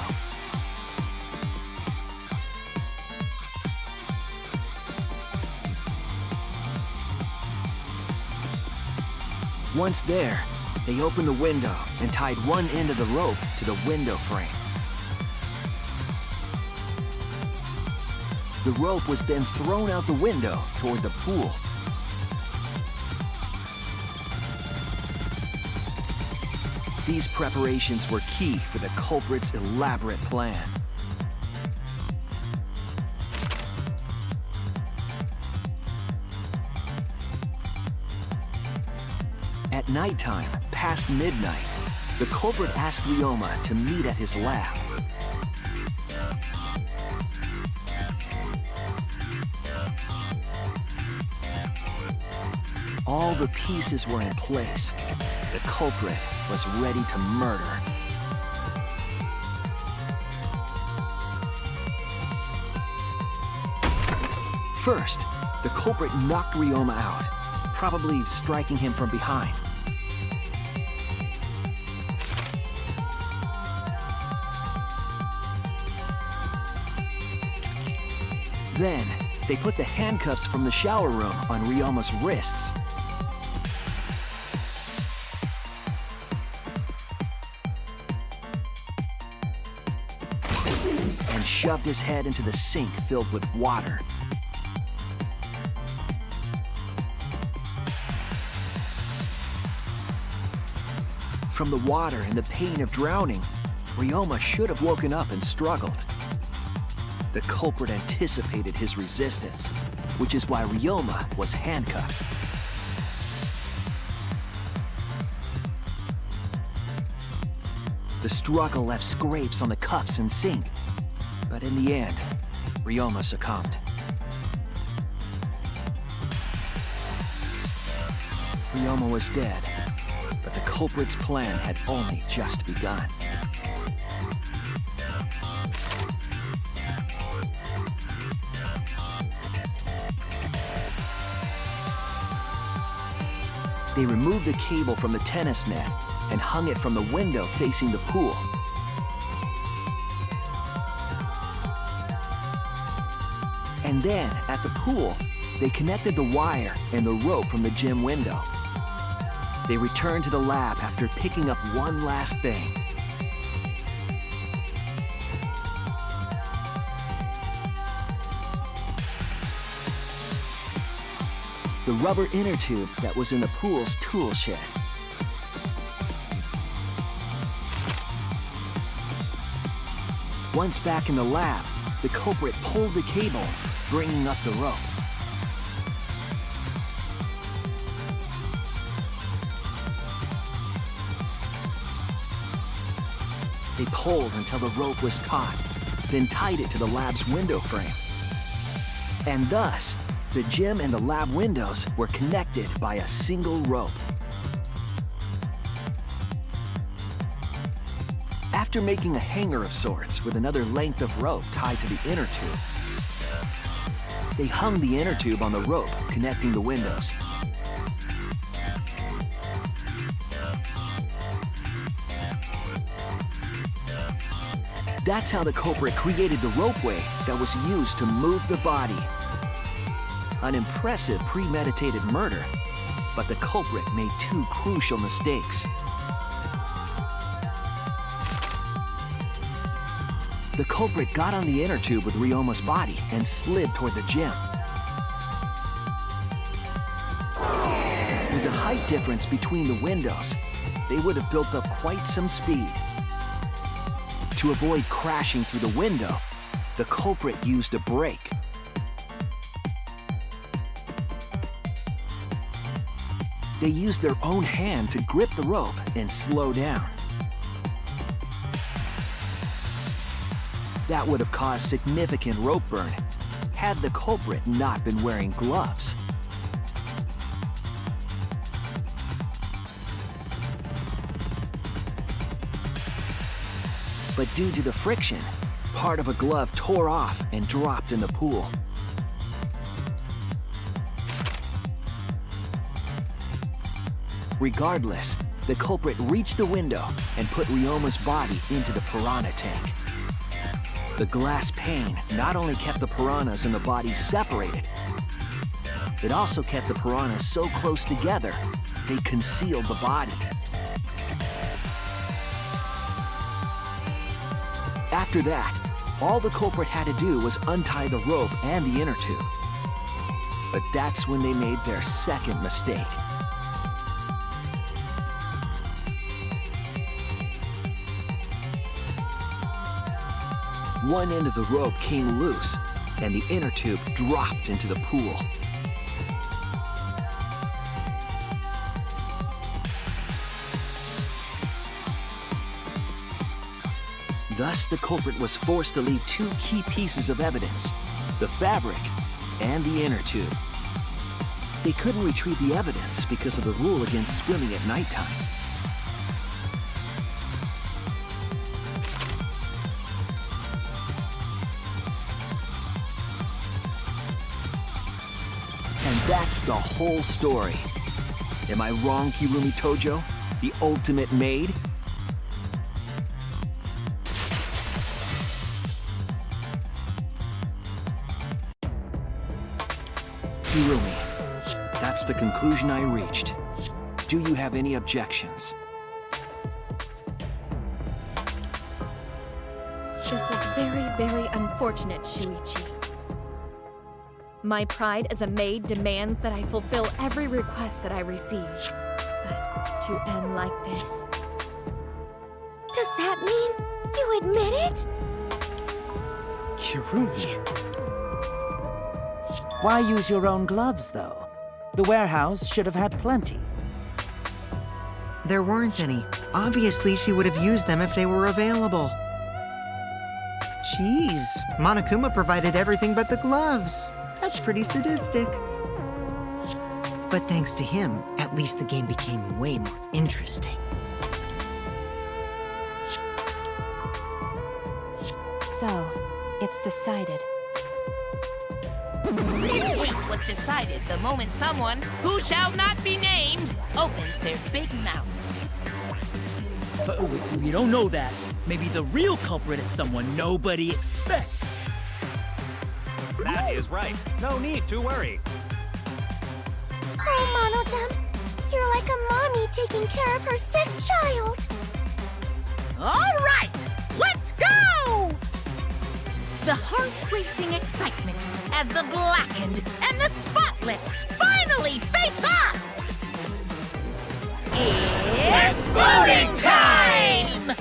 Once there, they opened the window and tied one end of the rope to the window frame. The rope was then thrown out the window toward the pool. These preparations were key for the culprit's elaborate plan. At nighttime, past midnight, the culprit asked Ryoma to meet at his lab. All the pieces were in place. The culprit was ready to murder. First, the culprit knocked Ryoma out, probably striking him from behind. Then, they put the handcuffs from the shower room on Ryoma's wrists. And shoved his head into the sink filled with water. From the water and the pain of drowning, Ryoma should have woken up and struggled. The culprit anticipated his resistance, which is why Ryoma was handcuffed. The struggle left scrapes on the cuffs and sink, but in the end, Ryoma succumbed. Ryoma was dead, but the culprit's plan had only just begun. They removed the cable from the tennis net and hung it from the window facing the pool. And then, at the pool, they connected the wire and the rope from the gym window. They returned to the lab after picking up one last thing. The rubber inner tube that was in the pool's tool shed. Once back in the lab, the culprit pulled the cable, bringing up the rope. They pulled until the rope was taut, then tied it to the lab's window frame. And thus, the gym and the lab windows were connected by a single rope. After making a hanger of sorts with another length of rope tied to the inner tube, they hung the inner tube on the rope connecting the windows. That's how the culprit created the ropeway that was used to move the body. An impressive premeditated murder, but the culprit made two crucial mistakes. The culprit got on the inner tube with Ryoma's body and slid toward the gym. With the height difference between the windows, they would have built up quite some speed. To avoid crashing through the window, the culprit used a brake. They used their own hand to grip the rope and slow down. That would have caused significant rope burn had the culprit not been wearing gloves. But due to the friction, part of a glove tore off and dropped in the pool. Regardless, the culprit reached the window and put Ryoma's body into the piranha tank. The glass pane not only kept the piranhas and the bodies separated, it also kept the piranhas so close together, they concealed the body. After that, all the culprit had to do was untie the rope and the inner tube. But that's when they made their second mistake. One end of the rope came loose, and the inner tube dropped into the pool. Thus, the culprit was forced to leave two key pieces of evidence, the fabric and the inner tube. They couldn't retrieve the evidence because of the rule against swimming at nighttime. That's the whole story. Am I wrong, Kirumi Tojo? The ultimate maid? Kirumi, that's the conclusion I reached. Do you have any objections? This is very, very unfortunate, Shuichi. My pride as a maid demands that I fulfill every request that I receive. But to end like this... Does that mean you admit it? Kirumi. Why use your own gloves, though? The warehouse should have had plenty. There weren't any. Obviously, she would have used them if they were available. Jeez, Monokuma provided everything but the gloves. That's pretty sadistic. But thanks to him, at least the game became way more interesting. So, it's decided. This case was decided the moment someone, who shall not be named, opened their big mouth. But we don't know that. Maybe the real culprit is someone nobody expects. That is right. No need to worry. Oh, Monotem, you're like a mommy taking care of her sick child. All right, let's go! The heart-racing excitement as the Blackened and the Spotless finally face off! It's voting time!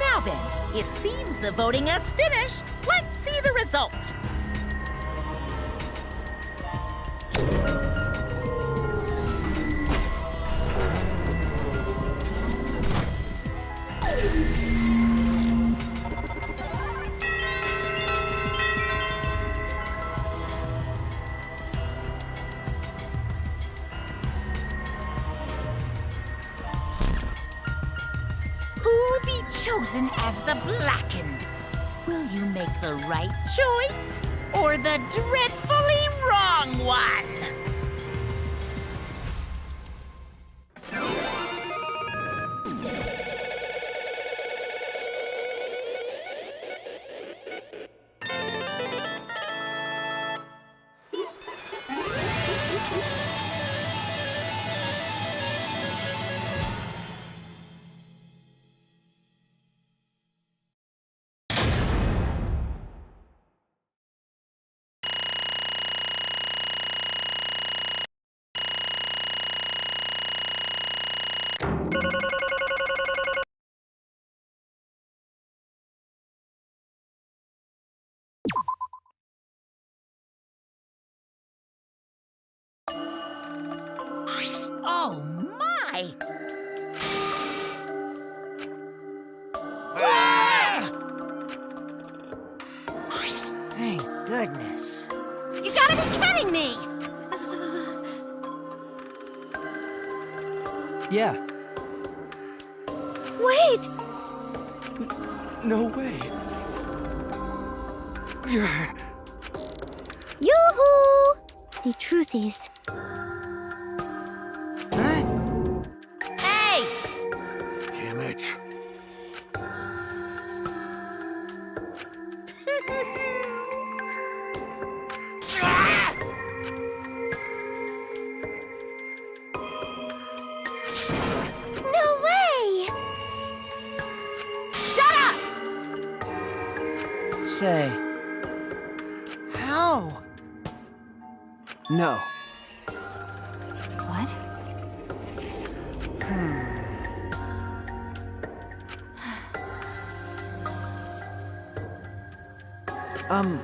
Now then, it seems the voting has finished. Let's see the result. Who'll be chosen as the Blackened? Will you make the right choice or the dreadfully wrong one? Oh my! Thank goodness. You gotta be kidding me! Yeah, Wait, No way. yoo-hoo! The truth is, Huh? Hey! Damn it. no way! Shut up! say, How? No. What? Um,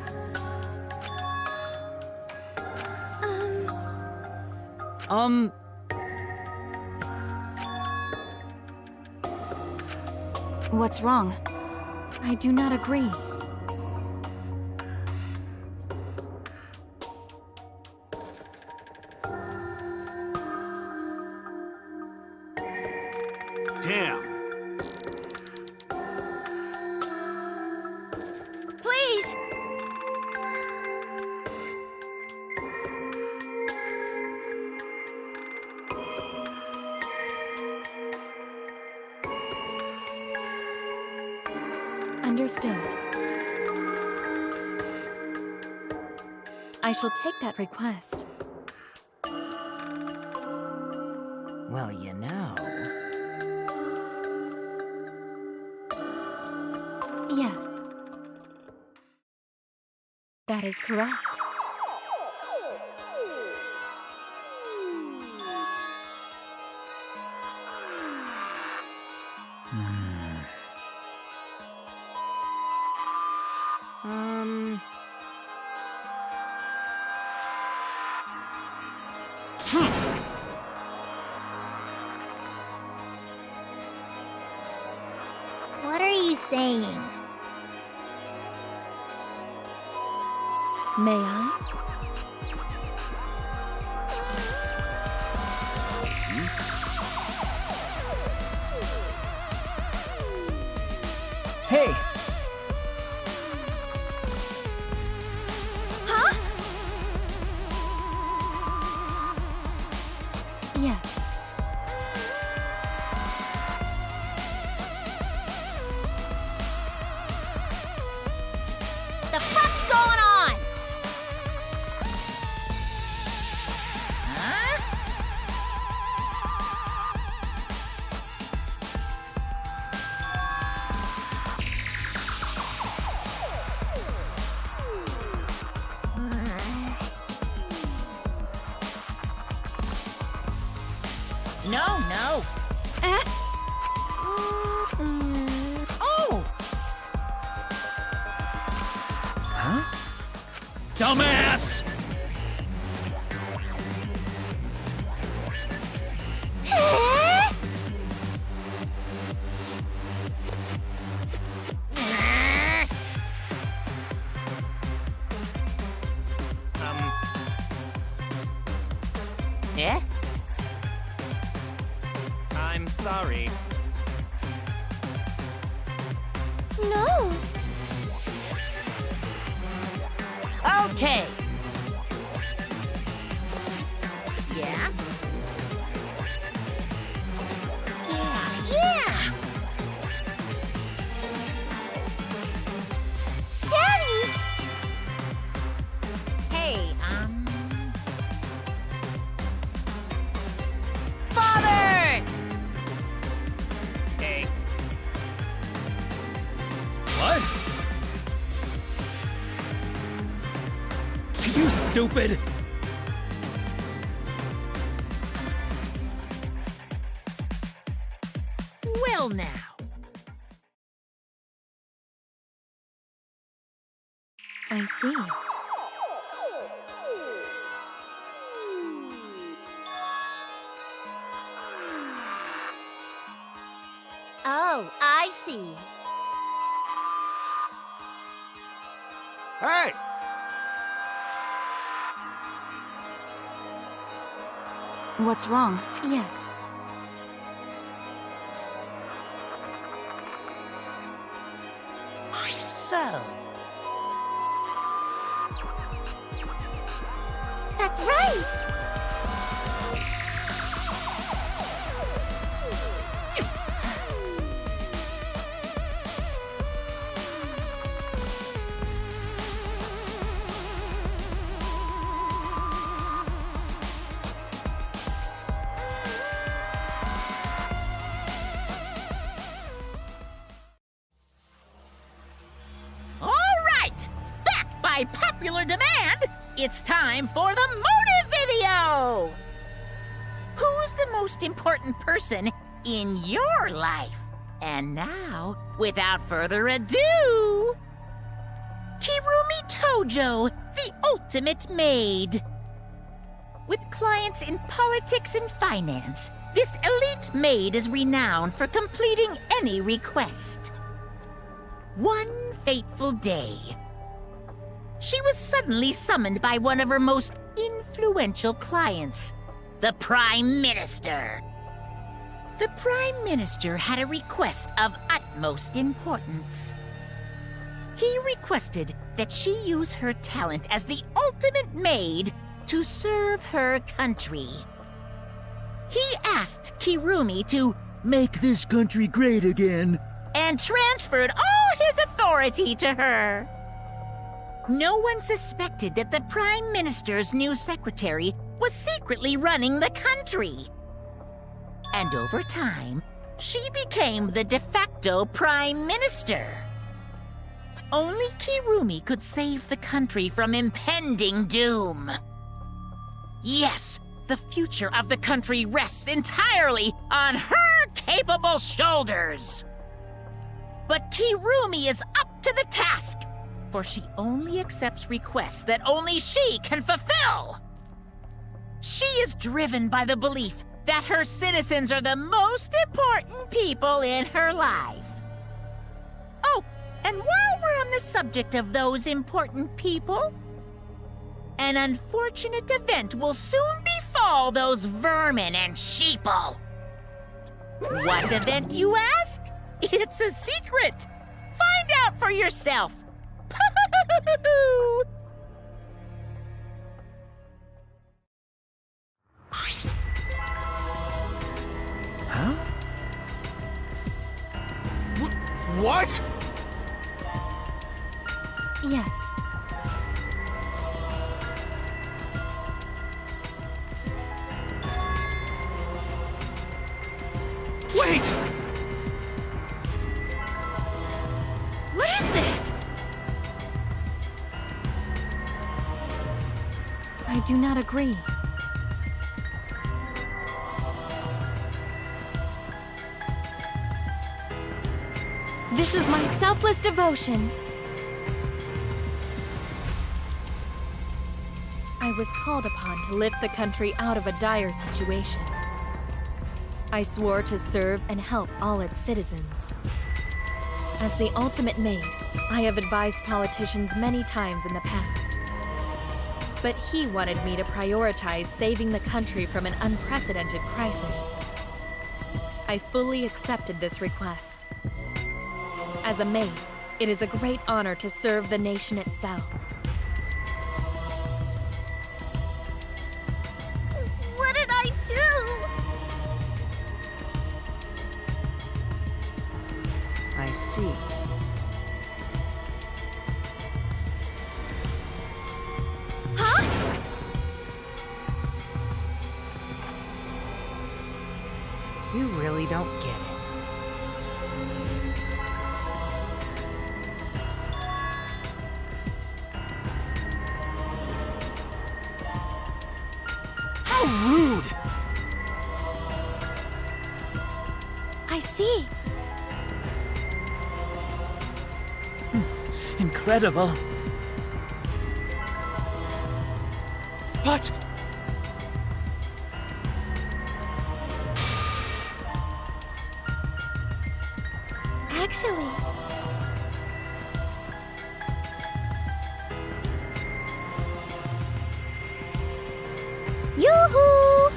What's wrong? I do not agree. Damn. Please! Understood. I shall take that request. Well, you know. Yes. That is correct. What are you saying? May I? No, no. Oh! Huh? Dumbass! Yeah? I'm sorry. No. Okay. Yeah? Yeah! Daddy! Hey, Father! Hey. What? You stupid! Well, now. I see. Oh, I see. Hey! What's wrong? Yes. So, That's right! all right! Back by popular demand, it's time for the motive video! Who's the most important person in your life? And now, without further ado, Kirumi Tojo, the ultimate maid. With clients in politics and finance, this elite maid is renowned for completing any request. One fateful day, she was suddenly summoned by one of her most influential clients, the Prime Minister. The Prime Minister had a request of utmost importance. He requested that she use her talent as the ultimate maid to serve her country. He asked Kirumi to make this country great again and transferred all his authority to her. No one suspected that the Prime Minister's new secretary was secretly running the country. And over time, she became the de facto Prime Minister. Only Kirumi could save the country from impending doom. Yes, the future of the country rests entirely on her capable shoulders. But Kirumi is up to the task, for she only accepts requests that only she can fulfill. She is driven by the belief that her citizens are the most important people in her life. Oh, and while we're on the subject of those important people, an unfortunate event will soon befall those vermin and sheeple. What event, you ask? It's a secret. Find out for yourself. Huh? What? Yes. Wait! What is this? I do not agree. selfless devotion. I was called upon to lift the country out of a dire situation. I swore to serve and help all its citizens. As the ultimate maid, I have advised politicians many times in the past. But he wanted me to prioritize saving the country from an unprecedented crisis. I fully accepted this request. As a maid, it is a great honor to serve the nation itself. What did I do? I see. Huh? You really don't get it. How rude! I see. Incredible. But Actually, yoo-hoo!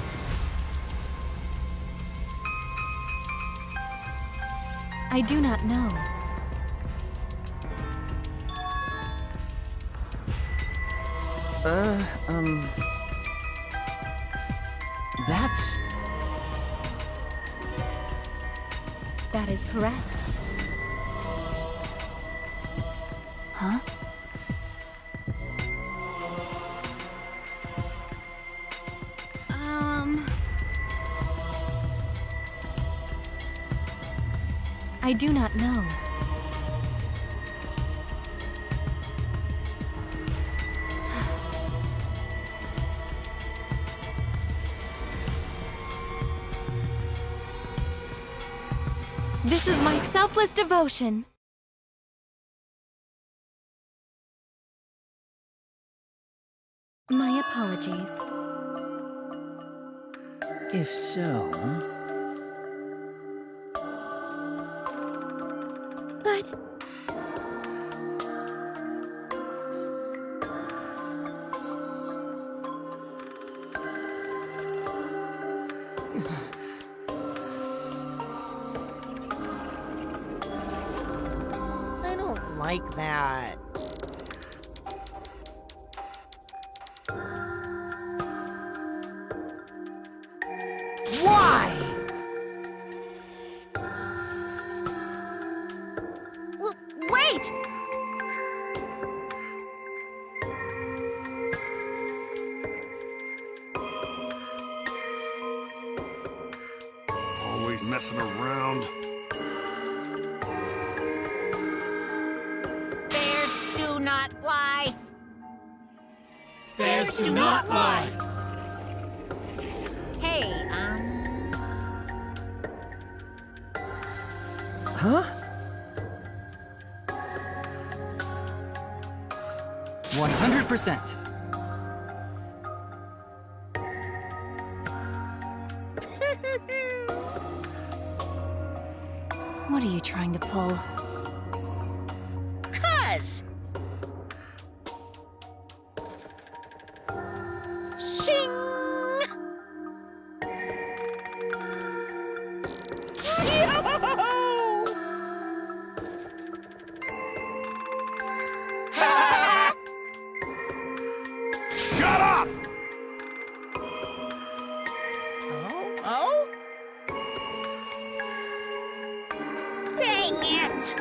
I do not know. That's... That is correct. Huh? I do not know. This is my selfless devotion. My apologies. If so... But I don't like that. Why? wait! Always messing around. Bears do not lie. bears do not lie. Hey, Huh? 100%. What are you trying to pull? cuz. Shing! Yo! Shut up! Oh? Dang it!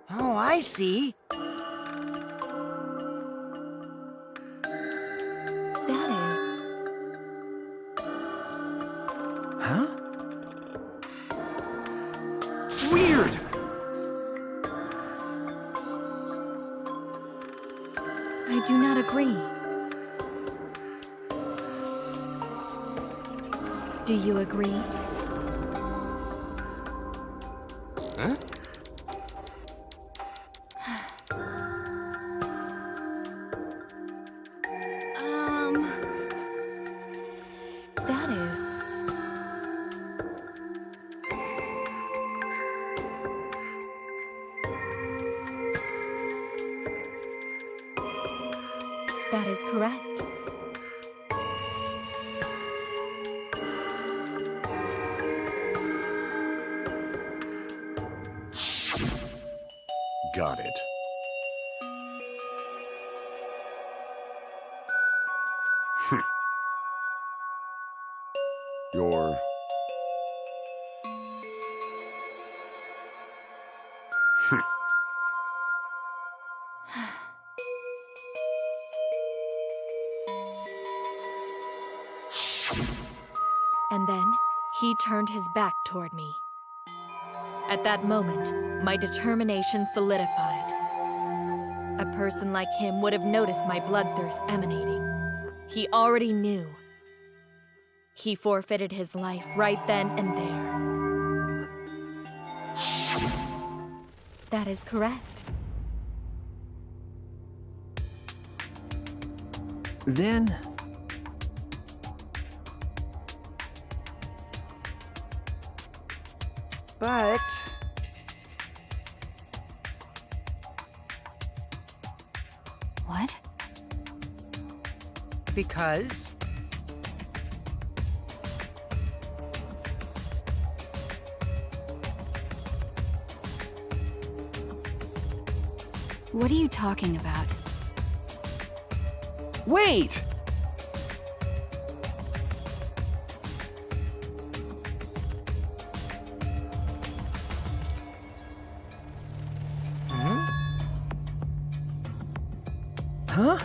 Oh, I see. That is... Huh? Weird! I do not agree. Do you agree? Huh? That is... That is correct. Got it. You're... And then, he turned his back toward me. At that moment, my determination solidified. A person like him would have noticed my bloodthirst emanating. He already knew. He forfeited his life right then and there. That is correct. Then... But... What? Because... What are you talking about? Wait! Huh?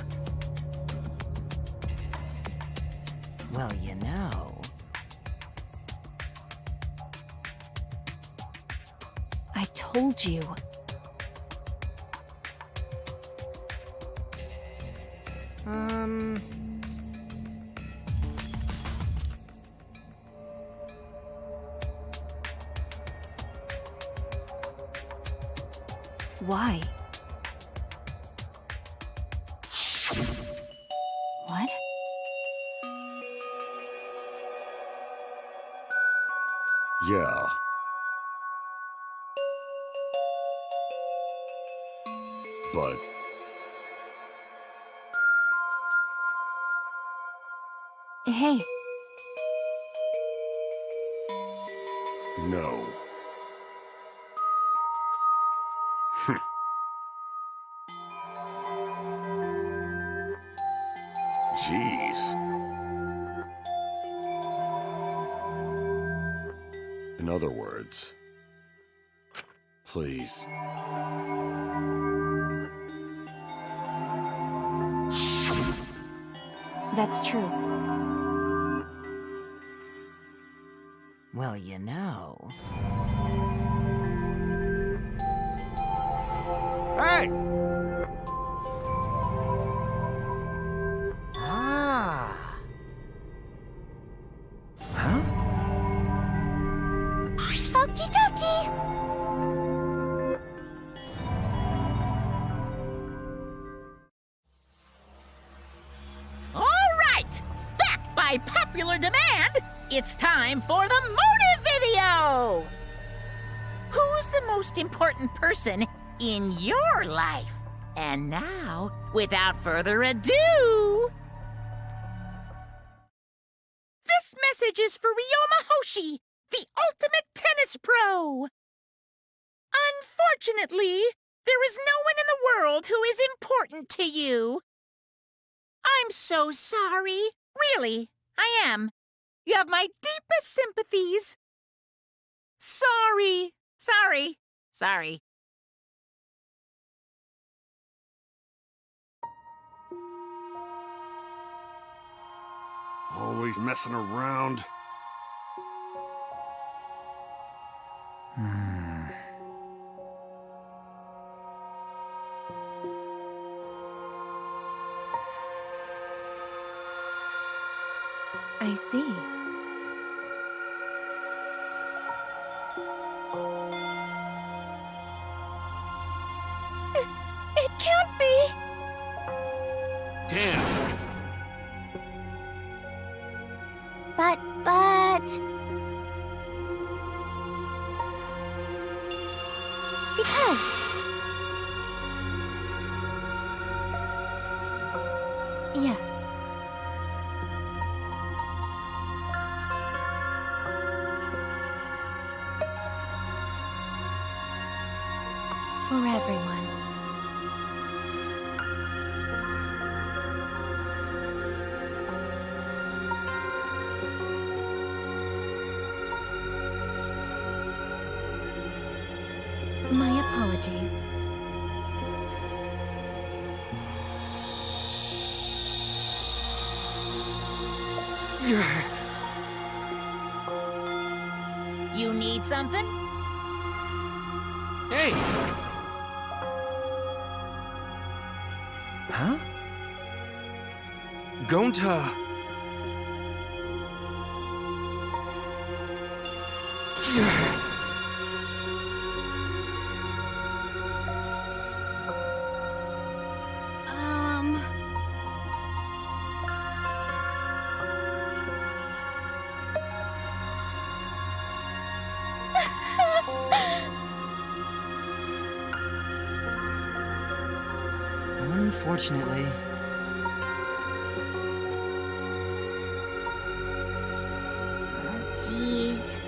Well, you know... I told you. Why? What? Yeah. But... Hey, no. Jeez. In other words, please. that's true. Well, you know... Hey! Ah... Huh? Okie dokie! All right! Back by popular demand, it's time for the motive video! Who's the most important person in your life? And now, without further ado... This message is for Ryoma Hoshi, the ultimate tennis pro! Unfortunately, there is no one in the world who is important to you. I'm so sorry. Really, I am. You have my deepest sympathies. Sorry. Always messing around. I see. can't be! Damn. But... Because... Yes. For everyone. My apologies. You need something? Hey! Huh? Gonta. Unfortunately. Jeez.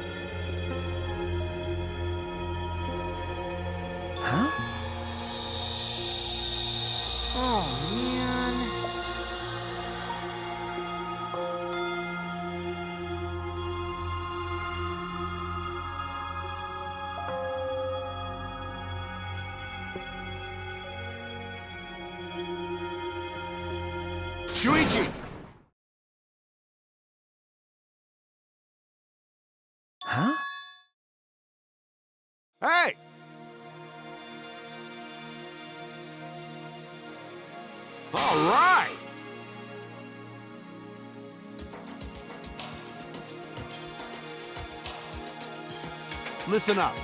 Huh? Oh, man. Shuichi! Huh? Hey! All right! Listen up.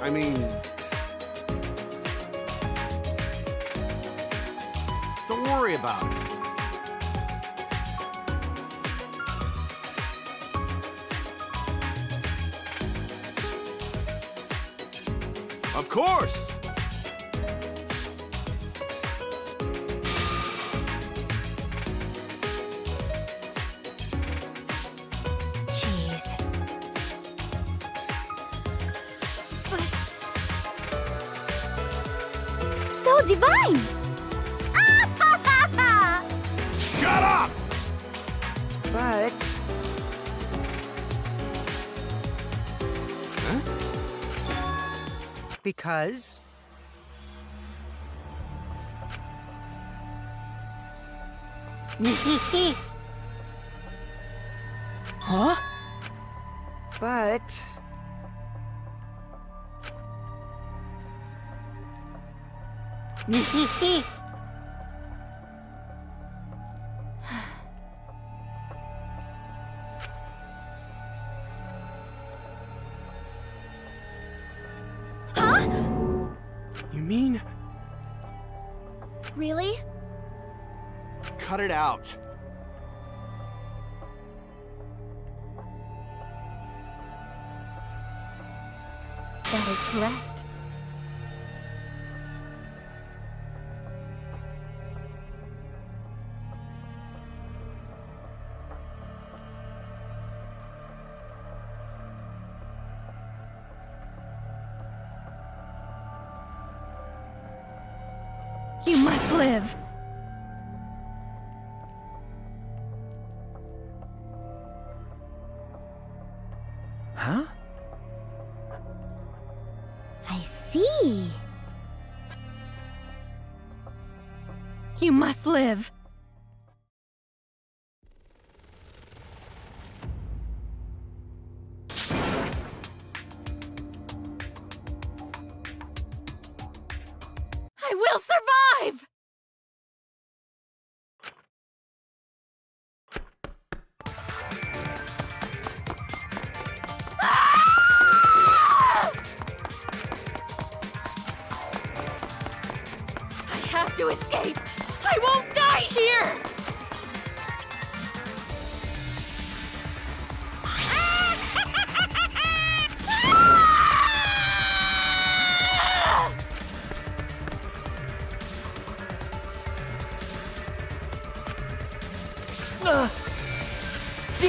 I mean... Don't worry about it. Of course! Jeez. But... So divine! Shut up! But... Because... Huh? But... You mean... Really? Cut it out. That is correct. You must live. Huh? I see. You must live. I will survive!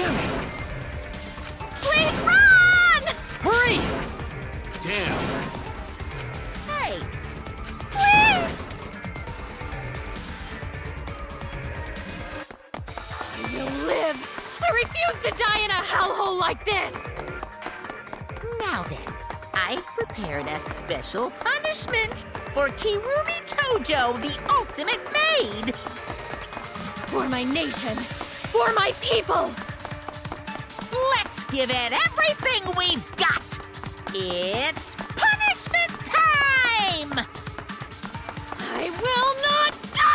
Damn it! Please run! Hurry! Damn. Hey, Please! You live! I refuse to die in a hellhole like this! now then, I've prepared a special punishment for Kirumi Tojo, the ultimate maid. For my nation! For my people! Let's give it everything we've got. It's punishment time! I will not die!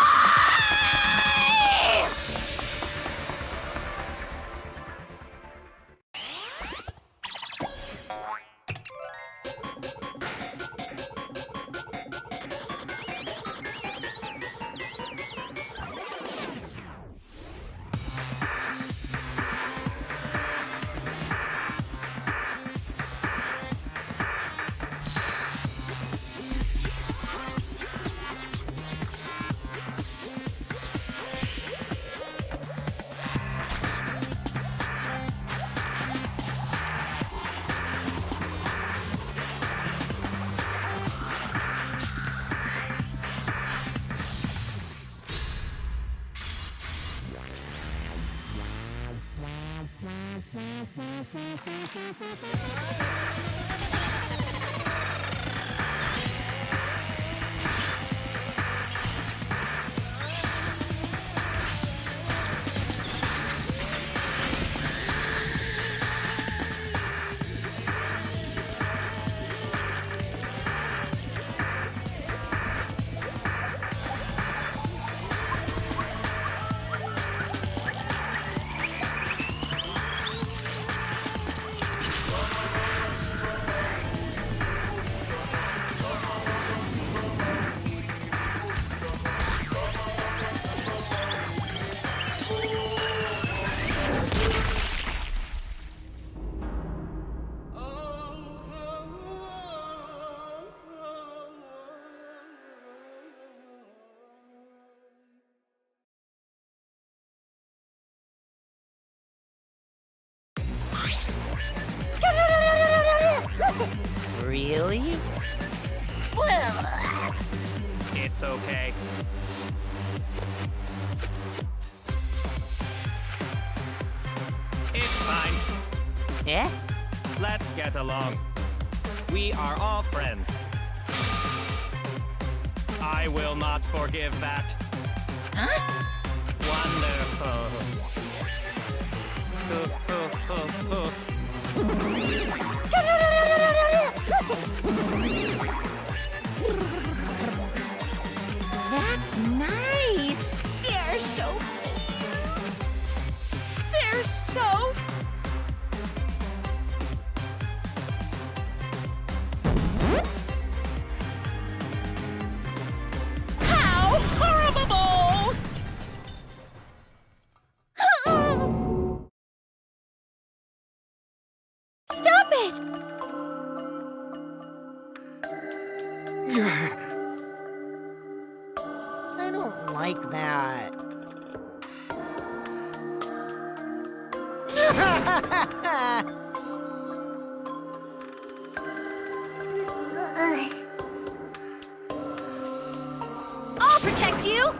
Really? It's okay. It's fine. Yeah? Let's get along. We are all friends. I will not forgive that. Huh? Wonderful. That's nice. They're so cute. They're so How horrible! Stop it! I don't like that. I'll protect you!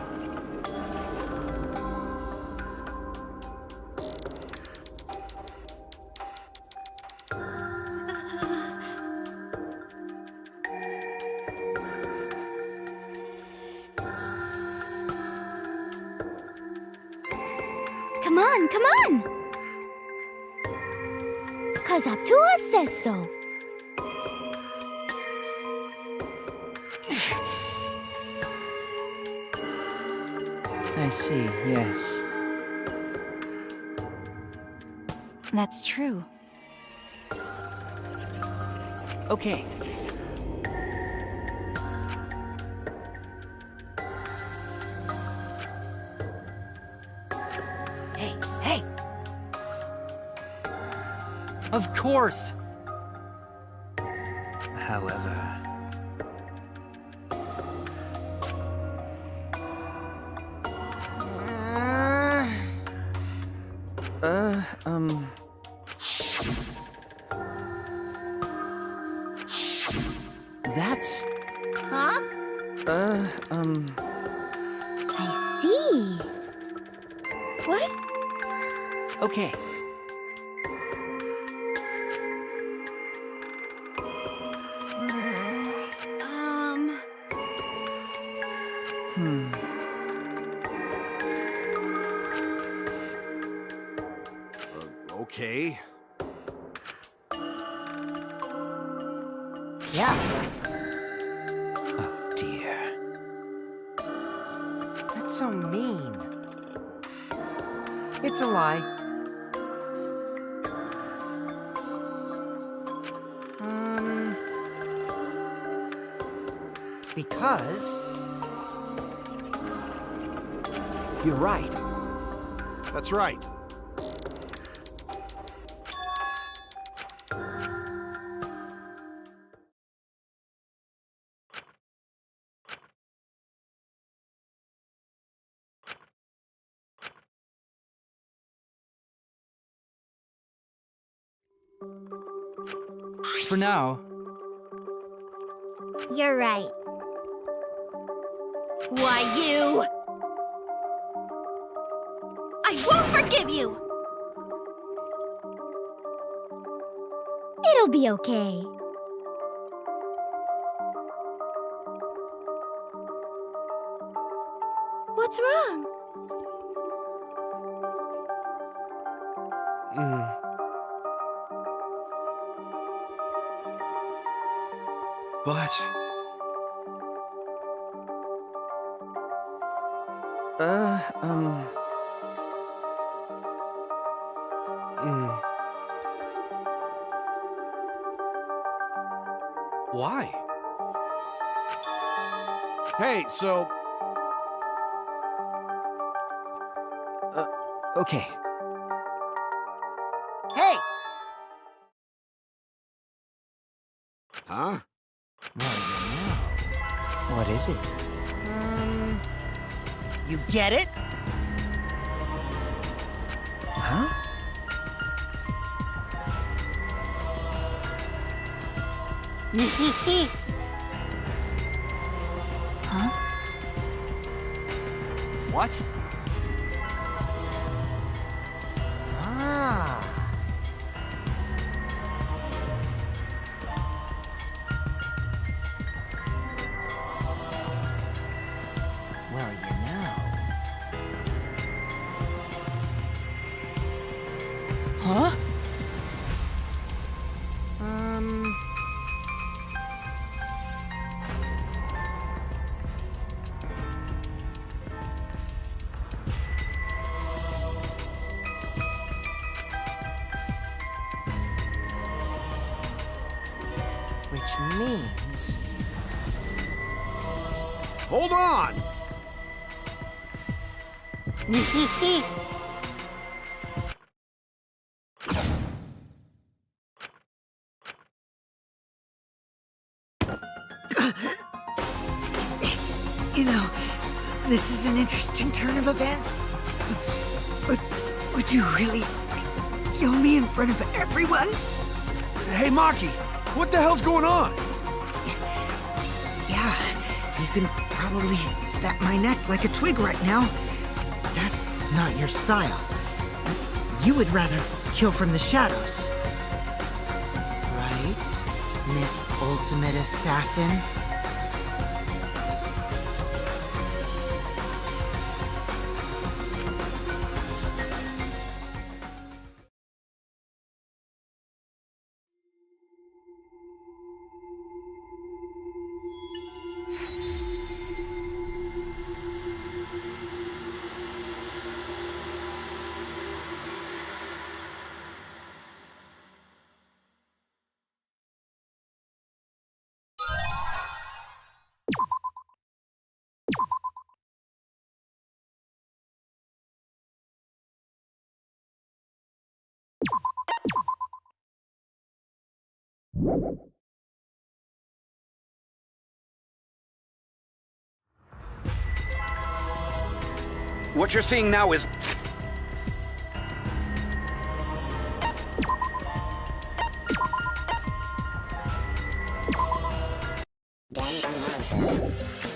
Come on, come on! 'Cause Atua says so. I see, yes. That's true. Okay. Hey, hey! Of course! However... That's... Huh? I see. What? Okay. Okay. Yeah, Oh, dear. that's so mean. It's a lie. Because... You're right. That's right. For now, You're right. Why, you! I won't forgive you! It'll be okay. What's wrong? But... Why? Hey, so okay. Hey! huh? What is it? You get it? Huh? Huh? What? Ah. Well, you know. Huh? Which means... Hold on! You know, this is an interesting turn of events. Would you really kill me in front of everyone? Hey, Maki! What the hell's going on? Yeah, you can probably snap my neck like a twig right now. That's not your style. You would rather kill from the shadows. Right, Miss Ultimate Assassin? What you're seeing now is... Danganronpa.